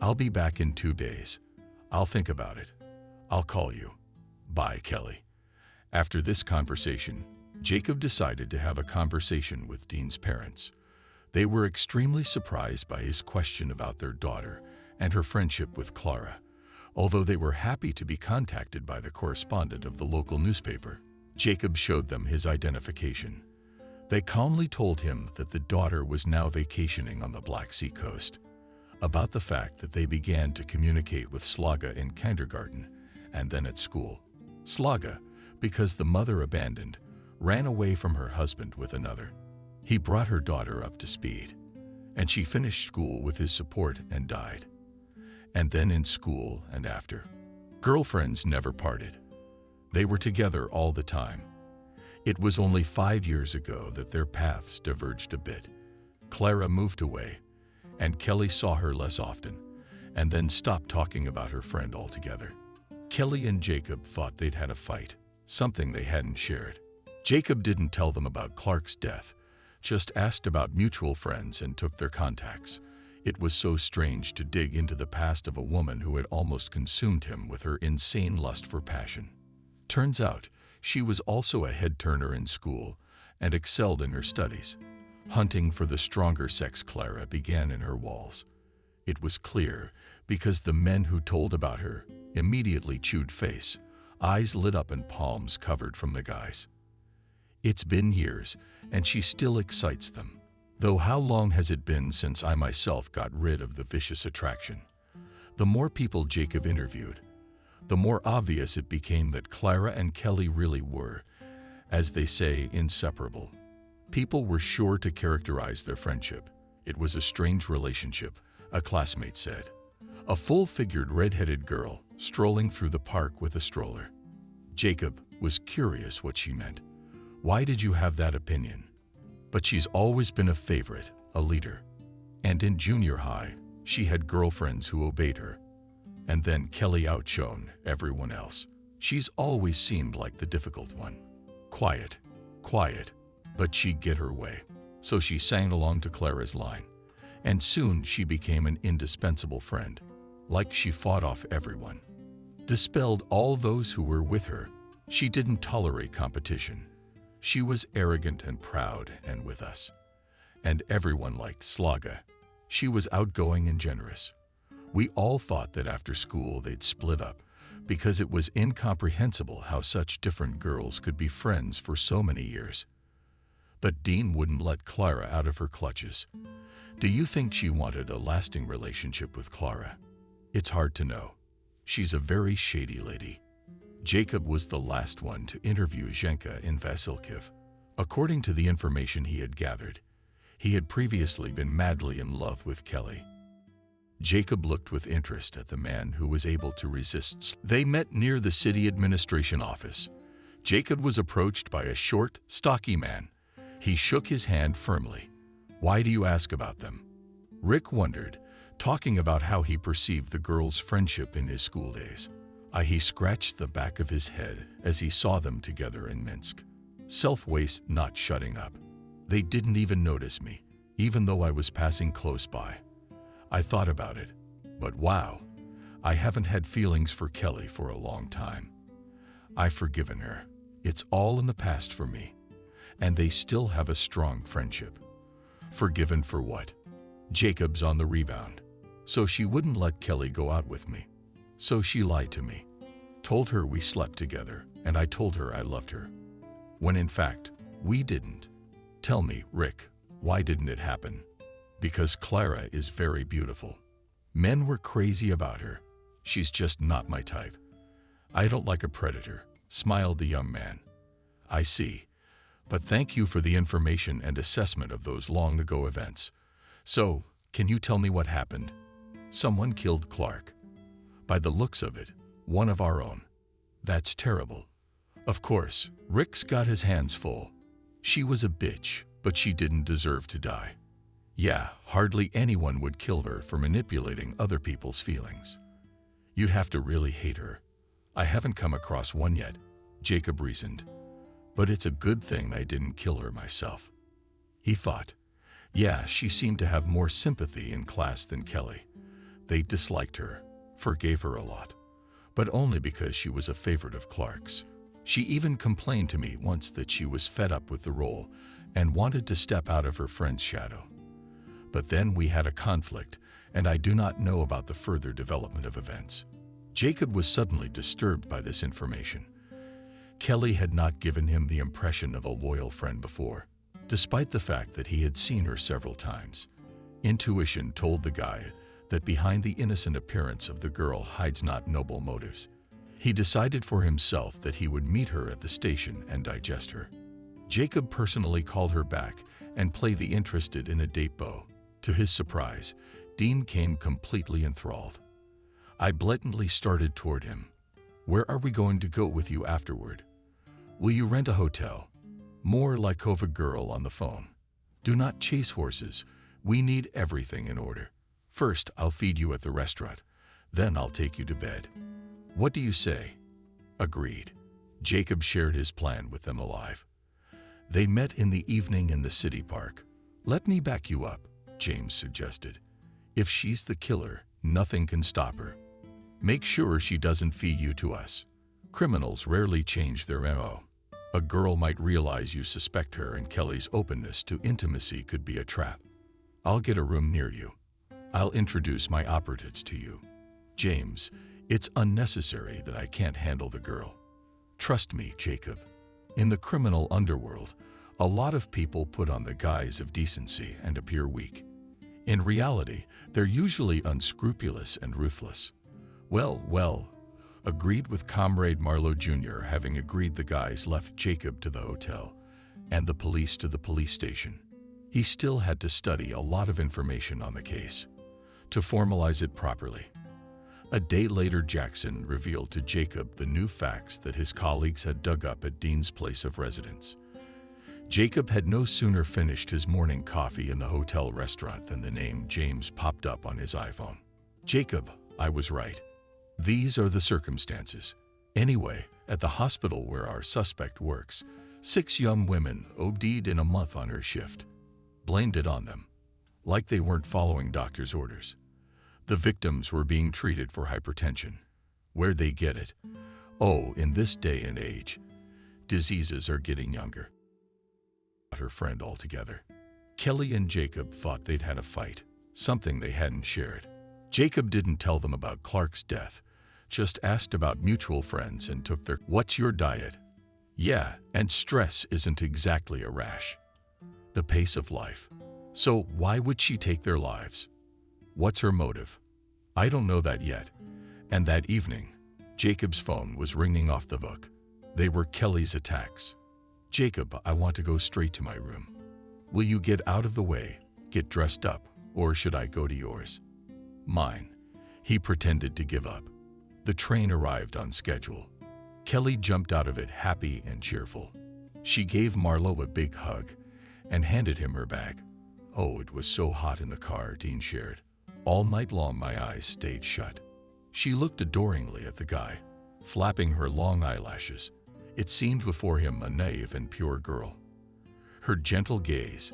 I'll be back in 2 days. I'll think about it. I'll call you. Bye, Kelly. After this conversation, Jacob decided to have a conversation with Dean's parents. They were extremely surprised by his question about their daughter and her friendship with Clara, although they were happy to be contacted by the correspondent of the local newspaper. Jacob showed them his identification. They calmly told him that the daughter was now vacationing on the Black Sea coast, about the fact that they began to communicate with Slaga in kindergarten and then at school. Slaga, because the mother abandoned, ran away from her husband with another. He brought her daughter up to speed, and she finished school with his support and died. And then in school and after. Girlfriends never parted. They were together all the time. It was only 5 years ago that their paths diverged a bit. Clara moved away, and Kelly saw her less often, and then stopped talking about her friend altogether. Kelly and Jacob thought they'd had a fight, something they hadn't shared. Jacob didn't tell them about Clark's death, just asked about mutual friends and took their contacts. It was so strange to dig into the past of a woman who had almost consumed him with her insane lust for passion. Turns out, she was also a head-turner in school and excelled in her studies. Hunting for the stronger sex Clara began in her walls. It was clear because the men who told about her immediately chewed face, eyes lit up and palms covered from the guys. It's been years, and she still excites them. Though how long has it been since I myself got rid of the vicious attraction? The more people Jacob interviewed, the more obvious it became that Clara and Kelly really were, as they say, inseparable. People were sure to characterize their friendship. It was a strange relationship, a classmate said. A full-figured red-headed girl strolling through the park with a stroller. Jacob was curious what she meant. Why did you have that opinion? But she's always been a favorite, a leader. And in junior high, she had girlfriends who obeyed her. And then Kelly outshone everyone else. She's always seemed like the difficult one. Quiet, but she'd get her way. So she sang along to Clara's line. And soon she became an indispensable friend, like she fought off everyone. Dispelled all those who were with her. She didn't tolerate competition. She was arrogant and proud and with us. And everyone liked Slaga. She was outgoing and generous. We all thought that after school they'd split up because it was incomprehensible how such different girls could be friends for so many years. But Dean wouldn't let Clara out of her clutches. Do you think she wanted a lasting relationship with Clara? It's hard to know. She's a very shady lady. Jacob was the last one to interview Zhenka in Vasilkiv. According to the information he had gathered, he had previously been madly in love with Kelly. Jacob looked with interest at the man who was able to resist. They met near the city administration office. Jacob was approached by a short, stocky man. He shook his hand firmly. Why do you ask about them? Rick wondered, talking about how he perceived the girls' friendship in his school days. He scratched the back of his head as he saw them together in Minsk. Self-waste not shutting up. They didn't even notice me, even though I was passing close by. I thought about it, but wow, I haven't had feelings for Kelly for a long time. I've forgiven her. It's all in the past for me. and they still have a strong friendship. Forgiven for what? Jacob's on the rebound. So she wouldn't let Kelly go out with me. So she lied to me. Told her we slept together, and I told her I loved her. When in fact, we didn't. Tell me, Rick, why didn't it happen? Because Clara is very beautiful. Men were crazy about her. She's just not my type. I don't like a predator, smiled the young man. I see. But thank you for the information and assessment of those long ago events. So, can you tell me what happened? Someone killed Clark. By the looks of it, one of our own. That's terrible. Of course, Rick's got his hands full. She was a bitch, but she didn't deserve to die. Yeah, hardly anyone would kill her for manipulating other people's feelings. You'd have to really hate her. I haven't come across one yet, Jacob reasoned. But it's a good thing I didn't kill her myself. He thought. Yeah, she seemed to have more sympathy in class than Kelly. They disliked her, forgave her a lot, but only because she was a favorite of Clark's. She even complained to me once that she was fed up with the role and wanted to step out of her friend's shadow. But then we had a conflict, and I do not know about the further development of events. Jacob was suddenly disturbed by this information. Kelly had not given him the impression of a loyal friend before, despite the fact that he had seen her several times. Intuition told the guy that behind the innocent appearance of the girl hides not noble motives. He decided for himself that he would meet her at the station and digest her. Jacob personally called her back and played the interested in a date beau. To his surprise, Dean came completely enthralled. I blatantly started toward him. Where are we going to go with you afterward? Will you rent a hotel? More like of a girl on the phone. Do not chase horses. We need everything in order. First, I'll feed you at the restaurant. Then I'll take you to bed. What do you say? Agreed. Jacob shared his plan with them alive. They met in the evening in the city park. Let me back you up, James suggested. If she's the killer, nothing can stop her. Make sure she doesn't feed you to us. Criminals rarely change their MO. A girl might realize you suspect her, and Kelly's openness to intimacy could be a trap. I'll get a room near you. I'll introduce my operatives to you. James, it's unnecessary that I can't handle the girl. Trust me, Jacob. In the criminal underworld, a lot of people put on the guise of decency and appear weak. In reality, they're usually unscrupulous and ruthless. Well, agreed with Comrade Marlowe Jr. Having agreed, the guys left Jacob to the hotel and the police to the police station. He still had to study a lot of information on the case to formalize it properly. A day later, Jackson revealed to Jacob the new facts that his colleagues had dug up at Dean's place of residence. Jacob had no sooner finished his morning coffee in the hotel restaurant than the name James popped up on his iPhone. Jacob, I was right. These are the circumstances. Anyway, at the hospital where our suspect works, 6 young women OD'd in a month on her shift. Blamed it on them, like they weren't following doctor's orders. The victims were being treated for hypertension. Where'd they get it? Oh, in this day and age, diseases are getting younger. Her friend altogether. Kelly and Jacob thought they'd had a fight, something they hadn't shared. Jacob didn't tell them about Clark's death, just asked about mutual friends and took their "What's your diet?" Yeah, and stress isn't exactly a rash. The pace of life. So why would she take their lives? What's her motive? I don't know that yet. And that evening, Jacob's phone was ringing off the hook. They were Kelly's attacks. Jacob, I want to go straight to my room. Will you get out of the way, get dressed up, or should I go to yours? Mine. He pretended to give up. The train arrived on schedule. Kelly jumped out of it happy and cheerful. She gave Marlowe a big hug and handed him her bag. Oh, it was so hot in the car, Dean shared. All night long my eyes stayed shut. She looked adoringly at the guy, flapping her long eyelashes. It seemed before him a naive and pure girl. Her gentle gaze,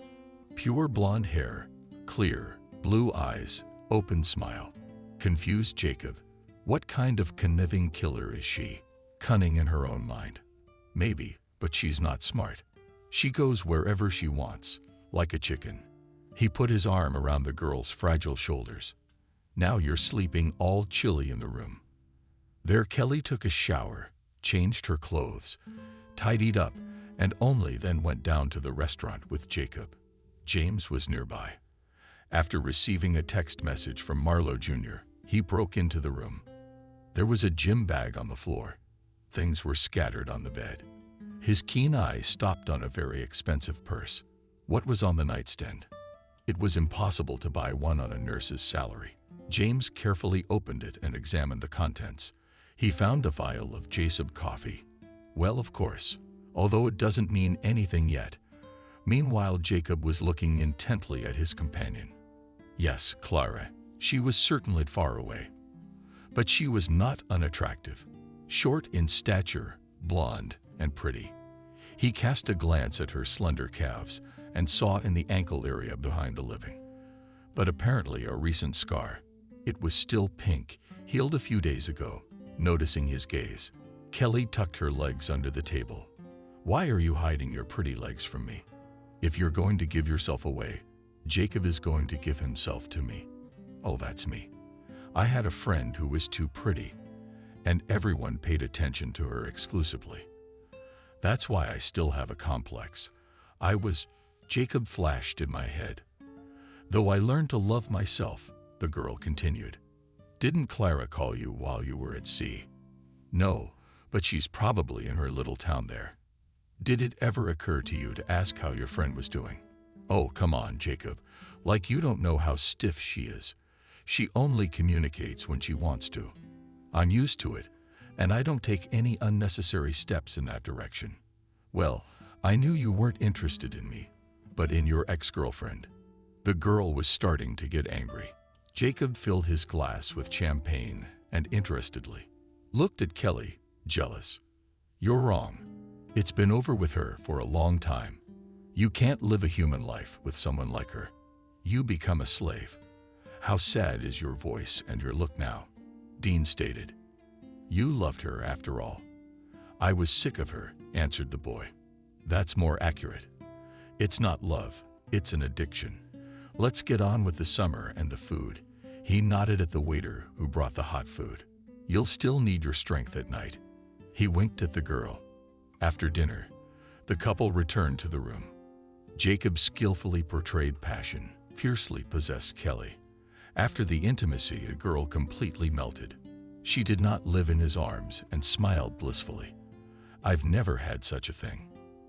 pure blonde hair, clear, blue eyes, open smile, confused Jacob. What kind of conniving killer is she? Cunning in her own mind. Maybe, but she's not smart. She goes wherever she wants, like a chicken. He put his arm around the girl's fragile shoulders. Now you're sleeping all chilly in the room. There Kelly took a shower, changed her clothes, tidied up, and only then went down to the restaurant with Jacob. James was nearby. After receiving a text message from Marlowe Jr., he broke into the room. There was a gym bag on the floor. Things were scattered on the bed. His keen eyes stopped on a very expensive purse. What was on the nightstand? It was impossible to buy one on a nurse's salary. James carefully opened it and examined the contents. He found a vial of Jacob coffee. Well, of course, although it doesn't mean anything yet. Meanwhile, Jacob was looking intently at his companion. Yes, Clara. She was certainly far away. But she was not unattractive. Short in stature, blonde, and pretty. He cast a glance at her slender calves and saw in the ankle area behind the living. But apparently a recent scar. It was still pink, healed a few days ago. Noticing his gaze, Kelly tucked her legs under the table. Why are you hiding your pretty legs from me? If you're going to give yourself away, Jacob is going to give himself to me. Oh, that's me. I had a friend who was too pretty, and everyone paid attention to her exclusively. That's why I still have a complex. Jacob flashed in my head. Though I learned to love myself, the girl continued. Didn't Clara call you while you were at sea? No, but she's probably in her little town there. Did it ever occur to you to ask how your friend was doing? Oh, come on, Jacob. Like you don't know how stiff she is. She only communicates when she wants to. I'm used to it, and I don't take any unnecessary steps in that direction. Well, I knew you weren't interested in me, but in your ex-girlfriend. The girl was starting to get angry. Jacob filled his glass with champagne and interestedly looked at Kelly, jealous. You're wrong. It's been over with her for a long time. You can't live a human life with someone like her. You become a slave. How sad is your voice and your look now? Dean stated. You loved her after all. I was sick of her, answered the boy. That's more accurate. It's not love, it's an addiction. Let's get on with the summer and the food. He nodded at the waiter who brought the hot food. You'll still need your strength at night. He winked at the girl. After dinner, the couple returned to the room. Jacob skillfully portrayed passion, fiercely possessed Kelly. After the intimacy, the girl completely melted. She did not live in his arms and smiled blissfully. I've never had such a thing.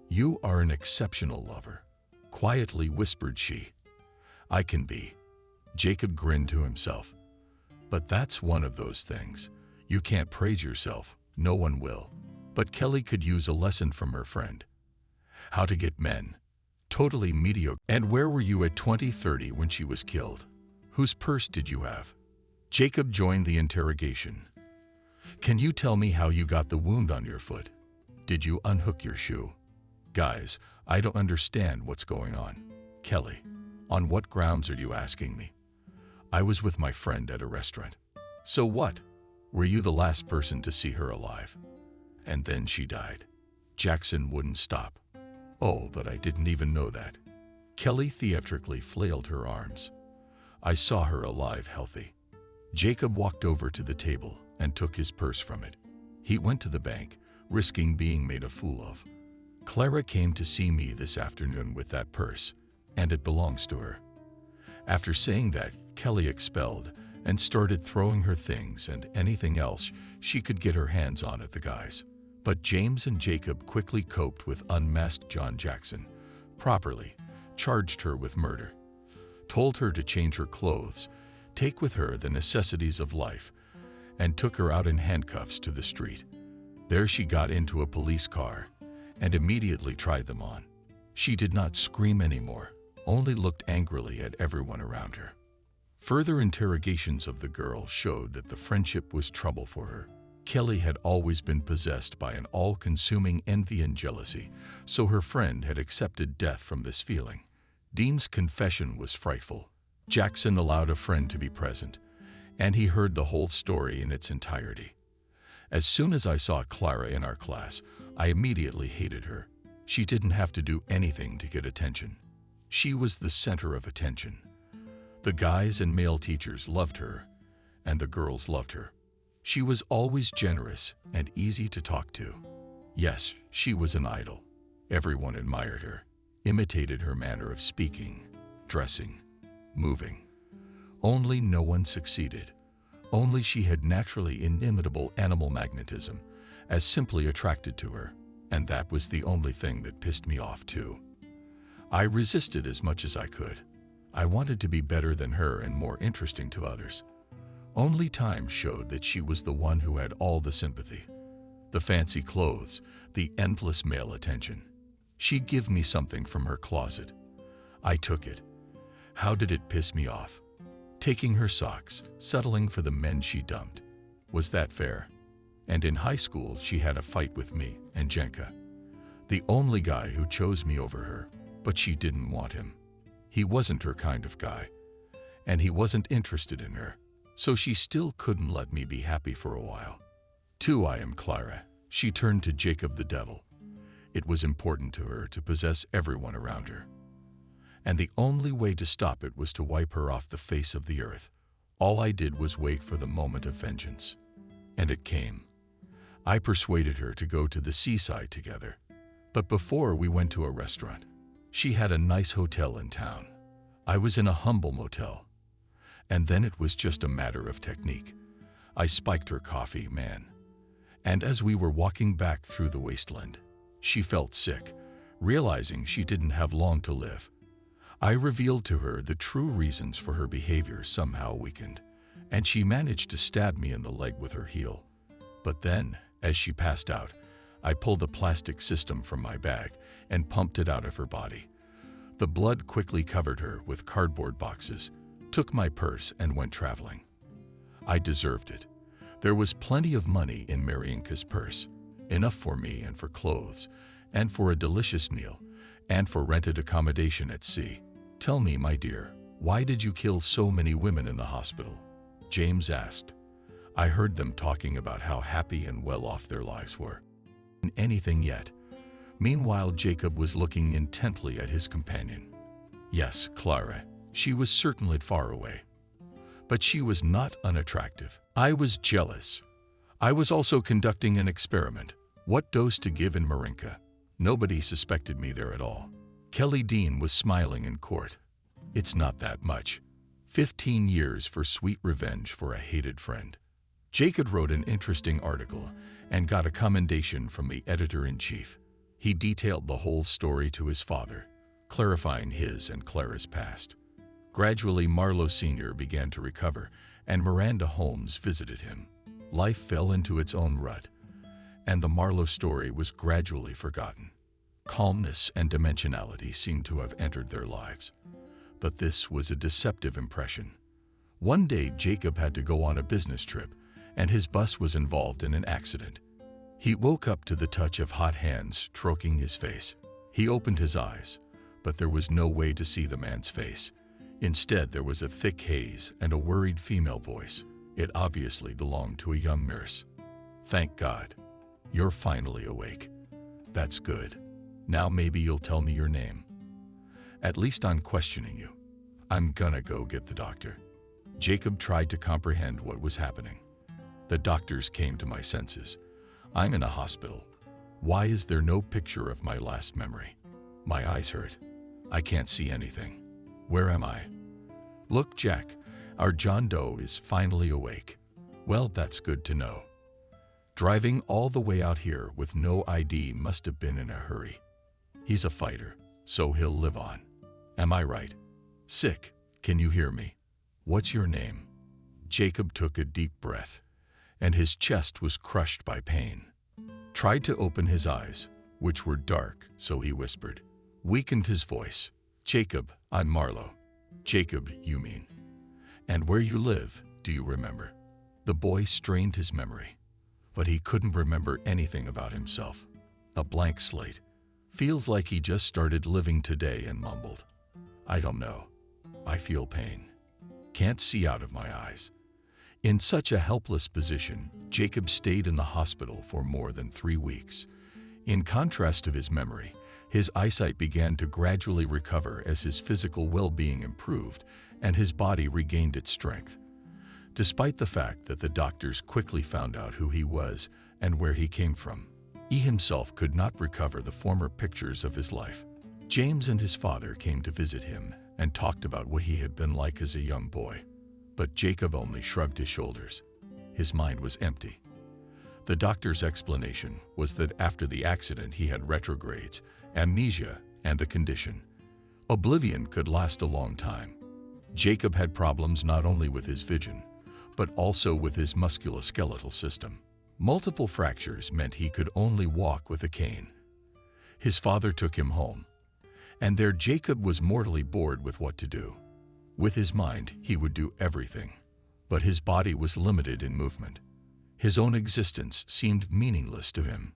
You are an exceptional lover, quietly whispered she. I can be. Jacob grinned to himself. But that's one of those things. You can't praise yourself. No one will. But Kelly could use a lesson from her friend. How to get men. Totally mediocre. And where were you at 2030 when she was killed? Whose purse did you have? Jacob joined the interrogation. Can you tell me how you got the wound on your foot? Did you unhook your shoe? Guys, I don't understand what's going on. Kelly, on what grounds are you asking me? I was with my friend at a restaurant. So what? Were you the last person to see her alive? And then she died. Jackson wouldn't stop. Oh, but I didn't even know that. Kelly theatrically flailed her arms. I saw her alive, healthy. Jacob walked over to the table and took his purse from it. He went to the bank, risking being made a fool of. Clara came to see me this afternoon with that purse, and it belongs to her. After saying that, Kelly expelled and started throwing her things and anything else she could get her hands on at the guys. But James and Jacob quickly coped with unmasked John Jackson, properly charged her with murder, told her to change her clothes, take with her the necessities of life, and took her out in handcuffs to the street. There she got into a police car and immediately tried them on. She did not scream anymore, only looked angrily at everyone around her. Further interrogations of the girl showed that the friendship was trouble for her. Kelly had always been possessed by an all-consuming envy and jealousy, so her friend had accepted death from this feeling. Dean's confession was frightful. Jackson allowed a friend to be present, and he heard the whole story in its entirety. As soon as I saw Clara in our class, I immediately hated her. She didn't have to do anything to get attention. She was the center of attention. The guys and male teachers loved her, and the girls loved her. She was always generous and easy to talk to. Yes, she was an idol. Everyone admired her, imitated her manner of speaking, dressing, moving. Only no one succeeded. Only she had naturally inimitable animal magnetism, as simply attracted to her, and that was the only thing that pissed me off too. I resisted as much as I could. I wanted to be better than her and more interesting to others. Only time showed that she was the one who had all the sympathy, the fancy clothes, the endless male attention. She'd give me something from her closet. I took it. How did it piss me off? Taking her socks, settling for the men she dumped. Was that fair? And in high school, she had a fight with me and Jenka, the only guy who chose me over her, but she didn't want him. He wasn't her kind of guy, and he wasn't interested in her, so she still couldn't let me be happy for a while. I am Clara. She turned to Jacob the devil. It was important to her to possess everyone around her. And the only way to stop it was to wipe her off the face of the earth. All I did was wait for the moment of vengeance. And it came. I persuaded her to go to the seaside together. But before we went to a restaurant, she had a nice hotel in town. I was in a humble motel. And then it was just a matter of technique. I spiked her coffee, man. And as we were walking back through the wasteland, she felt sick, realizing she didn't have long to live. I revealed to her the true reasons for her behavior somehow weakened, and she managed to stab me in the leg with her heel. But then, as she passed out, I pulled a plastic system from my bag and pumped it out of her body. The blood quickly covered her with cardboard boxes, took my purse, and went traveling. I deserved it. There was plenty of money in Marienka's purse, enough for me and for clothes, and for a delicious meal, and for rented accommodation at sea. Tell me, my dear, why did you kill so many women in the hospital? James asked. I heard them talking about how happy and well off their lives were. Anything yet? Meanwhile, Jacob was looking intently at his companion. Yes, Clara, she was certainly far away. But she was not unattractive. I was jealous. I was also conducting an experiment. What dose to give in Marienka? Nobody suspected me there at all. Kelly Dean was smiling in court. It's not that much. 15 years for sweet revenge for a hated friend. Jacob wrote an interesting article and got a commendation from the editor-in-chief. He detailed the whole story to his father, clarifying his and Clara's past. Gradually, Marlowe Sr. began to recover, and Miranda Holmes visited him. Life fell into its own rut, and the Marlowe story was gradually forgotten. Calmness and dimensionality seemed to have entered their lives. But this was a deceptive impression. One day, Jacob had to go on a business trip, and his bus was involved in an accident. He woke up to the touch of hot hands stroking his face. He opened his eyes, but there was no way to see the man's face. Instead, there was a thick haze and a worried female voice. It obviously belonged to a young nurse. Thank God. You're finally awake. That's good. Now maybe you'll tell me your name. At least I'm questioning you. I'm gonna go get the doctor. Jacob tried to comprehend what was happening. The doctors came to my senses. I'm in a hospital. Why is there no picture of my last memory? My eyes hurt. I can't see anything. Where am I? Look, Jack, our John Doe is finally awake. Well, that's good to know. Driving all the way out here with no ID must have been in a hurry. He's a fighter, so he'll live on. Am I right? Sick, can you hear me? What's your name? Jacob took a deep breath, and his chest was crushed by pain. Tried to open his eyes, which were dark, so he whispered. Weakened his voice. Jacob, I'm Marlowe. Jacob, you mean. And where you live, do you remember? The boy strained his memory, but he couldn't remember anything about himself. A blank slate. Feels like he just started living today and mumbled. I don't know. I feel pain. Can't see out of my eyes. In such a helpless position, Jacob stayed in the hospital for more than 3 weeks. In contrast to his memory, His eyesight began to gradually recover as his physical well-being improved and his body regained its strength. Despite the fact that the doctors quickly found out who he was and where he came from, he himself could not recover the former pictures of his life. James and his father came to visit him and talked about what he had been like as a young boy. But Jacob only shrugged his shoulders. His mind was empty. The doctor's explanation was that after the accident he had retrogrades, amnesia, and a condition. Oblivion could last a long time. Jacob had problems not only with his vision, but also with his musculoskeletal system. Multiple fractures meant he could only walk with a cane. His father took him home, and there Jacob was mortally bored with what to do. With his mind, he would do everything, but his body was limited in movement. His own existence seemed meaningless to him.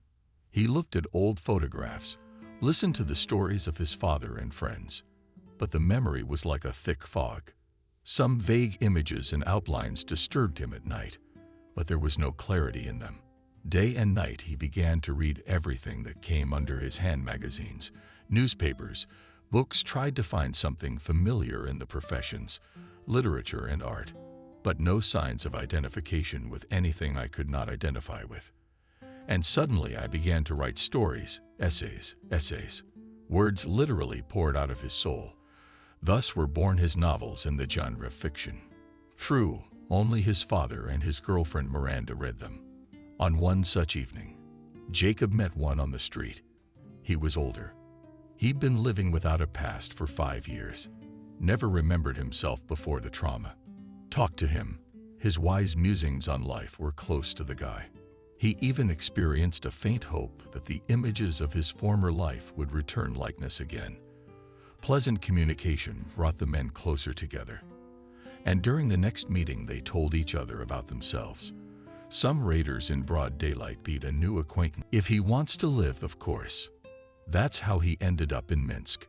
He looked at old photographs, listened to the stories of his father and friends, but the memory was like a thick fog. Some vague images and outlines disturbed him at night, but there was no clarity in them. Day and night he began to read everything that came under his hand: magazines, newspapers, books, tried to find something familiar in the professions, literature and art, but no signs of identification with anything I could not identify with. And suddenly I began to write stories, essays. Words literally poured out of his soul. Thus were born his novels in the genre of fiction. True, only his father and his girlfriend Miranda read them. On one such evening, Jacob met one on the street. He was older. He'd been living without a past for 5 years. Never remembered himself before the trauma. Talk to him. His wise musings on life were close to the guy. He even experienced a faint hope that the images of his former life would return likeness again. Pleasant communication brought the men closer together. And during the next meeting they told each other about themselves. Some raiders in broad daylight beat a new acquaintance. If he wants to live, of course. That's how he ended up in Minsk.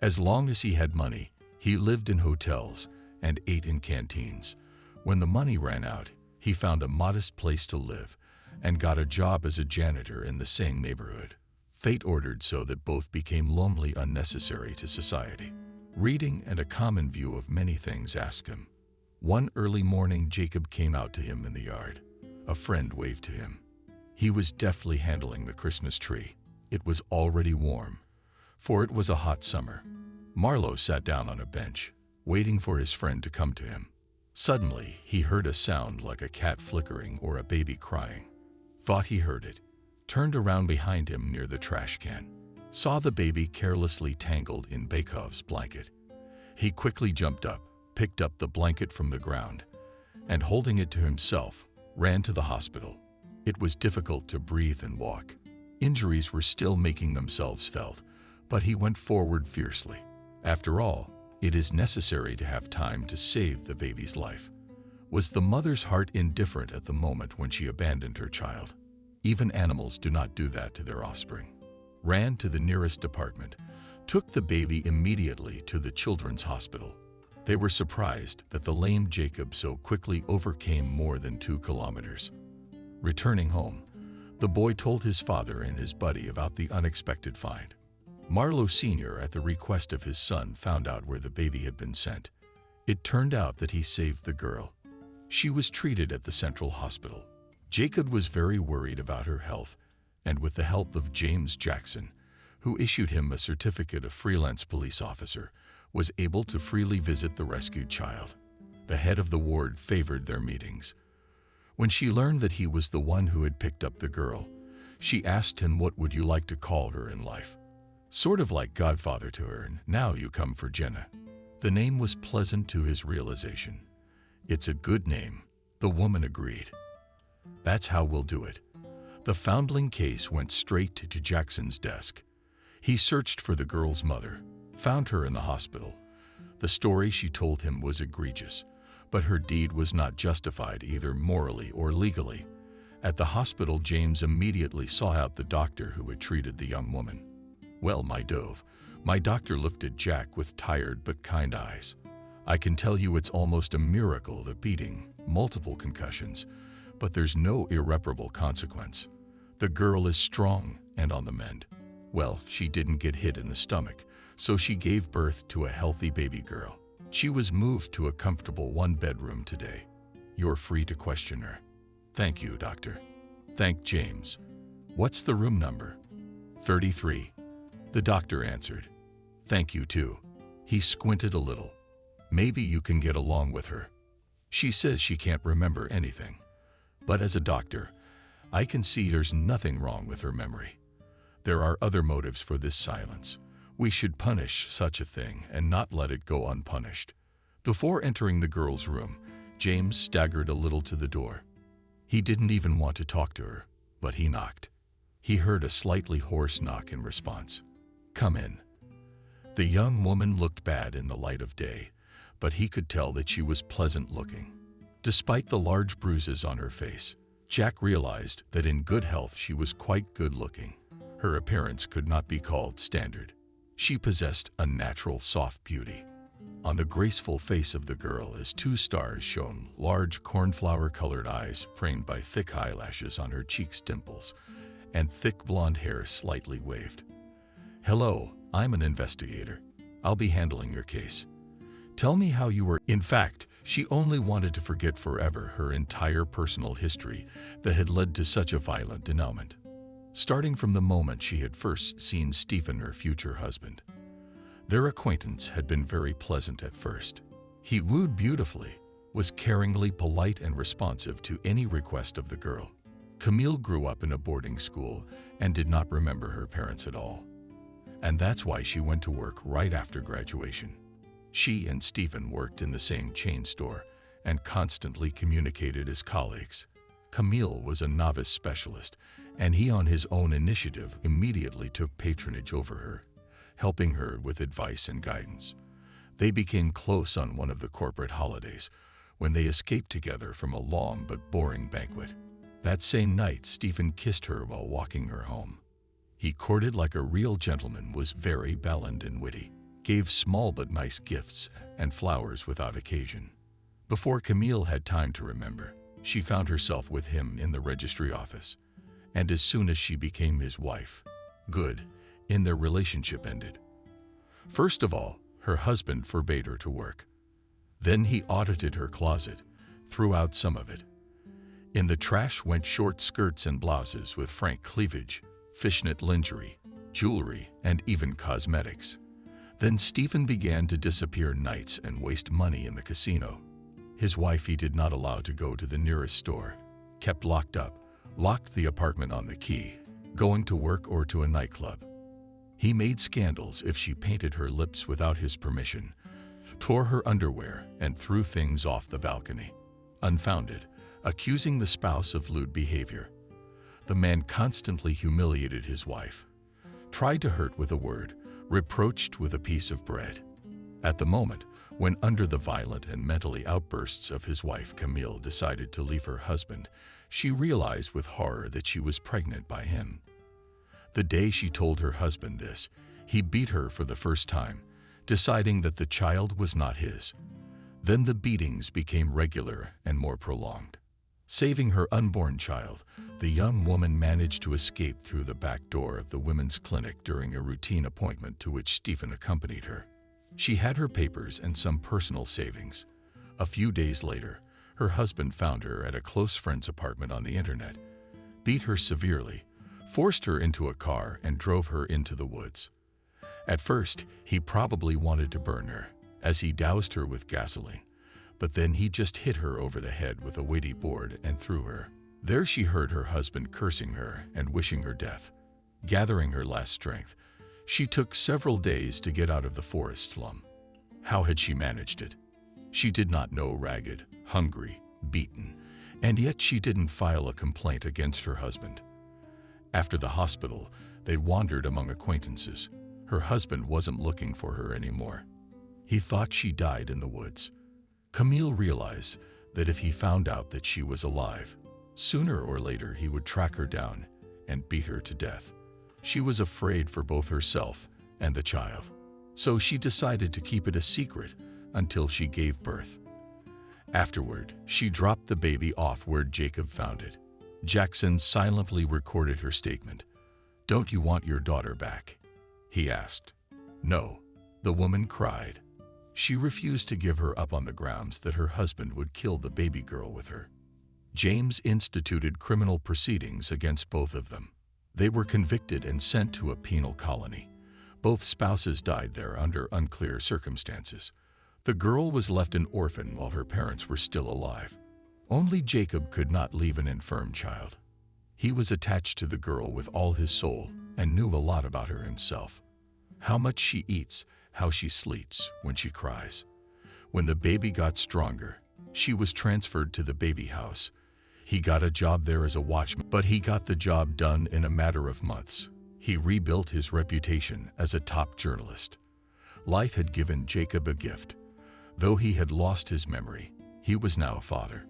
As long as he had money, he lived in hotels and ate in canteens. When the money ran out, he found a modest place to live and got a job as a janitor in the same neighborhood. Fate ordered so that both became lonely, unnecessary to society. Reading and a common view of many things asked him. One early morning, Jacob came out to him in the yard. A friend waved to him. He was deftly handling the Christmas tree. It was already warm, for it was a hot summer. Marlowe sat down on a bench, waiting for his friend to come to him. Suddenly, he heard a sound like a cat flickering or a baby crying. Thought he heard it. Turned around behind him near the trash can. Saw the baby carelessly tangled in Baykov's blanket. He quickly jumped up, picked up the blanket from the ground, and holding it to himself, ran to the hospital. It was difficult to breathe and walk. Injuries were still making themselves felt, but he went forward fiercely. After all, it is necessary to have time to save the baby's life. Was the mother's heart indifferent at the moment when she abandoned her child? Even animals do not do that to their offspring. Ran to the nearest department, took the baby immediately to the children's hospital. They were surprised that the lame Jacob so quickly overcame more than 2 kilometers. Returning home, the boy told his father and his buddy about the unexpected find. Marlowe Sr., at the request of his son, found out where the baby had been sent. It turned out that he saved the girl. She was treated at the Central Hospital. Jacob was very worried about her health, and with the help of James Jackson, who issued him a certificate of freelance police officer, was able to freely visit the rescued child. The head of the ward favored their meetings. When she learned that he was the one who had picked up the girl, she asked him, "What would you like to call her in life?" Sort of like godfather to her, "Now you come for Jenna." The name was pleasant to his realization. "It's a good name," the woman agreed. "That's how we'll do it." The foundling case went straight to Jackson's desk. He searched for the girl's mother, found her in the hospital. The story she told him was egregious, but her deed was not justified either morally or legally. At the hospital, James immediately sought out the doctor who had treated the young woman. "Well, my dove," my doctor looked at Jack with tired but kind eyes. "I can tell you it's almost a miracle, the beating, multiple concussions, but there's no irreparable consequence. The girl is strong and on the mend." Well, she didn't get hit in the stomach, so she gave birth to a healthy baby girl. She was moved to a comfortable one-bedroom today. You're free to question her. Thank you, doctor. Thank James. What's the room number? 33. The doctor answered. Thank you, too. He squinted a little. Maybe you can get along with her. She says she can't remember anything. But as a doctor, I can see there's nothing wrong with her memory. There are other motives for this silence. We should punish such a thing and not let it go unpunished. Before entering the girl's room, James staggered a little to the door. He didn't even want to talk to her, but he knocked. He heard a slightly hoarse knock in response. Come in. The young woman looked bad in the light of day, but he could tell that she was pleasant looking. Despite the large bruises on her face, Jack realized that in good health she was quite good looking. Her appearance could not be called standard. She possessed a natural soft beauty. On the graceful face of the girl, as 2 stars shone, large cornflower-colored eyes framed by thick eyelashes on her cheeks' dimples, and thick blonde hair slightly waved. Hello, I'm an investigator. I'll be handling your case. Tell me how you were. In fact, she only wanted to forget forever her entire personal history that had led to such a violent denouement. Starting from the moment she had first seen Stephen, her future husband. Their acquaintance had been very pleasant at first. He wooed beautifully, was caringly polite and responsive to any request of the girl. Camille grew up in a boarding school and did not remember her parents at all. And that's why she went to work right after graduation. She and Stephen worked in the same chain store and constantly communicated as colleagues. Camille was a novice specialist, and he on his own initiative immediately took patronage over her, helping her with advice and guidance. They became close on one of the corporate holidays, when they escaped together from a long but boring banquet. That same night, Stephen kissed her while walking her home. He courted like a real gentleman, was very bland and witty, gave small but nice gifts and flowers without occasion. Before Camille had time to remember, she found herself with him in the registry office, and as soon as she became his wife, their relationship ended. First of all, her husband forbade her to work. Then he audited her closet, threw out some of it. In the trash went short skirts and blouses with frank cleavage, fishnet lingerie, jewelry, and even cosmetics. Then Stephen began to disappear nights and waste money in the casino. His wife he did not allow to go to the nearest store, kept locked up, locked the apartment on the key, going to work or to a nightclub. He made scandals if she painted her lips without his permission, tore her underwear, and threw things off the balcony. Unfounded, accusing the spouse of lewd behavior. The man constantly humiliated his wife, tried to hurt with a word, reproached with a piece of bread. At the moment, when under the violent and mentally outbursts of his wife, Camille decided to leave her husband, she realized with horror that she was pregnant by him. The day she told her husband this, he beat her for the first time, deciding that the child was not his. Then the beatings became regular and more prolonged. Saving her unborn child, the young woman managed to escape through the back door of the women's clinic during a routine appointment to which Stephen accompanied her. She had her papers and some personal savings. A few days later, her husband found her at a close friend's apartment on the internet, beat her severely, forced her into a car, and drove her into the woods. At first, he probably wanted to burn her, as he doused her with gasoline, but then he just hit her over the head with a weighty board and threw her. There she heard her husband cursing her and wishing her death. Gathering her last strength, she took several days to get out of the forest slum. How had she managed it? She did not know. Ragged, hungry, beaten, and yet she didn't file a complaint against her husband. After the hospital, they wandered among acquaintances. Her husband wasn't looking for her anymore. He thought she died in the woods. Camille realized that if he found out that she was alive, sooner or later he would track her down and beat her to death. She was afraid for both herself and the child, so she decided to keep it a secret until she gave birth. Afterward, she dropped the baby off where Jacob found it. Jackson silently recorded her statement, "Don't you want your daughter back?" he asked. "No," the woman cried. She refused to give her up on the grounds that her husband would kill the baby girl with her. James instituted criminal proceedings against both of them. They were convicted and sent to a penal colony. Both spouses died there under unclear circumstances. The girl was left an orphan while her parents were still alive. Only Jacob could not leave an infirm child. He was attached to the girl with all his soul and knew a lot about her himself. How much she eats, how she sleeps, when she cries. When the baby got stronger, she was transferred to the baby house. He got a job there as a watchman, but he got the job done in a matter of months. He rebuilt his reputation as a top journalist. Life had given Jacob a gift. Though he had lost his memory, he was now a father.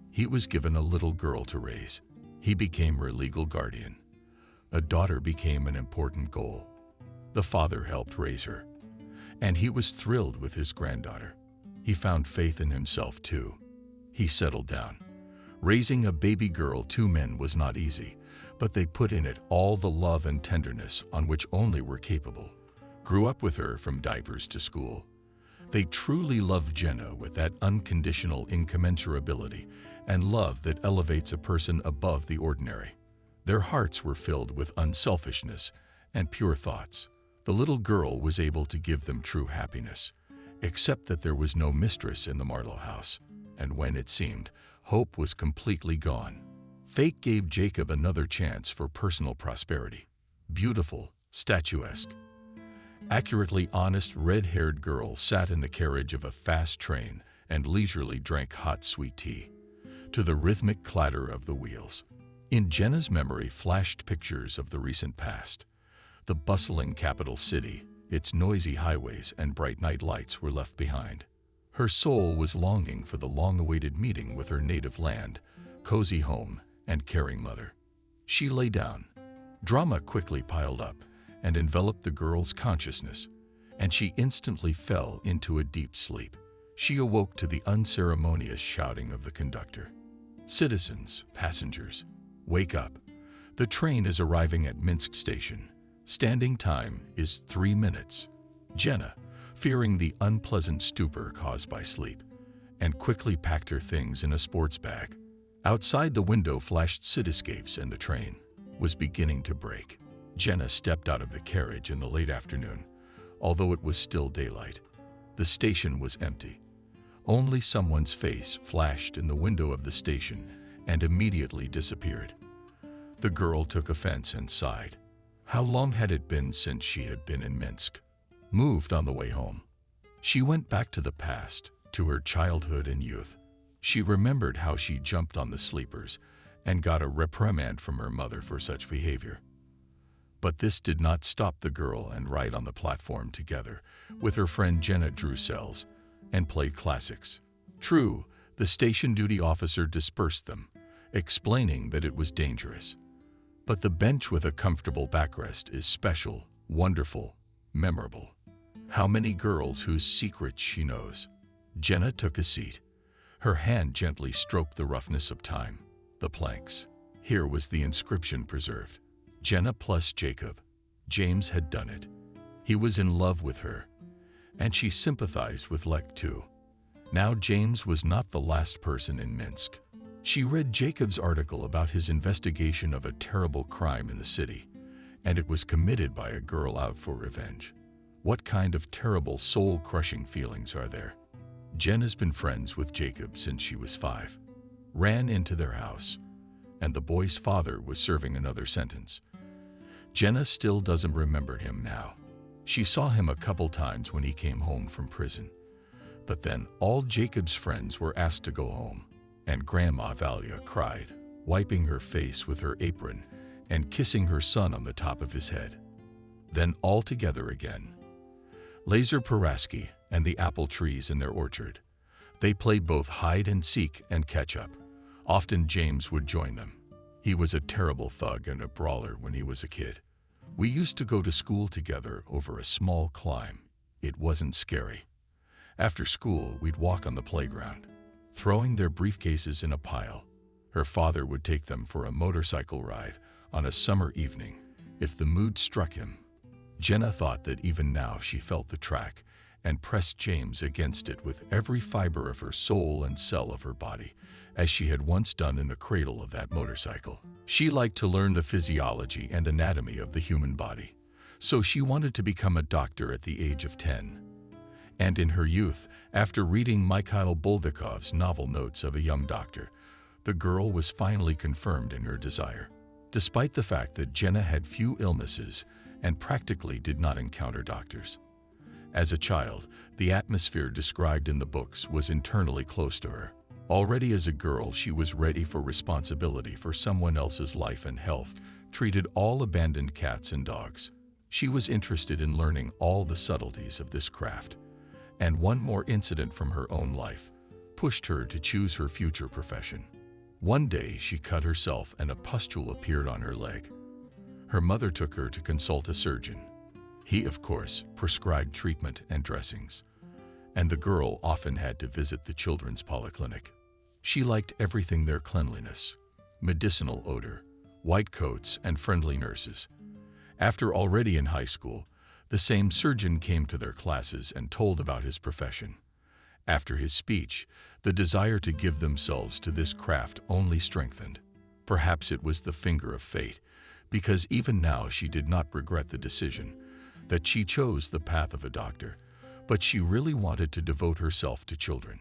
He was given a little girl to raise. He became her legal guardian. A daughter became an important goal. The father helped raise her, and he was thrilled with his granddaughter. He found faith in himself too. He settled down. Raising a baby girl, two men, was not easy, but they put in it all the love and tenderness on which only were capable. Grew up with her from diapers to school. They truly loved Jenna with that unconditional incommensurability and love that elevates a person above the ordinary. Their hearts were filled with unselfishness and pure thoughts. The little girl was able to give them true happiness, except that there was no mistress in the Marlowe house, and when it seemed hope was completely gone, fate gave Jacob another chance for personal prosperity. Beautiful, statuesque, accurately honest red-haired girl sat in the carriage of a fast train and leisurely drank hot sweet tea to the rhythmic clatter of the wheels. In Jenna's memory flashed pictures of the recent past. The bustling capital city, its noisy highways and bright night lights were left behind. Her soul was longing for the long-awaited meeting with her native land, cozy home, and caring mother. She lay down. Drama quickly piled up and enveloped the girl's consciousness, and she instantly fell into a deep sleep. She awoke to the unceremonious shouting of the conductor. "Citizens, passengers, wake up. The train is arriving at Minsk Station. Standing time is 3 minutes." Jenna, fearing the unpleasant stupor caused by sleep, and quickly packed her things in a sports bag. Outside the window flashed cityscapes and the train was beginning to break. Jenna stepped out of the carriage in the late afternoon, although it was still daylight. The station was empty. Only someone's face flashed in the window of the station and immediately disappeared. The girl took offense and sighed. How long had it been since she had been in Minsk? Moved on the way home. She went back to the past, to her childhood and youth. She remembered how she jumped on the sleepers and got a reprimand from her mother for such behavior. But this did not stop the girl and ride on the platform together with her friend Jenna Drusels and played classics. True, the station duty officer dispersed them, explaining that it was dangerous. But the bench with a comfortable backrest is special, wonderful, memorable. How many girls whose secrets she knows. Jenna took a seat. Her hand gently stroked the roughness of time, the planks. Here was the inscription preserved. Jenna plus Jacob. James had done it. He was in love with her, and she sympathized with Lech too. Now James was not the last person in Minsk. She read Jacob's article about his investigation of a terrible crime in the city, and it was committed by a girl out for revenge. What kind of terrible soul-crushing feelings are there? Jenna's been friends with Jacob since she was 5. Ran into their house, and the boy's father was serving another sentence. Jenna still doesn't remember him now. She saw him a couple times when he came home from prison. But then all Jacob's friends were asked to go home, and Grandma Valia cried, wiping her face with her apron and kissing her son on the top of his head. Then all together again. Lazar Paraski and the apple trees in their orchard. They played both hide and seek and catch up. Often James would join them. He was a terrible thug and a brawler when he was a kid. We used to go to school together over a small climb. It wasn't scary. After school, we'd walk on the playground, throwing their briefcases in a pile. Her father would take them for a motorcycle ride on a summer evening, if the mood struck him. Jenna thought that even now she felt the track and pressed James against it with every fiber of her soul and cell of her body, as she had once done in the cradle of that motorcycle. She liked to learn the physiology and anatomy of the human body, so she wanted to become a doctor at the age of 10. And in her youth, after reading Mikhail Bulgakov's novel Notes of a Young Doctor, the girl was finally confirmed in her desire. Despite the fact that Jenna had few illnesses and practically did not encounter doctors. As a child, the atmosphere described in the books was internally close to her. Already as a girl, she was ready for responsibility for someone else's life and health, treated all abandoned cats and dogs. She was interested in learning all the subtleties of this craft. And one more incident from her own life pushed her to choose her future profession. One day, she cut herself and a pustule appeared on her leg. Her mother took her to consult a surgeon. He, of course, prescribed treatment and dressings, and the girl often had to visit the children's polyclinic. She liked everything: their cleanliness, medicinal odor, white coats, and friendly nurses. After already in high school, the same surgeon came to their classes and told about his profession. After his speech, the desire to give themselves to this craft only strengthened. Perhaps it was the finger of fate, because even now she did not regret the decision that she chose the path of a doctor, but she really wanted to devote herself to children.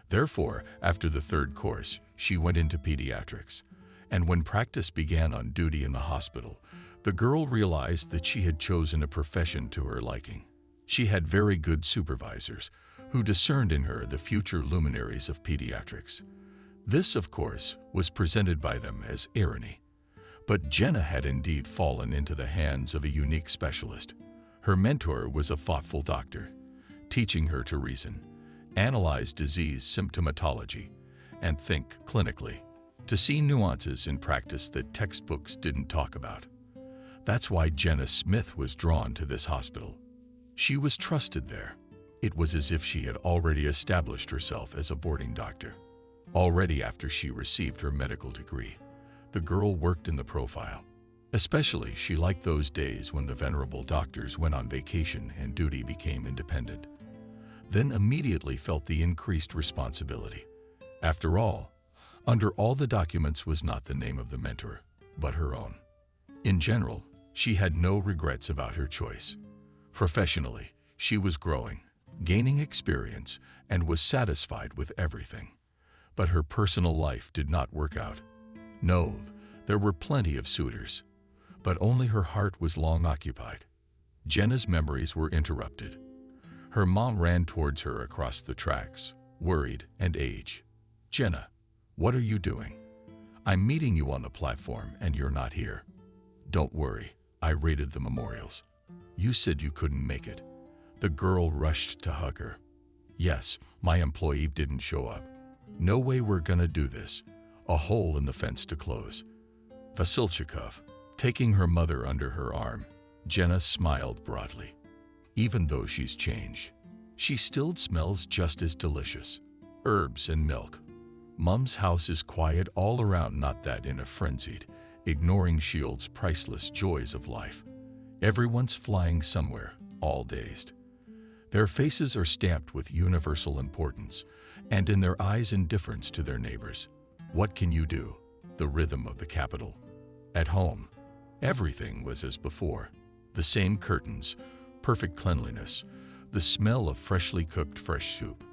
Therefore, after the third course, she went into pediatrics, and when practice began on duty in the hospital, the girl realized that she had chosen a profession to her liking. She had very good supervisors who discerned in her the future luminaries of pediatrics. This, of course, was presented by them as irony. But Jenna had indeed fallen into the hands of a unique specialist. Her mentor was a thoughtful doctor, teaching her to reason, analyze disease symptomatology, and think clinically, to see nuances in practice that textbooks didn't talk about. That's why Jenna Smith was drawn to this hospital. She was trusted there. It was as if she had already established herself as a boarding doctor. Already after she received her medical degree, the girl worked in the profile. Especially, she liked those days when the venerable doctors went on vacation and duty became independent. Then immediately felt the increased responsibility. After all, under all the documents was not the name of the mentor, but her own. In general, she had no regrets about her choice. Professionally, she was growing, gaining experience, and was satisfied with everything. But her personal life did not work out. No, there were plenty of suitors, but only her heart was long occupied. Jenna's memories were interrupted. Her mom ran towards her across the tracks, worried and aged. "Jenna, what are you doing? I'm meeting you on the platform and you're not here." "Don't worry, I raided the memorials. You said you couldn't make it." The girl rushed to hug her. "Yes, my employee didn't show up. No way we're gonna do this. A hole in the fence to close." Vasilchikov, taking her mother under her arm, Jenna smiled broadly. "Even though she's changed, she still smells just as delicious. Herbs and milk. Mum's house is quiet all around, not that in a frenzied, ignoring Shield's priceless joys of life. Everyone's flying somewhere, all dazed. Their faces are stamped with universal importance, and in their eyes indifference to their neighbors. What can you do? The rhythm of the capital. At home, everything was as before. The same curtains, perfect cleanliness, the smell of freshly cooked fresh soup.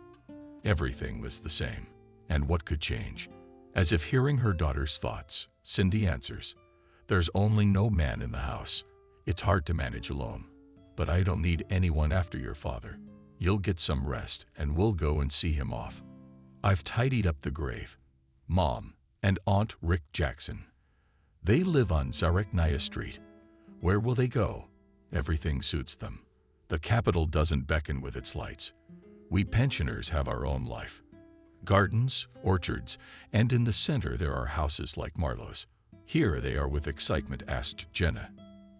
Everything was the same. And what could change? As if hearing her daughter's thoughts, Cindy answers, "There's only no man in the house. It's hard to manage alone. But I don't need anyone after your father. You'll get some rest and we'll go and see him off. I've tidied up the grave. Mom and Aunt Rick Jackson. They live on Zareknaya Street. Where will they go? Everything suits them. The capital doesn't beckon with its lights. We pensioners have our own life. Gardens, orchards, and in the center there are houses like Marlowe's." "Here they are with excitement," asked Jenna.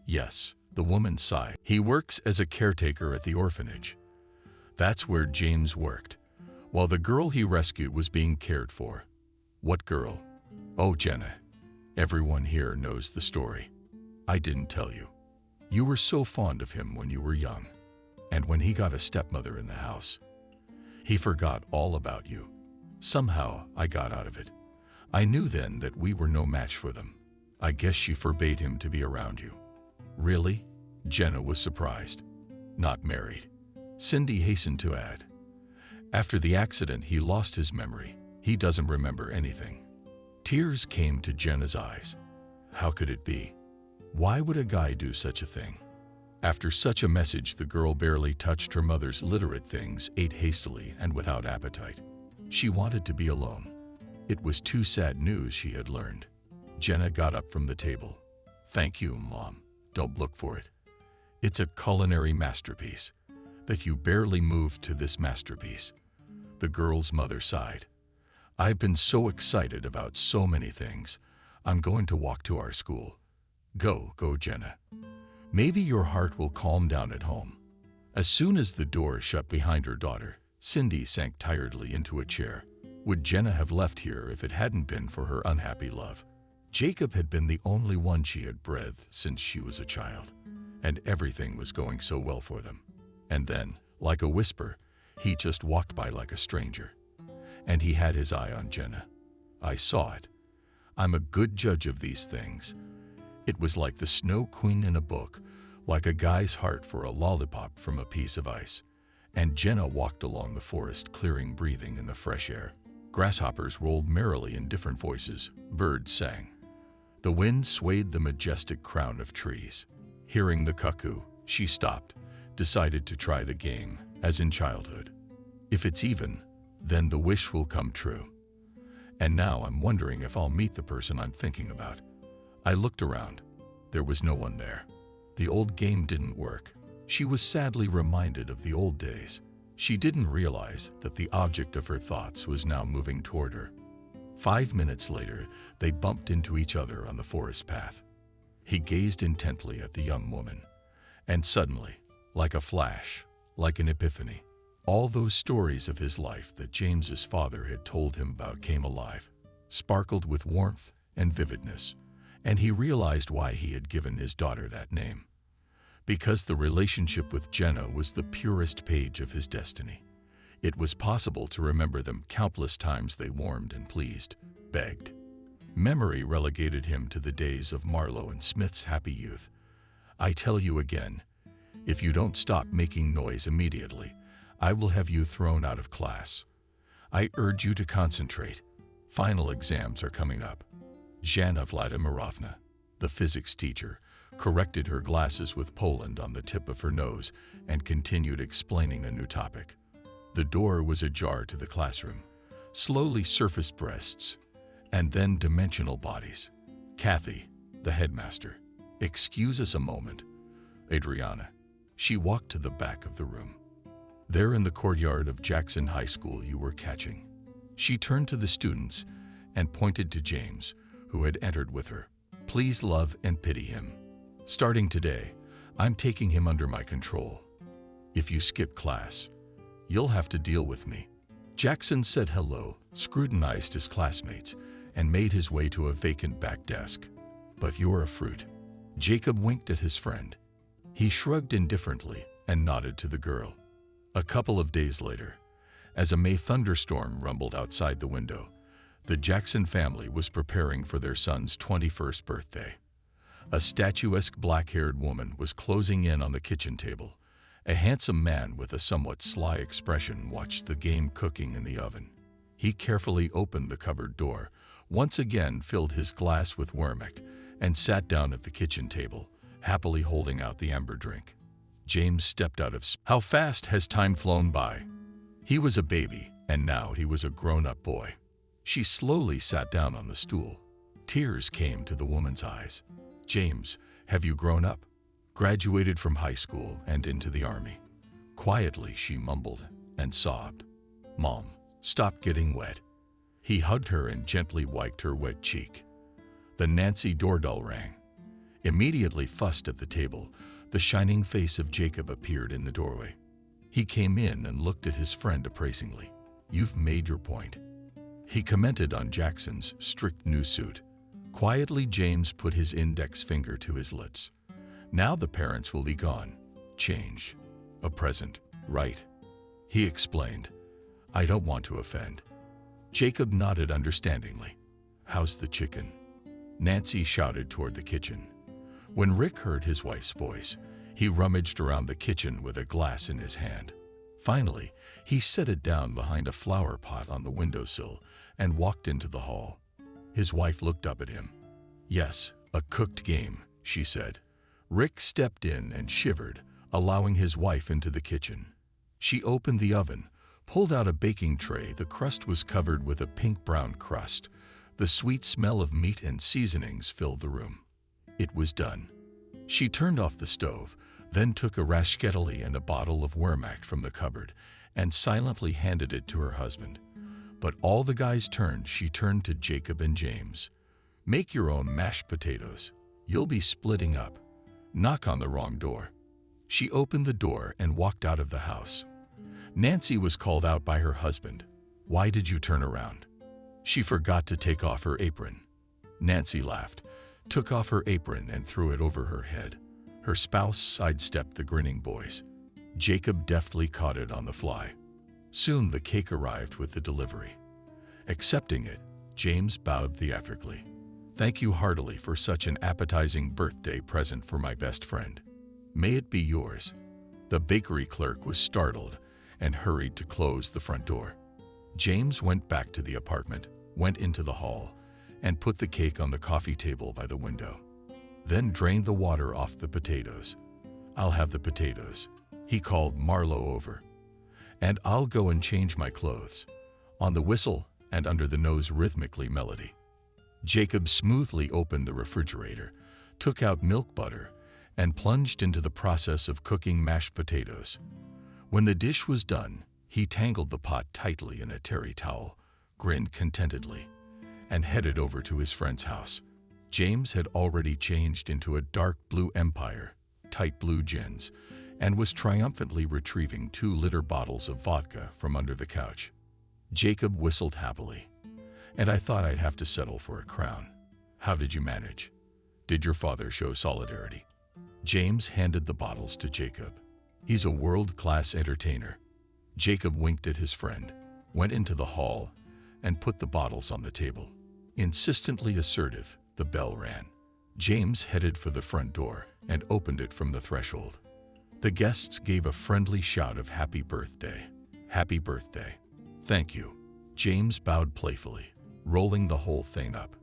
"Yes," the woman sighed. "He works as a caretaker at the orphanage. That's where James worked, while the girl he rescued was being cared for." "What girl?" "Oh, Jenna. Everyone here knows the story. I didn't tell you. You were so fond of him when you were young, and when he got a stepmother in the house, he forgot all about you. Somehow I got out of it. I knew then that we were no match for them. I guess she forbade him to be around you." "Really?" Jenna was surprised. "Not married," Cindy hastened to add. "After the accident, he lost his memory. He doesn't remember anything." Tears came to Jenna's eyes. How could it be? Why would a guy do such a thing? After such a message, the girl barely touched her mother's literate things, ate hastily and without appetite. She wanted to be alone. It was too sad news she had learned. Jenna got up from the table. "Thank you, Mom. Don't look for it. It's a culinary masterpiece. That you barely moved to this masterpiece." The girl's mother sighed. "I've been so excited about so many things. I'm going to walk to our school." Go, Jenna. Maybe your heart will calm down at home." As soon as the door shut behind her daughter, Cindy sank tiredly into a chair. Would Jenna have left here if it hadn't been for her unhappy love? Jacob had been the only one she had breathed since she was a child, and everything was going so well for them. And then, like a whisper, he just walked by like a stranger. And he had his eye on Jenna. I saw it. I'm a good judge of these things. It was like the Snow Queen in a book, like a guy's heart for a lollipop from a piece of ice. And Jenna walked along the forest clearing, breathing in the fresh air. Grasshoppers rolled merrily in different voices. Birds sang. The wind swayed the majestic crown of trees. Hearing the cuckoo, she stopped, decided to try the game, as in childhood. If it's even, then the wish will come true. And now I'm wondering if I'll meet the person I'm thinking about. I looked around. There was no one there. The old game didn't work. She was sadly reminded of the old days. She didn't realize that the object of her thoughts was now moving toward her. 5 minutes later, they bumped into each other on the forest path. He gazed intently at the young woman, and suddenly, like a flash, like an epiphany, all those stories of his life that James's father had told him about came alive, sparkled with warmth and vividness, and he realized why he had given his daughter that name. Because the relationship with Jenna was the purest page of his destiny. It was possible to remember them countless times they warmed and pleased, begged. Memory relegated him to the days of Marlowe and Smith's happy youth. I tell you again, if you don't stop making noise immediately, I will have you thrown out of class. I urge you to concentrate. Final exams are coming up. Jana Vladimirovna, the physics teacher, corrected her glasses with Poland on the tip of her nose and continued explaining a new topic. The door was ajar to the classroom. Slowly surfaced breasts, and then dimensional bodies. Kathy, the headmaster. "Excuse us a moment." Adriana. She walked to the back of the room. "There in the courtyard of Jackson High School you were catching." She turned to the students and pointed to James, who had entered with her. "Please love and pity him. Starting today, I'm taking him under my control. If you skip class, you'll have to deal with me." Jackson said hello, scrutinized his classmates, and made his way to a vacant back desk. "But you're a fruit." Jacob winked at his friend. He shrugged indifferently and nodded to the girl. A couple of days later, as a May thunderstorm rumbled outside the window, the Jackson family was preparing for their son's 21st birthday. A statuesque black-haired woman was closing in on the kitchen table. A handsome man with a somewhat sly expression watched the game cooking in the oven. He carefully opened the cupboard door, once again filled his glass with Wermich, and sat down at the kitchen table, happily holding out the amber drink. James stepped out of. How fast has time flown by? He was a baby, and now he was a grown-up boy. She slowly sat down on the stool. Tears came to the woman's eyes. "James, have you grown up? Graduated from high school and into the army." Quietly, she mumbled and sobbed. "Mom, stop getting wet." He hugged her and gently wiped her wet cheek. The Nancy doorbell rang. Immediately fussed at the table, the shining face of Jacob appeared in the doorway. He came in and looked at his friend appraisingly. "You've made your point." He commented on Jackson's strict new suit. Quietly, James put his index finger to his lips. Now the parents will be gone. Change. A present, right? He explained. I don't want to offend. Jacob nodded understandingly. How's the chicken? Nancy shouted toward the kitchen. When Rick heard his wife's voice, he rummaged around the kitchen with a glass in his hand. Finally, he set it down behind a flower pot on the windowsill and walked into the hall. His wife looked up at him. Yes, a cooked game, she said. Rick stepped in and shivered, allowing his wife into the kitchen. She opened the oven, pulled out a baking tray. The crust was covered with a pink-brown crust. The sweet smell of meat and seasonings filled the room. It was done. She turned off the stove, then took a ravioli and a bottle of Wermack from the cupboard and silently handed it to her husband. But all the guys turned. She turned to Jacob and James. Make your own mashed potatoes. You'll be splitting up. Knock on the wrong door. She opened the door and walked out of the house. Nancy was called out by her husband. Why did you turn around? She forgot to take off her apron. Nancy laughed, took off her apron and threw it over her head. Her spouse sidestepped the grinning boys. Jacob deftly caught it on the fly. Soon the cake arrived with the delivery. Accepting it, James bowed theatrically. Thank you heartily for such an appetizing birthday present for my best friend. May it be yours. The bakery clerk was startled and hurried to close the front door. James went back to the apartment, went into the hall, and put the cake on the coffee table by the window. Then drained the water off the potatoes. I'll have the potatoes, he called Marlo over. And I'll go and change my clothes. On the whistle and under the nose rhythmically melody. Jacob smoothly opened the refrigerator, took out milk butter, and plunged into the process of cooking mashed potatoes. When the dish was done, he tangled the pot tightly in a terry towel, grinned contentedly, and headed over to his friend's house. James had already changed into a dark blue Empire, tight blue jeans, and was triumphantly retrieving 2-liter bottles of vodka from under the couch. Jacob whistled happily. And I thought I'd have to settle for a crown. How did you manage? Did your father show solidarity? James handed the bottles to Jacob. He's a world-class entertainer. Jacob winked at his friend, went into the hall, and put the bottles on the table. Insistently assertive, the bell rang. James headed for the front door and opened it from the threshold. The guests gave a friendly shout of happy birthday. Happy birthday. Thank you. James bowed playfully, rolling the whole thing up.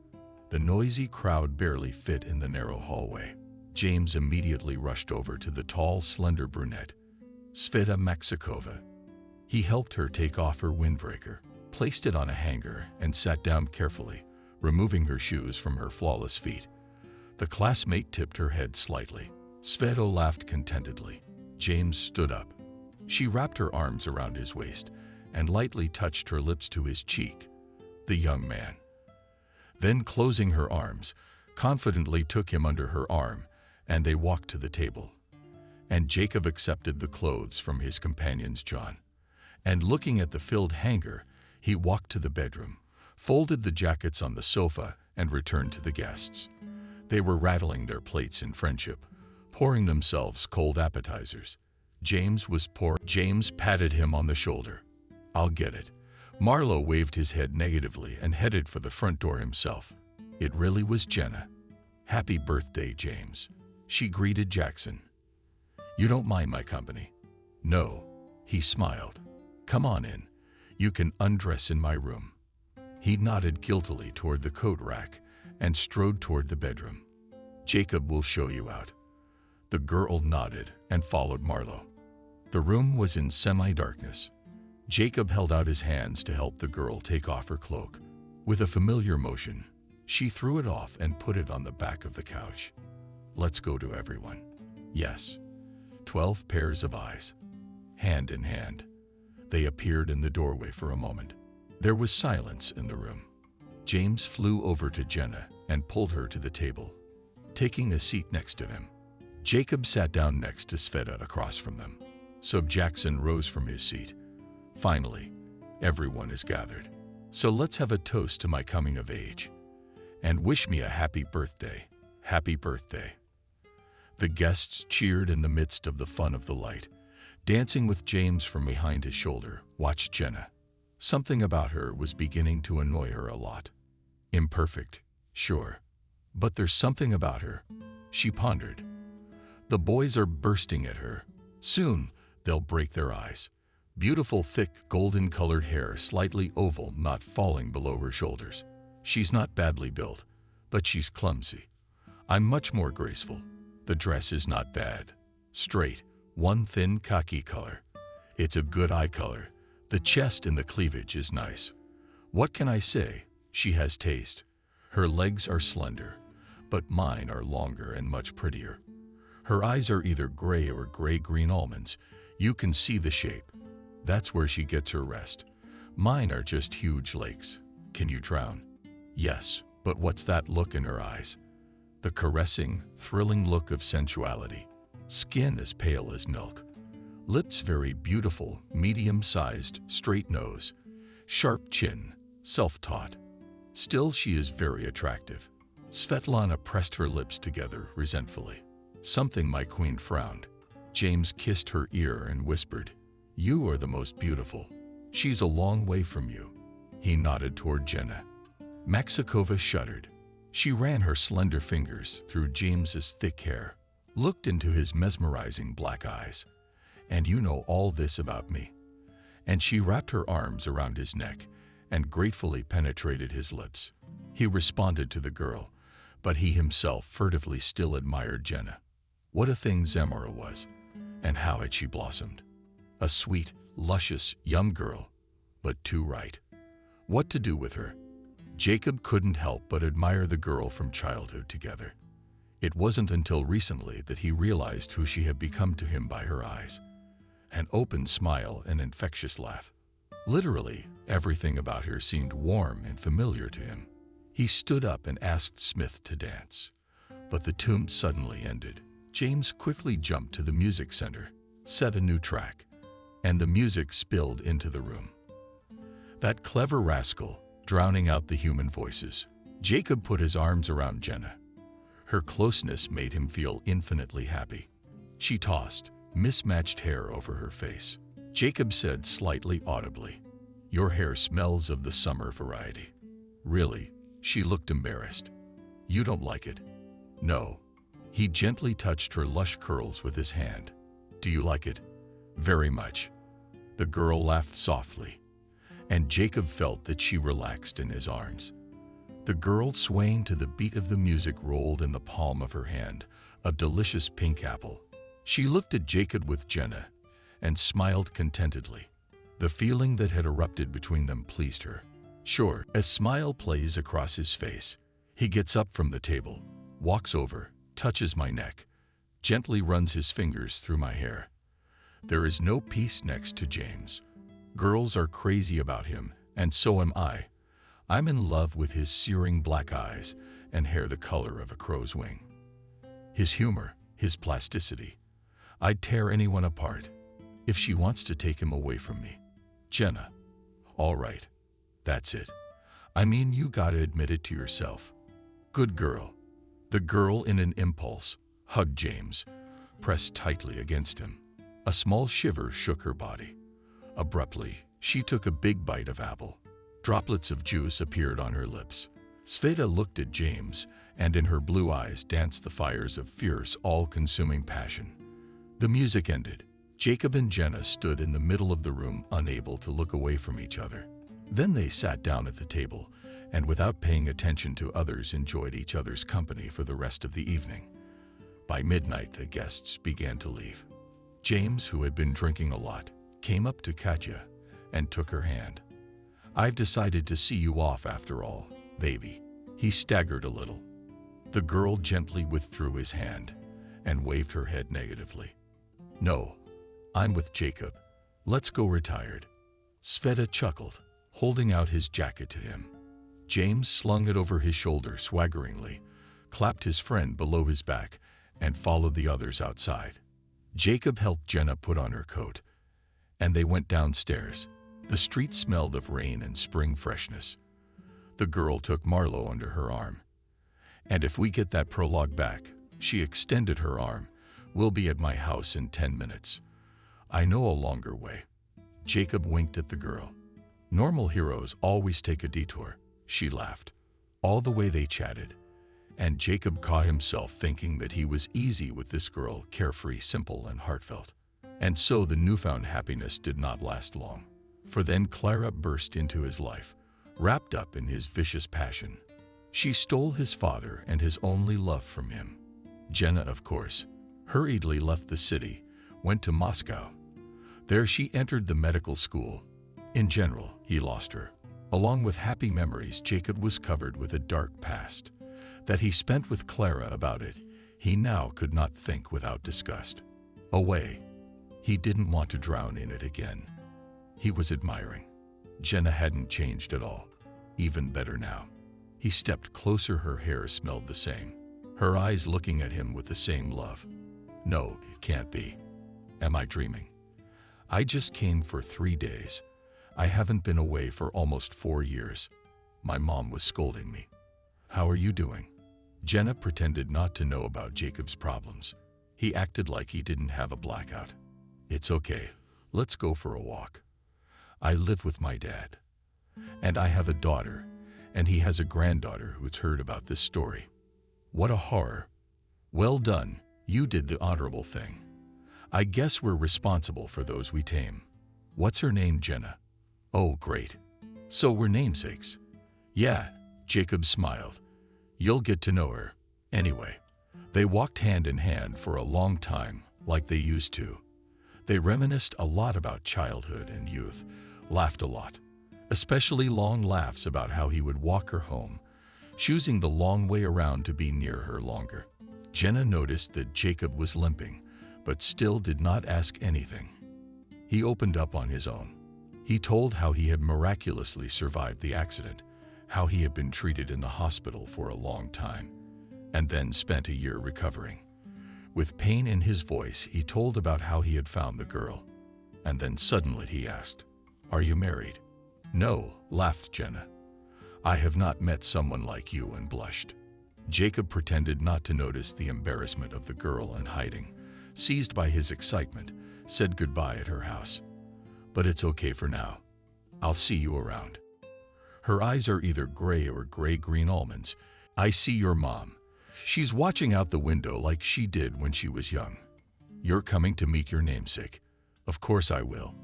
The noisy crowd barely fit in the narrow hallway. James immediately rushed over to the tall, slender brunette, Sveta Maxikova. He helped her take off her windbreaker, placed it on a hanger, and sat down carefully, removing her shoes from her flawless feet. The classmate tipped her head slightly. Sveta laughed contentedly. James stood up. She wrapped her arms around his waist and lightly touched her lips to his cheek. The young man, then closing her arms, confidently took him under her arm, and they walked to the table. And Jacob accepted the clothes from his companion's John. And looking at the filled hanger, he walked to the bedroom, folded the jackets on the sofa, and returned to the guests. They were rattling their plates in friendship, pouring themselves cold appetizers. James patted him on the shoulder. I'll get it. Marlo waved his head negatively and headed for the front door himself. It really was Jenna. Happy birthday, James. She greeted Jackson. You don't mind my company? No. He smiled. Come on in. You can undress in my room. He nodded guiltily toward the coat rack and strode toward the bedroom. Jacob will show you out. The girl nodded and followed Marlo. The room was in semi-darkness. Jacob held out his hands to help the girl take off her cloak. With a familiar motion, she threw it off and put it on the back of the couch. Let's go to everyone. Yes. 12 pairs of eyes. Hand in hand. They appeared in the doorway for a moment. There was silence in the room. James flew over to Jenna and pulled her to the table, taking a seat next to him. Jacob sat down next to Sveta across from them. So Jackson rose from his seat. Finally, everyone is gathered. So let's have a toast to my coming of age. and wish me a happy birthday. Happy birthday." The guests cheered in the midst of the fun of the light. Dancing with James from behind his shoulder, watched Jenna. Something about her was beginning to annoy her a lot. Imperfect, sure. But there's something about her, she pondered. The boys are bursting at her. Soon, they'll break their eyes. Beautiful, thick, golden-colored hair, slightly oval, not falling below her shoulders. She's not badly built, but she's clumsy. I'm much more graceful. The dress is not bad. Straight, one thin khaki color. It's a good eye color. The chest and the cleavage is nice. What can I say? She has taste. Her legs are slender, but mine are longer and much prettier. Her eyes are either gray or gray-green almonds. You can see the shape. That's where she gets her rest. Mine are just huge lakes. Can you drown? Yes, but what's that look in her eyes? The caressing, thrilling look of sensuality. Skin as pale as milk. Lips very beautiful, medium-sized, straight nose. Sharp chin, self-taught. Still, she is very attractive. Svetlana pressed her lips together resentfully. Something my queen frowned. James kissed her ear and whispered, "You are the most beautiful. She's a long way from you." He nodded toward Jenna. Maxikova shuddered. She ran her slender fingers through James's thick hair, looked into his mesmerizing black eyes. "And you know all this about me." And she wrapped her arms around his neck and gratefully penetrated his lips. He responded to the girl, but he himself furtively still admired Jenna. What a thing Zamora was, and how had she blossomed. A sweet, luscious, young girl, but too right. What to do with her? Jacob couldn't help but admire the girl from childhood together. It wasn't until recently that he realized who she had become to him by her eyes. An open smile, an infectious laugh. Literally, everything about her seemed warm and familiar to him. He stood up and asked Smith to dance. But the tune suddenly ended. James quickly jumped to the music center, set a new track, and the music spilled into the room. That clever rascal, drowning out the human voices. Jacob put his arms around Jenna. Her closeness made him feel infinitely happy. She tossed mismatched hair over her face. Jacob said slightly audibly, "Your hair smells of the summer variety." "Really?" She looked embarrassed. "You don't like it?" "No." He gently touched her lush curls with his hand. "Do you like it?" "Very much." The girl laughed softly, and Jacob felt that she relaxed in his arms. The girl, swaying to the beat of the music, rolled in the palm of her hand a delicious pink apple. She looked at Jacob with Jenna and smiled contentedly. The feeling that had erupted between them pleased her. Sure, a smile plays across his face. He gets up from the table, walks over, touches my neck, gently runs his fingers through my hair. There is no peace next to James. Girls are crazy about him, and so am I. I'm in love with his searing black eyes and hair the color of a crow's wing. His humor, his plasticity. I'd tear anyone apart. If she wants to take him away from me. Jenna. All right. That's it. I mean, you gotta admit it to yourself. Good girl. The girl, in an impulse, hugged James, pressed tightly against him. A small shiver shook her body. Abruptly, she took a big bite of apple. Droplets of juice appeared on her lips. Sveta looked at James, and in her blue eyes danced the fires of fierce, all-consuming passion. The music ended. Jacob and Jenna stood in the middle of the room, unable to look away from each other. Then they sat down at the table, and without paying attention to others, enjoyed each other's company for the rest of the evening. By midnight, the guests began to leave. James, who had been drinking a lot, came up to Katya and took her hand. "I've decided to see you off after all, baby." He staggered a little. The girl gently withdrew his hand and waved her head negatively. "No, I'm with Jacob. Let's go retired." Sveta chuckled, holding out his jacket to him. James slung it over his shoulder swaggeringly, clapped his friend below his back, and followed the others outside. Jacob helped Jenna put on her coat, and they went downstairs. The street smelled of rain and spring freshness. The girl took Marlowe under her arm And if we get that prologue back, she extended her arm, we'll be at my house in 10 minutes. I know a longer way. Jacob winked at the girl. Normal heroes always take a detour, she laughed. All the way they chatted, and Jacob caught himself thinking that he was easy with this girl, carefree, simple, and heartfelt. And so the newfound happiness did not last long, for then Clara burst into his life, wrapped up in his vicious passion. She stole his father and his only love from him. Jenna, of course, hurriedly left the city, went to Moscow. There she entered the medical school. In general, he lost her. Along with happy memories, Jacob was covered with a dark past. That he spent with Clara about it, he now could not think without disgust. Away. He didn't want to drown in it again. He was admiring. Jenna hadn't changed at all. Even better now. He stepped closer, her hair smelled the same. Her eyes looking at him with the same love. No, it can't be. Am I dreaming? I just came for 3 days. I haven't been away for almost 4 years. My mom was scolding me. How are you doing? Jenna pretended not to know about Jacob's problems. He acted like he didn't have a blackout. It's okay. Let's go for a walk. I live with my dad. And I have a daughter, and he has a granddaughter who's heard about this story. What a horror. Well done. You did the honorable thing. I guess we're responsible for those we tame. What's her name, Jenna? Oh, great. So we're namesakes. Yeah, Jacob smiled. You'll get to know her. Anyway, they walked hand in hand for a long time, like they used to. They reminisced a lot about childhood and youth, laughed a lot, especially long laughs about how he would walk her home, choosing the long way around to be near her longer. Jenna noticed that Jacob was limping, but still did not ask anything. He opened up on his own. He told how he had miraculously survived the accident, how he had been treated in the hospital for a long time, and then spent a year recovering. With pain in his voice, he told about how he had found the girl. And then suddenly he asked, "Are you married?" "No," laughed Jenna. "I have not met someone like you," and blushed. Jacob pretended not to notice the embarrassment of the girl and hiding, seized by his excitement, said goodbye at her house. "But it's okay for now. I'll see you around." Her eyes are either gray or gray-green almonds. "I see your mom. She's watching out the window like she did when she was young. You're coming to meet your namesake." "Of course I will."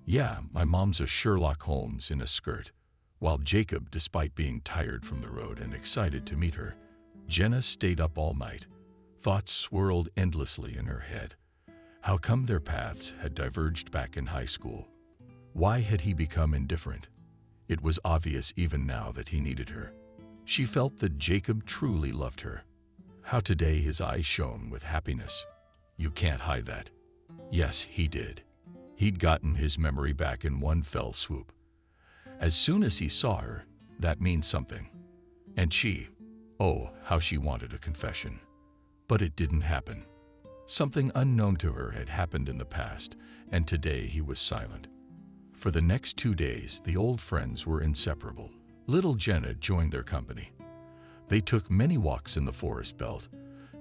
"Yeah, my mom's a Sherlock Holmes in a skirt." While Jacob, despite being tired from the road and excited to meet her, Jenna stayed up all night. Thoughts swirled endlessly in her head. How come their paths had diverged back in high school? Why had he become indifferent? It was obvious even now that he needed her. She felt that Jacob truly loved her. How today his eyes shone with happiness. You can't hide that. Yes, he did. He'd gotten his memory back in one fell swoop. As soon as he saw her, that means something. And she, oh, how she wanted a confession. But it didn't happen. Something unknown to her had happened in the past, and today he was silent. For the next 2 days, the old friends were inseparable. Little Jenna joined their company. They took many walks in the forest belt,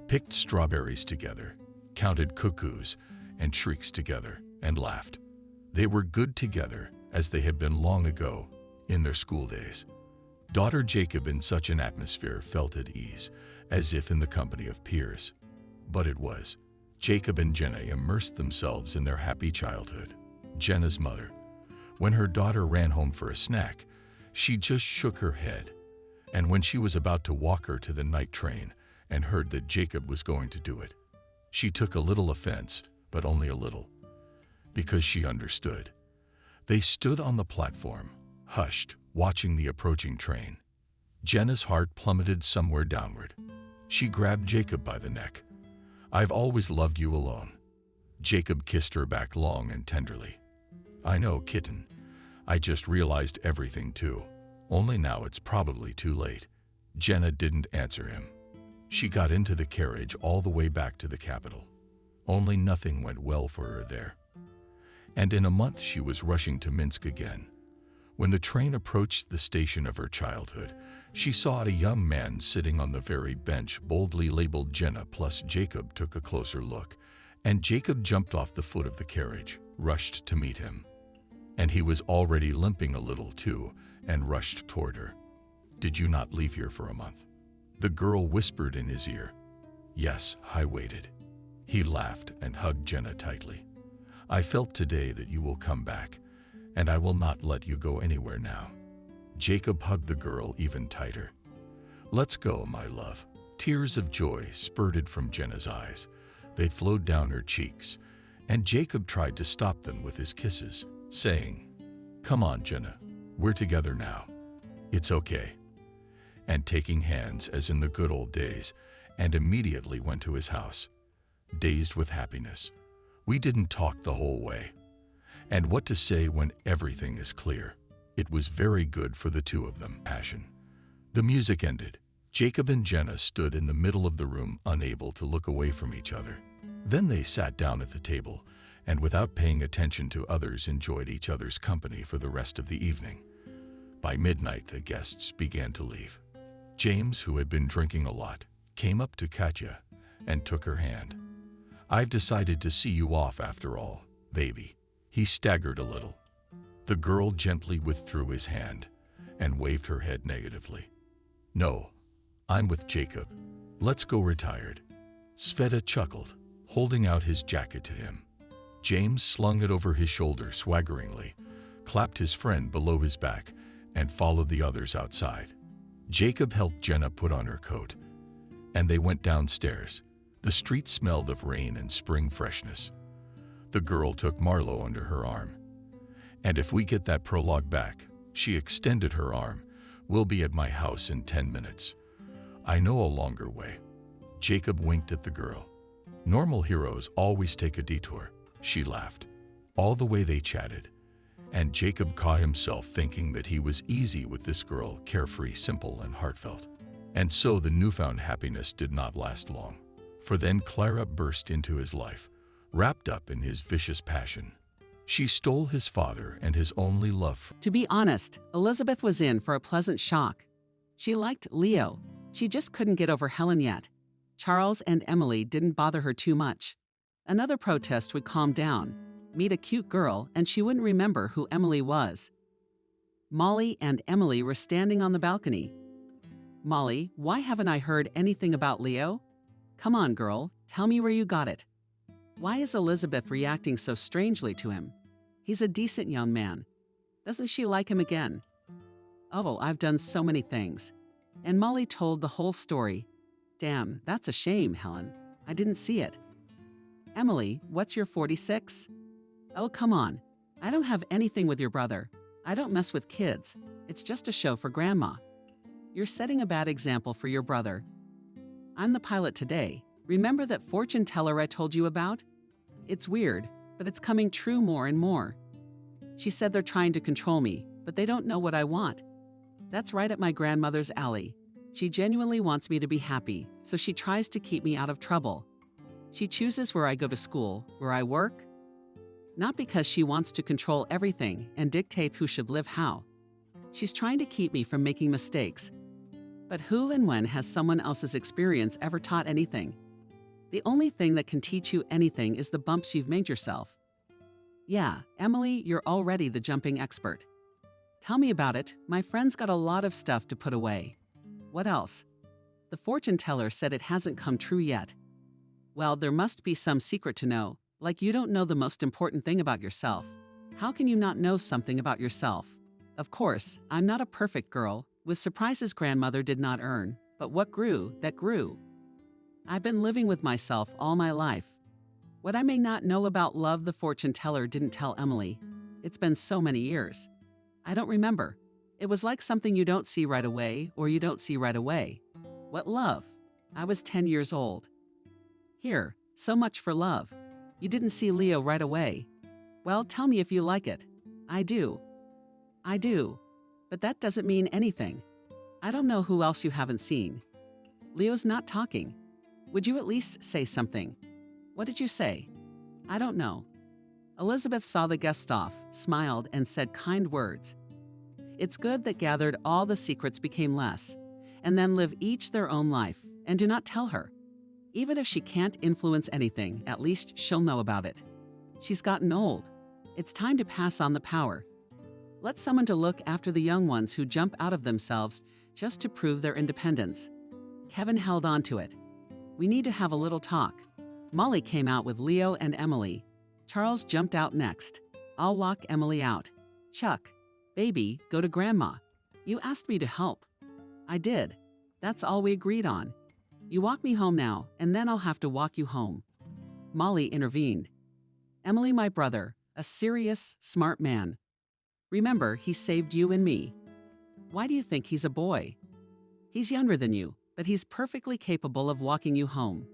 picked strawberries together, counted cuckoos and shrieks together, and laughed. They were good together as they had been long ago in their school days. Daughter Jacob in such an atmosphere felt at ease, as if in the company of peers. But it was. Jacob and Jenna immersed themselves in their happy childhood. Jenna's mother, when her daughter ran home for a snack, she just shook her head. And when she was about to walk her to the night train and heard that Jacob was going to do it, she took a little offense, but only a little, because she understood. They stood on the platform, hushed, watching the approaching train. Jenna's heart plummeted somewhere downward. She grabbed Jacob by the neck. "I've always loved you alone." Jacob kissed her back long and tenderly. "I know, kitten. I just realized everything too. Only now it's probably too late." Jenna didn't answer him. She got into the carriage all the way back to the capital. Only nothing went well for her there. And in a month she was rushing to Minsk again. When the train approached the station of her childhood, she saw a young man sitting on the very bench boldly labeled Jenna, plus Jacob took a closer look, and Jacob jumped off the foot of the carriage, rushed to meet him. And he was already limping a little too, and rushed toward her. "Did you not leave here for a month?" The girl whispered in his ear. "Yes, I waited." He laughed and hugged Jenna tightly. "I felt today that you will come back, and I will not let you go anywhere now." Jacob hugged the girl even tighter. "Let's go, my love." Tears of joy spurted from Jenna's eyes. They flowed down her cheeks, and Jacob tried to stop them with his kisses, saying, "Come on, Jenna, we're together now. It's okay." And taking hands as in the good old days, and immediately went to his house. Dazed with happiness, we didn't talk the whole way. And what to say when everything is clear? It was very good for the two of them. Passion. The music ended. Jacob and Jenna stood in the middle of the room, unable to look away from each other. Then they sat down at the table, and without paying attention to others, enjoyed each other's company for the rest of the evening. By midnight, the guests began to leave. James, who had been drinking a lot, came up to Katya and took her hand. "I've decided to see you off after all, baby." He staggered a little. The girl gently withdrew his hand and waved her head negatively. "No, I'm with Jacob. Let's go retired." Sveta chuckled, holding out his jacket to him. James slung it over his shoulder swaggeringly, clapped his friend below his back, and followed the others outside. Jacob helped Jenna put on her coat, and they went downstairs. The street smelled of rain and spring freshness. The girl took Marlo under her arm. "And if we get that prologue back," she extended her arm, "we'll be at my house in 10 minutes. I know a longer way." Jacob winked at the girl. "Normal heroes always take a detour," she laughed. All the way they chatted, and Jacob caught himself thinking that he was easy with this girl, carefree, simple, and heartfelt. And so the newfound happiness did not last long, for then Clara burst into his life, wrapped up in his vicious passion. She stole his father and his only love. To be honest, Elizabeth was in for a pleasant shock. She liked Leo. She just couldn't get over Helen yet. Charles and Emily didn't bother her too much. Another protest would calm down. Meet a cute girl, and she wouldn't remember who Emily was. Molly and Emily were standing on the balcony. "Molly, why haven't I heard anything about Leo? Come on, girl, tell me where you got it. Why is Elizabeth reacting so strangely to him? He's a decent young man. Doesn't she like him again? Oh, I've done so many things." And Molly told the whole story. "Damn, that's a shame, Helen. I didn't see it." "Emily, what's your 46? Oh, come on. I don't have anything with your brother. I don't mess with kids. It's just a show for Grandma. You're setting a bad example for your brother. I'm the pilot today. Remember that fortune teller I told you about? It's weird, but it's coming true more and more. She said they're trying to control me, but they don't know what I want. That's right up my grandmother's alley. She genuinely wants me to be happy, so she tries to keep me out of trouble. She chooses where I go to school, where I work. Not because she wants to control everything and dictate who should live how. She's trying to keep me from making mistakes. But who and when has someone else's experience ever taught anything? The only thing that can teach you anything is the bumps you've made yourself. Yeah, Emily, you're already the jumping expert. Tell me about it. My friend's got a lot of stuff to put away. What else? The fortune teller said it hasn't come true yet. Well, there must be some secret to know, like you don't know the most important thing about yourself. How can you not know something about yourself? Of course, I'm not a perfect girl, with surprises grandmother did not earn, but what grew, that grew. I've been living with myself all my life. What I may not know about love the fortune teller didn't tell Emily. It's been so many years. I don't remember. It was like something you don't see right away, or you don't see right away. What love? I was 10 years old. Here, so much for love. You didn't see Leo right away. Well, tell me if you like it. I do. I do. But that doesn't mean anything. I don't know who else you haven't seen. Leo's not talking. Would you at least say something? What did you say? I don't know. Elizabeth saw the guests off, smiled, and said kind words. It's good that gathered all the secrets became less, and then live each their own life, and do not tell her. Even if she can't influence anything, at least she'll know about it. She's gotten old. It's time to pass on the power. Let someone to look after the young ones who jump out of themselves just to prove their independence. Kevin held on to it. We need to have a little talk. Molly came out with Leo and Emily. Charles jumped out next. I'll walk Emily out. Chuck, baby, go to Grandma. You asked me to help. I did. That's all we agreed on. You walk me home now, and then I'll have to walk you home. Molly intervened. Emily, my brother, a serious, smart man. Remember, he saved you and me. Why do you think he's a boy? He's younger than you, but he's perfectly capable of walking you home.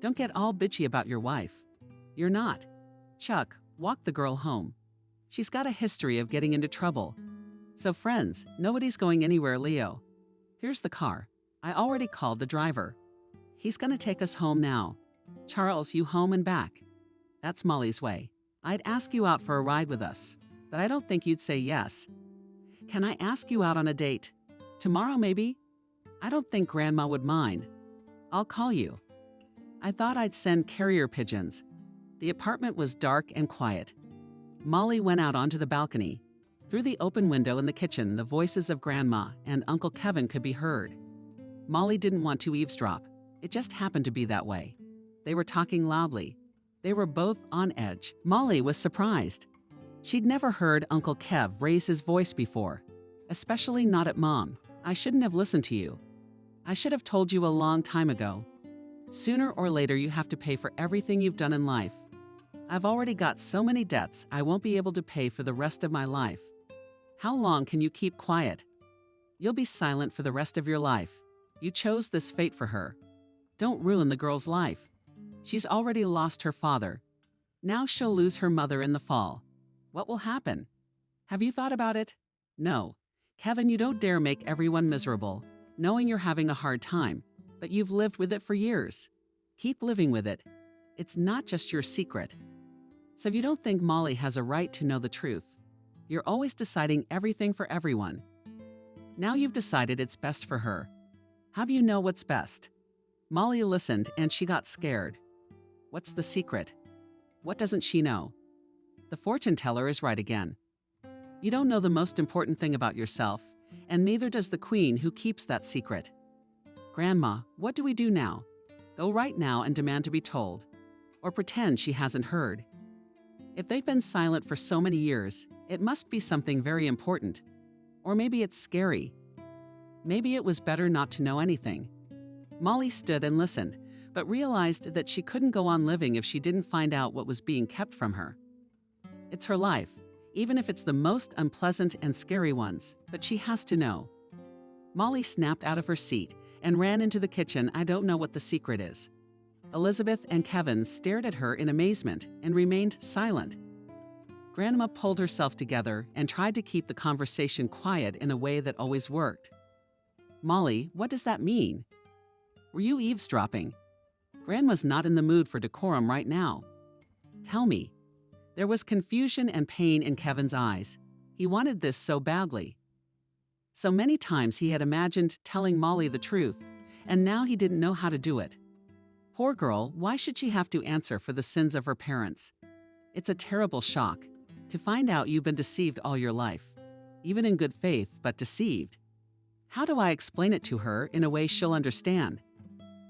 Don't get all bitchy about your wife. You're not. Chuck, walk the girl home. She's got a history of getting into trouble. So friends, nobody's going anywhere, Leo. Here's the car. I already called the driver. He's gonna take us home now. Charles, you home and back. That's Molly's way. I'd ask you out for a ride with us, but I don't think you'd say yes. Can I ask you out on a date? Tomorrow, maybe? I don't think Grandma would mind. I'll call you. I thought I'd send carrier pigeons. The apartment was dark and quiet. Molly went out onto the balcony. Through the open window in the kitchen, the voices of Grandma and Uncle Kevin could be heard. Molly didn't want to eavesdrop. It just happened to be that way. They were talking loudly. They were both on edge. Molly was surprised. She'd never heard Uncle Kev raise his voice before, especially not at Mom. I shouldn't have listened to you. I should have told you a long time ago. Sooner or later, you have to pay for everything you've done in life. I've already got so many debts I won't be able to pay for the rest of my life. How long can you keep quiet? You'll be silent for the rest of your life. You chose this fate for her. Don't ruin the girl's life. She's already lost her father. Now she'll lose her mother in the fall. What will happen? Have you thought about it? No. Kevin, you don't dare make everyone miserable, knowing you're having a hard time, but you've lived with it for years. Keep living with it. It's not just your secret. So you don't think Molly has a right to know the truth. You're always deciding everything for everyone. Now you've decided it's best for her. How do you know what's best? Molly listened and she got scared. What's the secret? What doesn't she know? The fortune teller is right again. You don't know the most important thing about yourself, and neither does the queen who keeps that secret. Grandma, what do we do now? Go right now and demand to be told, or pretend she hasn't heard. If they've been silent for so many years, it must be something very important. Or maybe it's scary. Maybe it was better not to know anything. Molly stood and listened, but realized that she couldn't go on living if she didn't find out what was being kept from her. It's her life, even if it's the most unpleasant and scary ones, but she has to know. Molly snapped out of her seat and ran into the kitchen. I don't know what the secret is. Elizabeth and Kevin stared at her in amazement and remained silent. Grandma pulled herself together and tried to keep the conversation quiet in a way that always worked. Molly, what does that mean? Were you eavesdropping? Grandma's not in the mood for decorum right now. Tell me. There was confusion and pain in Kevin's eyes. He wanted this so badly. So many times he had imagined telling Molly the truth, and now he didn't know how to do it. Poor girl, why should she have to answer for the sins of her parents? It's a terrible shock to find out you've been deceived all your life, even in good faith, but deceived. How do I explain it to her in a way she'll understand?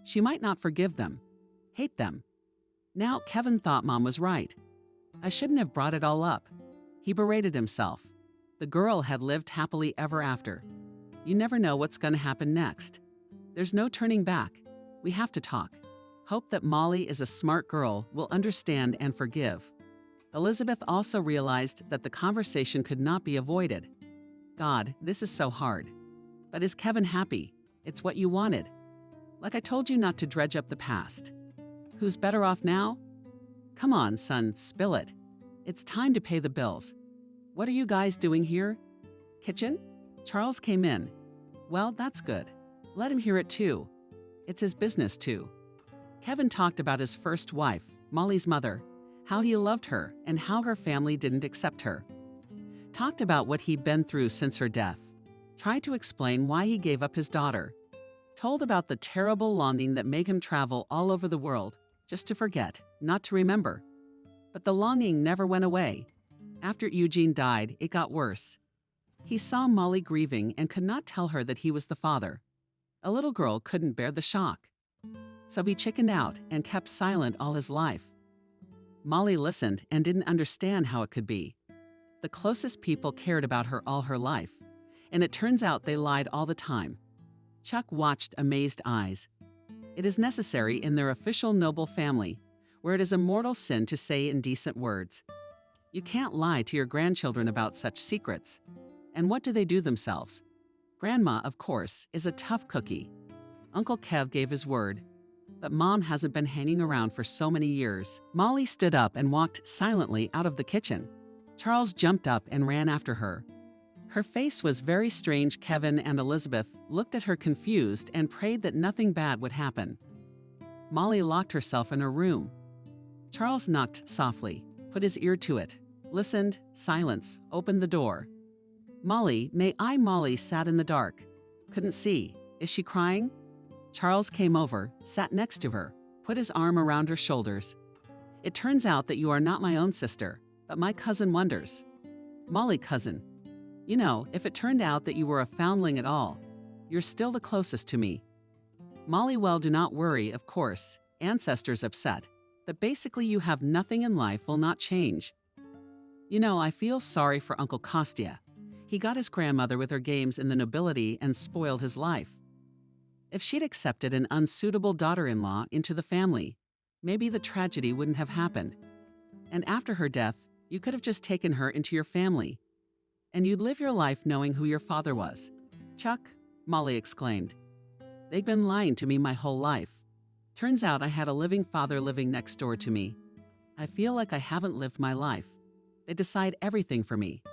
She might not forgive them, hate them. Now Kevin thought Mom was right. I shouldn't have brought it all up. He berated himself. The girl had lived happily ever after. You never know what's going to happen next. There's no turning back. We have to talk. Hope that Molly is a smart girl, will understand and forgive. Elizabeth also realized that the conversation could not be avoided. God, this is so hard. But is Kevin happy? It's what you wanted. Like I told you not to dredge up the past. Who's better off now? Come on, son, spill it. It's time to pay the bills. What are you guys doing here? Kitchen? Charles came in. Well, that's good. Let him hear it too. It's his business too. Kevin talked about his first wife, Molly's mother, how he loved her and how her family didn't accept her. talked about what he'd been through since her death, tried to explain why he gave up his daughter, told about the terrible longing that made him travel all over the world just to forget, not to remember. But the longing never went away. After Eugene died, it got worse. He saw Molly grieving and could not tell her that he was the father. A little girl couldn't bear the shock. So he chickened out and kept silent all his life. Molly listened and didn't understand how it could be. The closest people cared about her all her life, and it turns out they lied all the time. Chuck watched amazed eyes. It is necessary in their official noble family, where it is a mortal sin to say indecent words. You can't lie to your grandchildren about such secrets. And what do they do themselves? Grandma, of course, is a tough cookie. Uncle Kev gave his word, but Mom hasn't been hanging around for so many years. Molly stood up and walked silently out of the kitchen. Charles jumped up and ran after her. Her face was very strange. Kevin and Elizabeth looked at her confused and prayed that nothing bad would happen. Molly locked herself in her room. Charles knocked softly, put his ear to it, listened, silence, opened the door. Molly, Molly sat in the dark. Couldn't see. Is she crying? Charles came over, sat next to her, put his arm around her shoulders. It turns out that you are not my own sister, but my cousin Wonders. Molly, cousin. You know, if it turned out that you were a foundling at all, you're still the closest to me. Molly, well, do not worry, of course. Ancestors upset, but basically you have nothing in life will not change. You know, I feel sorry for Uncle Kostya. He got his grandmother with her games in the nobility and spoiled his life. If she'd accepted an unsuitable daughter-in-law into the family, maybe the tragedy wouldn't have happened. And after her death, you could have just taken her into your family. And you'd live your life knowing who your father was. Chuck, Molly exclaimed. They've been lying to me my whole life. Turns out I had a living father living next door to me. I feel like I haven't lived my life. They decide everything for me.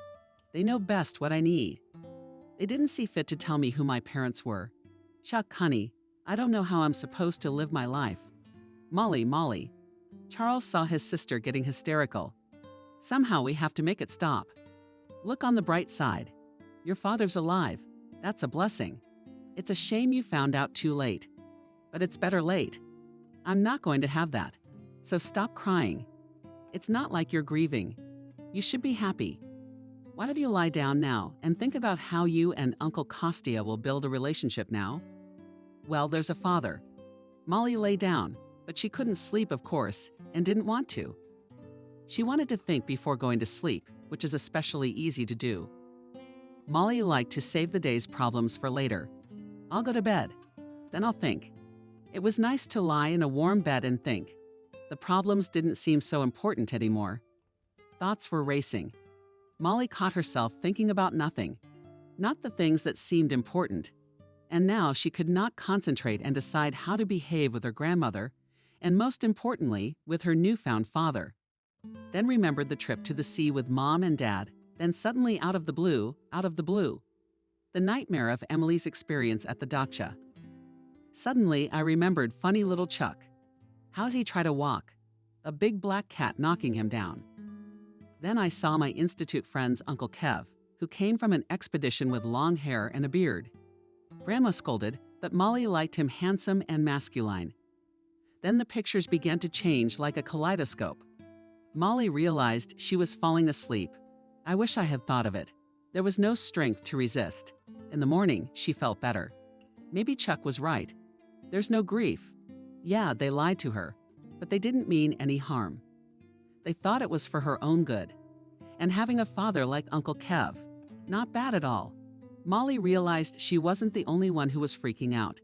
They know best what I need. They didn't see fit to tell me who my parents were. Chuck, honey, I don't know how I'm supposed to live my life. Molly. Charles saw his sister getting hysterical. Somehow we have to make it stop. Look on the bright side. Your father's alive. That's a blessing. It's a shame you found out too late. But it's better late. I'm not going to have that. So stop crying. It's not like you're grieving. You should be happy. Why don't you lie down now and think about how you and Uncle Kostya will build a relationship now? Well, there's a father. Molly lay down, but she couldn't sleep, of course, and didn't want to. She wanted to think before going to sleep, which is especially easy to do. Molly liked to save the day's problems for later. I'll go to bed. Then I'll think. It was nice to lie in a warm bed and think. The problems didn't seem so important anymore. Thoughts were racing. Molly caught herself thinking about nothing, not the things that seemed important. And now she could not concentrate and decide how to behave with her grandmother, and most importantly, with her newfound father. Then remembered the trip to the sea with Mom and Dad, then suddenly out of the blue, the nightmare of Emily's experience at the dacha. Suddenly, I remembered funny little Chuck. How did he try to walk? A big black cat knocking him down. Then I saw my institute friend's Uncle Kev, who came from an expedition with long hair and a beard. Grandma scolded, but Molly liked him handsome and masculine. Then the pictures began to change like a kaleidoscope. Molly realized she was falling asleep. I wish I had thought of it. There was no strength to resist. In the morning, she felt better. Maybe Chuck was right. There's no grief. Yeah, they lied to her, but they didn't mean any harm. They thought it was for her own good. And having a father like Uncle Kev, not bad at all. Molly realized she wasn't the only one who was freaking out.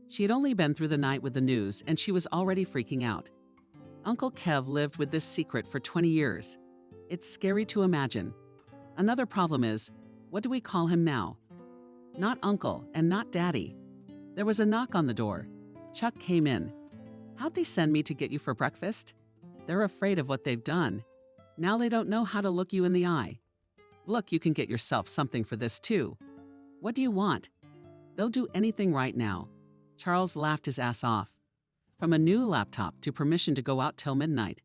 She had only been through the night with the news, and she was already freaking out. Uncle Kev lived with this secret for 20 years. It's scary to imagine. Another problem is, what do we call him now? Not Uncle and not Daddy. There was a knock on the door. Chuck came in. How'd they send me to get you for breakfast? They're afraid of what they've done. Now they don't know how to look you in the eye. Look, you can get yourself something for this too. What do you want? They'll do anything right now. Charles laughed his ass off. From a new laptop to permission to go out till midnight.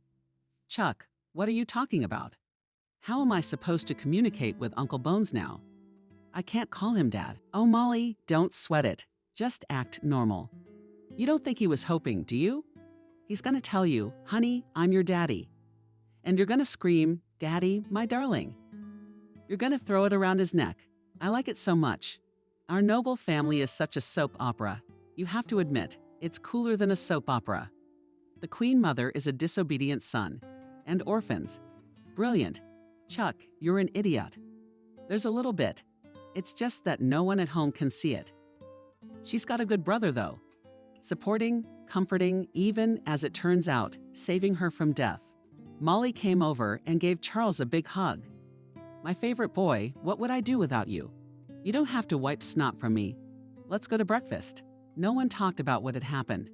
Chuck, what are you talking about? How am I supposed to communicate with Uncle Bones now? I can't call him Dad. Oh, Molly, don't sweat it. Just act normal. You don't think he was hoping, do you? He's gonna tell you, honey, I'm your daddy. And you're gonna scream, Daddy, my darling. You're gonna throw it around his neck. I like it so much. Our noble family is such a soap opera. You have to admit, it's cooler than a soap opera. The Queen Mother is a disobedient son. And orphans. Brilliant. Chuck, you're an idiot. There's a little bit. It's just that no one at home can see it. She's got a good brother, though. Supporting, comforting, even, as it turns out, saving her from death. Molly came over and gave Charles a big hug. My favorite boy, what would I do without you? You don't have to wipe snot from me. Let's go to breakfast. No one talked about what had happened.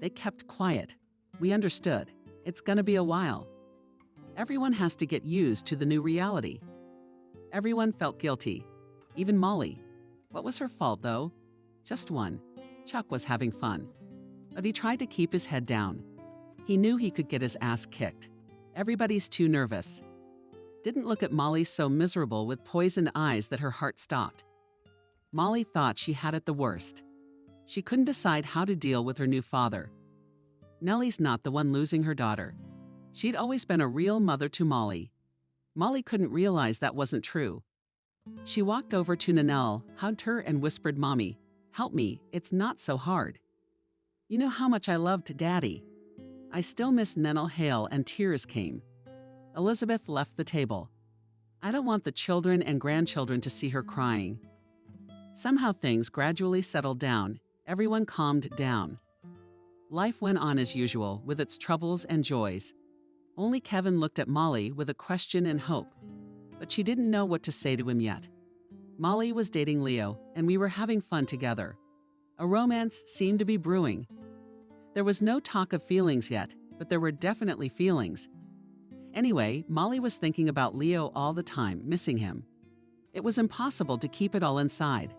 They kept quiet. We understood. It's gonna be a while. Everyone has to get used to the new reality. Everyone felt guilty. Even Molly. What was her fault, though? Just one. Chuck was having fun. But he tried to keep his head down. He knew he could get his ass kicked. Everybody's too nervous. Didn't look at Molly so miserable with poisoned eyes that her heart stopped. Molly thought she had it the worst. She couldn't decide how to deal with her new father. Nellie's not the one losing her daughter. She'd always been a real mother to Molly. Molly couldn't realize that wasn't true. She walked over to Nanelle, hugged her, and whispered, Mommy, help me, it's not so hard. You know how much I loved Daddy. I still miss Nanelle Hale, and tears came. Elizabeth left the table. I don't want the children and grandchildren to see her crying. Somehow things gradually settled down. Everyone calmed down. Life went on as usual, with its troubles and joys. Only Kevin looked at Molly with a question and hope, but she didn't know what to say to him yet. Molly was dating Leo, and we were having fun together. A romance seemed to be brewing. There was no talk of feelings yet, but there were definitely feelings. Anyway, Molly was thinking about Leo all the time, missing him. It was impossible to keep it all inside.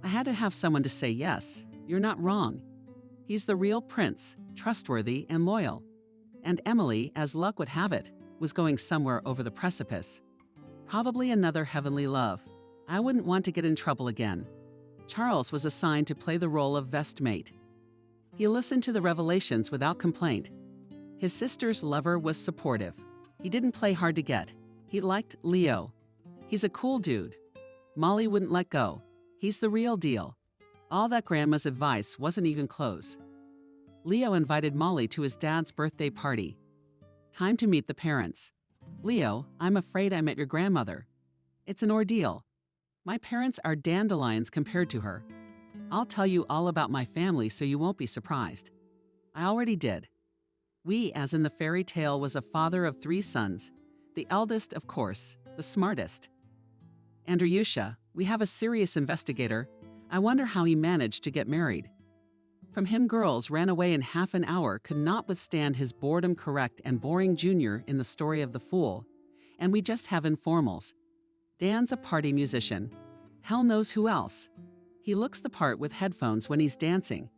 I had to have someone to say, yes, you're not wrong. He's the real prince, trustworthy and loyal. And Emily, as luck would have it, was going somewhere over the precipice. Probably another heavenly love. I wouldn't want to get in trouble again. Charles was assigned to play the role of vestmate. He listened to the revelations without complaint. His sister's lover was supportive. He didn't play hard to get. He liked Leo. He's a cool dude. Molly wouldn't let go. He's the real deal. All that grandma's advice wasn't even close. Leo invited Molly to his dad's birthday party. Time to meet the parents. Leo, I'm afraid I met your grandmother. It's an ordeal. My parents are dandelions compared to her. I'll tell you all about my family so you won't be surprised. I already did. We, as in the fairy tale, was a father of 3 sons. The eldest, of course, the smartest. Andreyusha, we have a serious investigator. I wonder how he managed to get married. From him, girls ran away in half an hour, could not withstand his boredom-correct and boring junior in the story of the fool. And we just have informals. Dan's a party musician. Hell knows who else. He looks the part with headphones when he's dancing.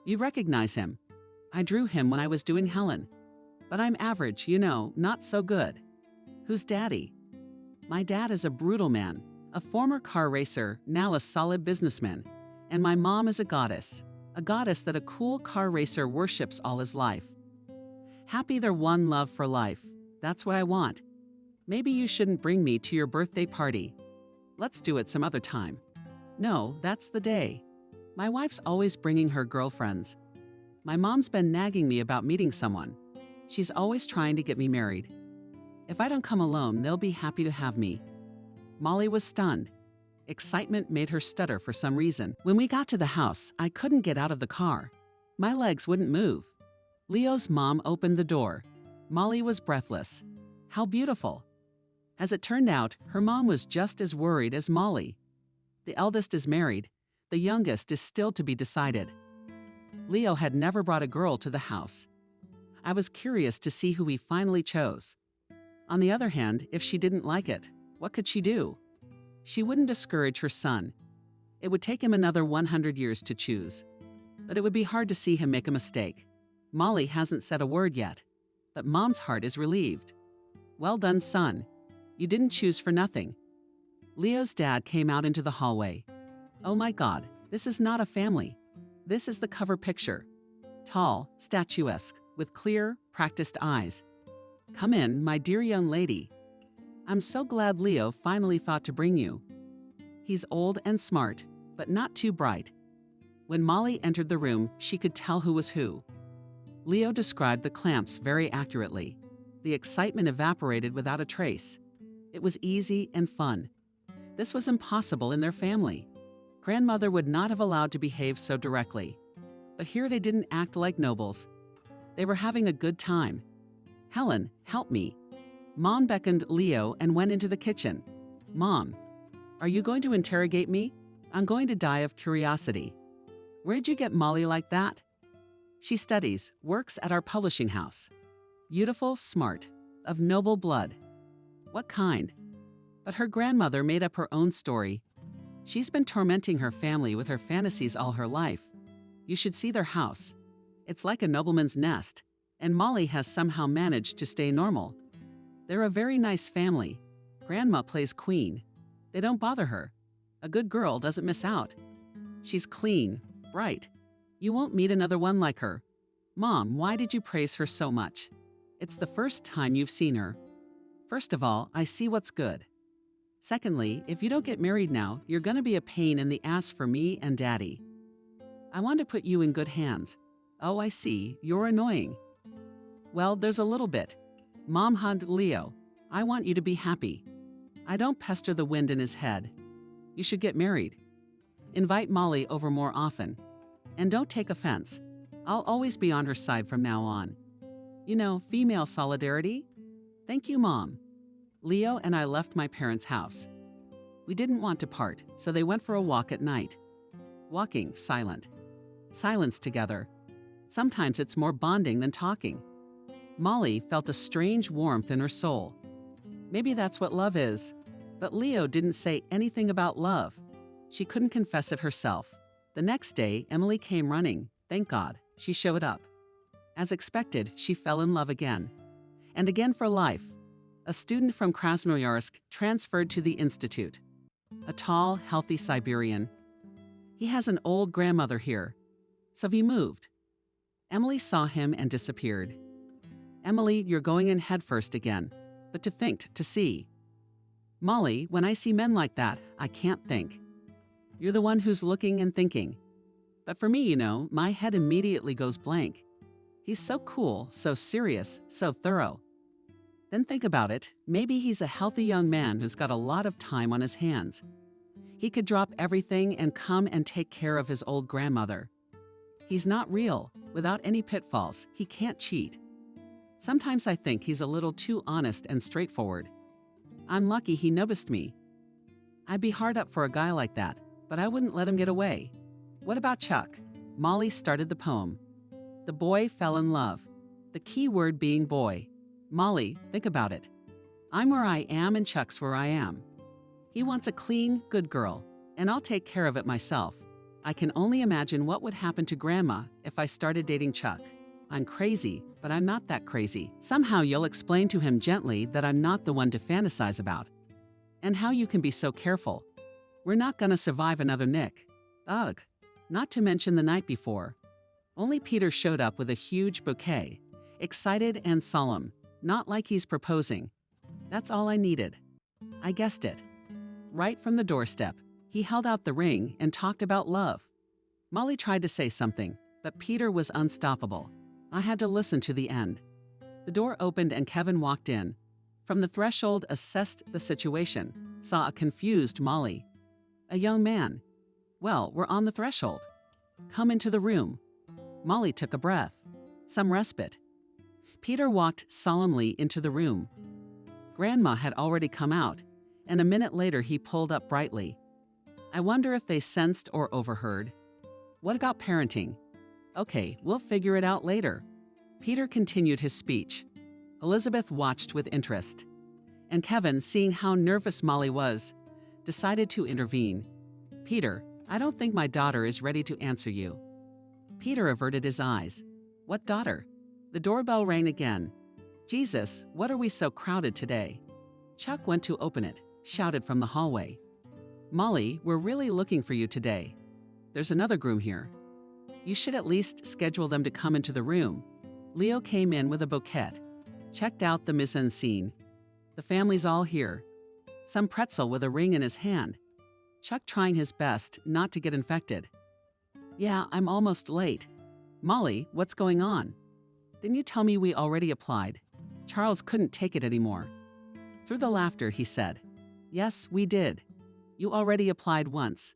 You recognize him. I drew him when I was doing Helen. But I'm average, you know, not so good. Who's Daddy? My dad is a brutal man, a former car racer, now a solid businessman. And my mom is a goddess that a cool car racer worships all his life. Happy they're one love for life. That's what I want. Maybe you shouldn't bring me to your birthday party. Let's do it some other time. No, that's the day. My wife's always bringing her girlfriends. My mom's been nagging me about meeting someone. She's always trying to get me married. If I don't come alone, they'll be happy to have me. Molly was stunned. Excitement made her stutter for some reason. When we got to the house, I couldn't get out of the car. My legs wouldn't move. Leo's mom opened the door. Molly was breathless. How beautiful. As it turned out, her mom was just as worried as Molly. The eldest is married. The youngest is still to be decided. Leo had never brought a girl to the house. I was curious to see who he finally chose. On the other hand, if she didn't like it, what could she do? She wouldn't discourage her son. It would take him another 100 years to choose. But it would be hard to see him make a mistake. Molly hasn't said a word yet, but Mom's heart is relieved. Well done, son. You didn't choose for nothing." Leo's dad came out into the hallway. "Oh my God, this is not a family. This is the cover picture. Tall, statuesque, with clear, practiced eyes. Come in, my dear young lady. I'm so glad Leo finally thought to bring you. He's old and smart, but not too bright." When Molly entered the room, she could tell who was who. Leo described the clamps very accurately. The excitement evaporated without a trace. It was easy and fun. This was impossible in their family. Grandmother would not have allowed to behave so directly. But here they didn't act like nobles. They were having a good time. "Helen, help me." Mom beckoned Leo and went into the kitchen. "Mom, are you going to interrogate me? I'm going to die of curiosity. Where'd you get Molly like that?" "She studies, works at our publishing house. Beautiful, smart, of noble blood." "What kind?" But her grandmother made up her own story. "She's been tormenting her family with her fantasies all her life. You should see their house. It's like a nobleman's nest, and Molly has somehow managed to stay normal. They're a very nice family. Grandma plays queen. They don't bother her. A good girl doesn't miss out. She's clean, bright. You won't meet another one like her. Mom, why did you praise her so much? It's the first time you've seen her. First of all, I see what's good. Secondly, if you don't get married now, you're going to be a pain in the ass for me and Daddy. I want to put you in good hands. Oh, I see. You're annoying. Well, there's a little bit. Mom hugged Leo. I want you to be happy. I don't pester the wind in his head. You should get married. Invite Molly over more often. And don't take offense. I'll always be on her side from now on. You know, female solidarity? Thank you, Mom." Leo and I left my parents' house. We didn't want to part, so they went for a walk at night. Walking, silent. Silence together. Sometimes it's more bonding than talking. Molly felt a strange warmth in her soul. Maybe that's what love is. But Leo didn't say anything about love. She couldn't confess it herself. The next day, Emily came running. Thank God, she showed up. As expected, she fell in love again. And again for life. A student from Krasnoyarsk transferred to the institute. A tall, healthy Siberian. He has an old grandmother here. So he moved. Emily saw him and disappeared. Emily, you're going in headfirst again. But to think, to see. Molly, when I see men like that, I can't think. You're the one who's looking and thinking. But for me, you know, my head immediately goes blank. He's so cool, so serious, so thorough. Then think about it. Maybe he's a healthy young man who's got a lot of time on his hands. He could drop everything and come and take care of his old grandmother. He's not real, without any pitfalls. He can't cheat. Sometimes I think he's a little too honest and straightforward. I'm lucky he noticed me. I'd be hard up for a guy like that, but I wouldn't let him get away. What about Chuck? Molly started the poem. The boy fell in love. The key word being boy. Molly, think about it. I'm where I am and Chuck's where I am. He wants a clean, good girl, and I'll take care of it myself. I can only imagine what would happen to Grandma if I started dating Chuck. I'm crazy, but I'm not that crazy. Somehow you'll explain to him gently that I'm not the one to fantasize about. And how you can be so careful. We're not gonna survive another Nick. Ugh. Not to mention the night before. Only Peter showed up with a huge bouquet. Excited and solemn. Not like he's proposing. That's all I needed. I guessed it. Right from the doorstep, he held out the ring and talked about love. Molly tried to say something, but Peter was unstoppable. I had to listen to the end. The door opened and Kevin walked in. From the threshold, assessed the situation, saw a confused Molly. A young man. Well, we're on the threshold. Come into the room. Molly took a breath. Some respite. Peter walked solemnly into the room. Grandma had already come out, and a minute later he pulled up brightly. I wonder if they sensed or overheard. What about parenting? Okay, we'll figure it out later. Peter continued his speech. Elizabeth watched with interest. And Kevin, seeing how nervous Molly was, decided to intervene. Peter, I don't think my daughter is ready to answer you. Peter averted his eyes. What daughter? The doorbell rang again. Jesus, what are we so crowded today? Chuck went to open it, shouted from the hallway. "Molly, we're really looking for you today. There's another groom here. You should at least schedule them to come into the room." Leo came in with a bouquet, checked out the mise en scene. The family's all here. Some pretzel with a ring in his hand. Chuck trying his best not to get infected. "Yeah, I'm almost late. Molly, what's going on? Didn't you tell me we already applied?" Charles couldn't take it anymore. Through the laughter, he said, "Yes, we did. You already applied once.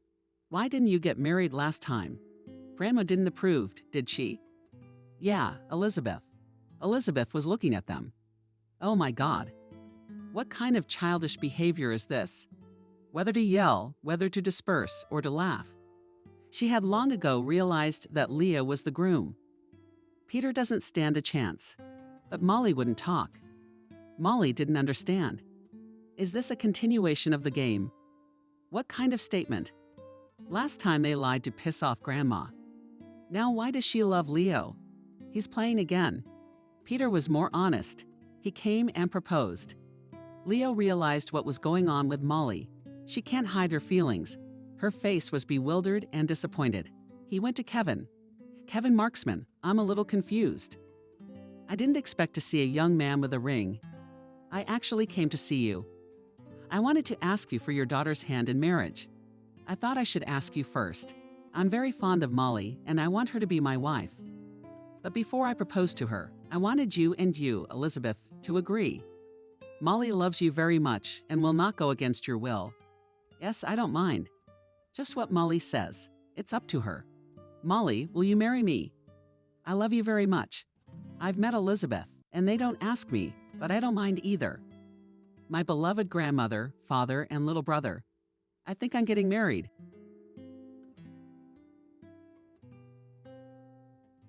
Why didn't you get married last time? Grandma didn't approve, did she?" "Yeah, Elizabeth." Elizabeth was looking at them. Oh my God. What kind of childish behavior is this? Whether to yell, whether to disperse, or to laugh. She had long ago realized that Leo was the groom. Peter doesn't stand a chance. But Molly wouldn't talk. Molly didn't understand. Is this a continuation of the game? What kind of statement? Last time they lied to piss off Grandma. Now why does she love Leo? He's playing again. Peter was more honest. He came and proposed. Leo realized what was going on with Molly. She can't hide her feelings. Her face was bewildered and disappointed. He went to Kevin. "Kevin Marksman, I'm a little confused. I didn't expect to see a young man with a ring. I actually came to see you. I wanted to ask you for your daughter's hand in marriage. I thought I should ask you first. I'm very fond of Molly, and I want her to be my wife. But before I proposed to her, I wanted you, Elizabeth, to agree. Molly loves you very much and will not go against your will. Yes, I don't mind. Just what Molly says. It's up to her. Molly, will you marry me? I love you very much. I've met Elizabeth, and they don't ask me, but I don't mind either. My beloved grandmother, father, and little brother. I think I'm getting married.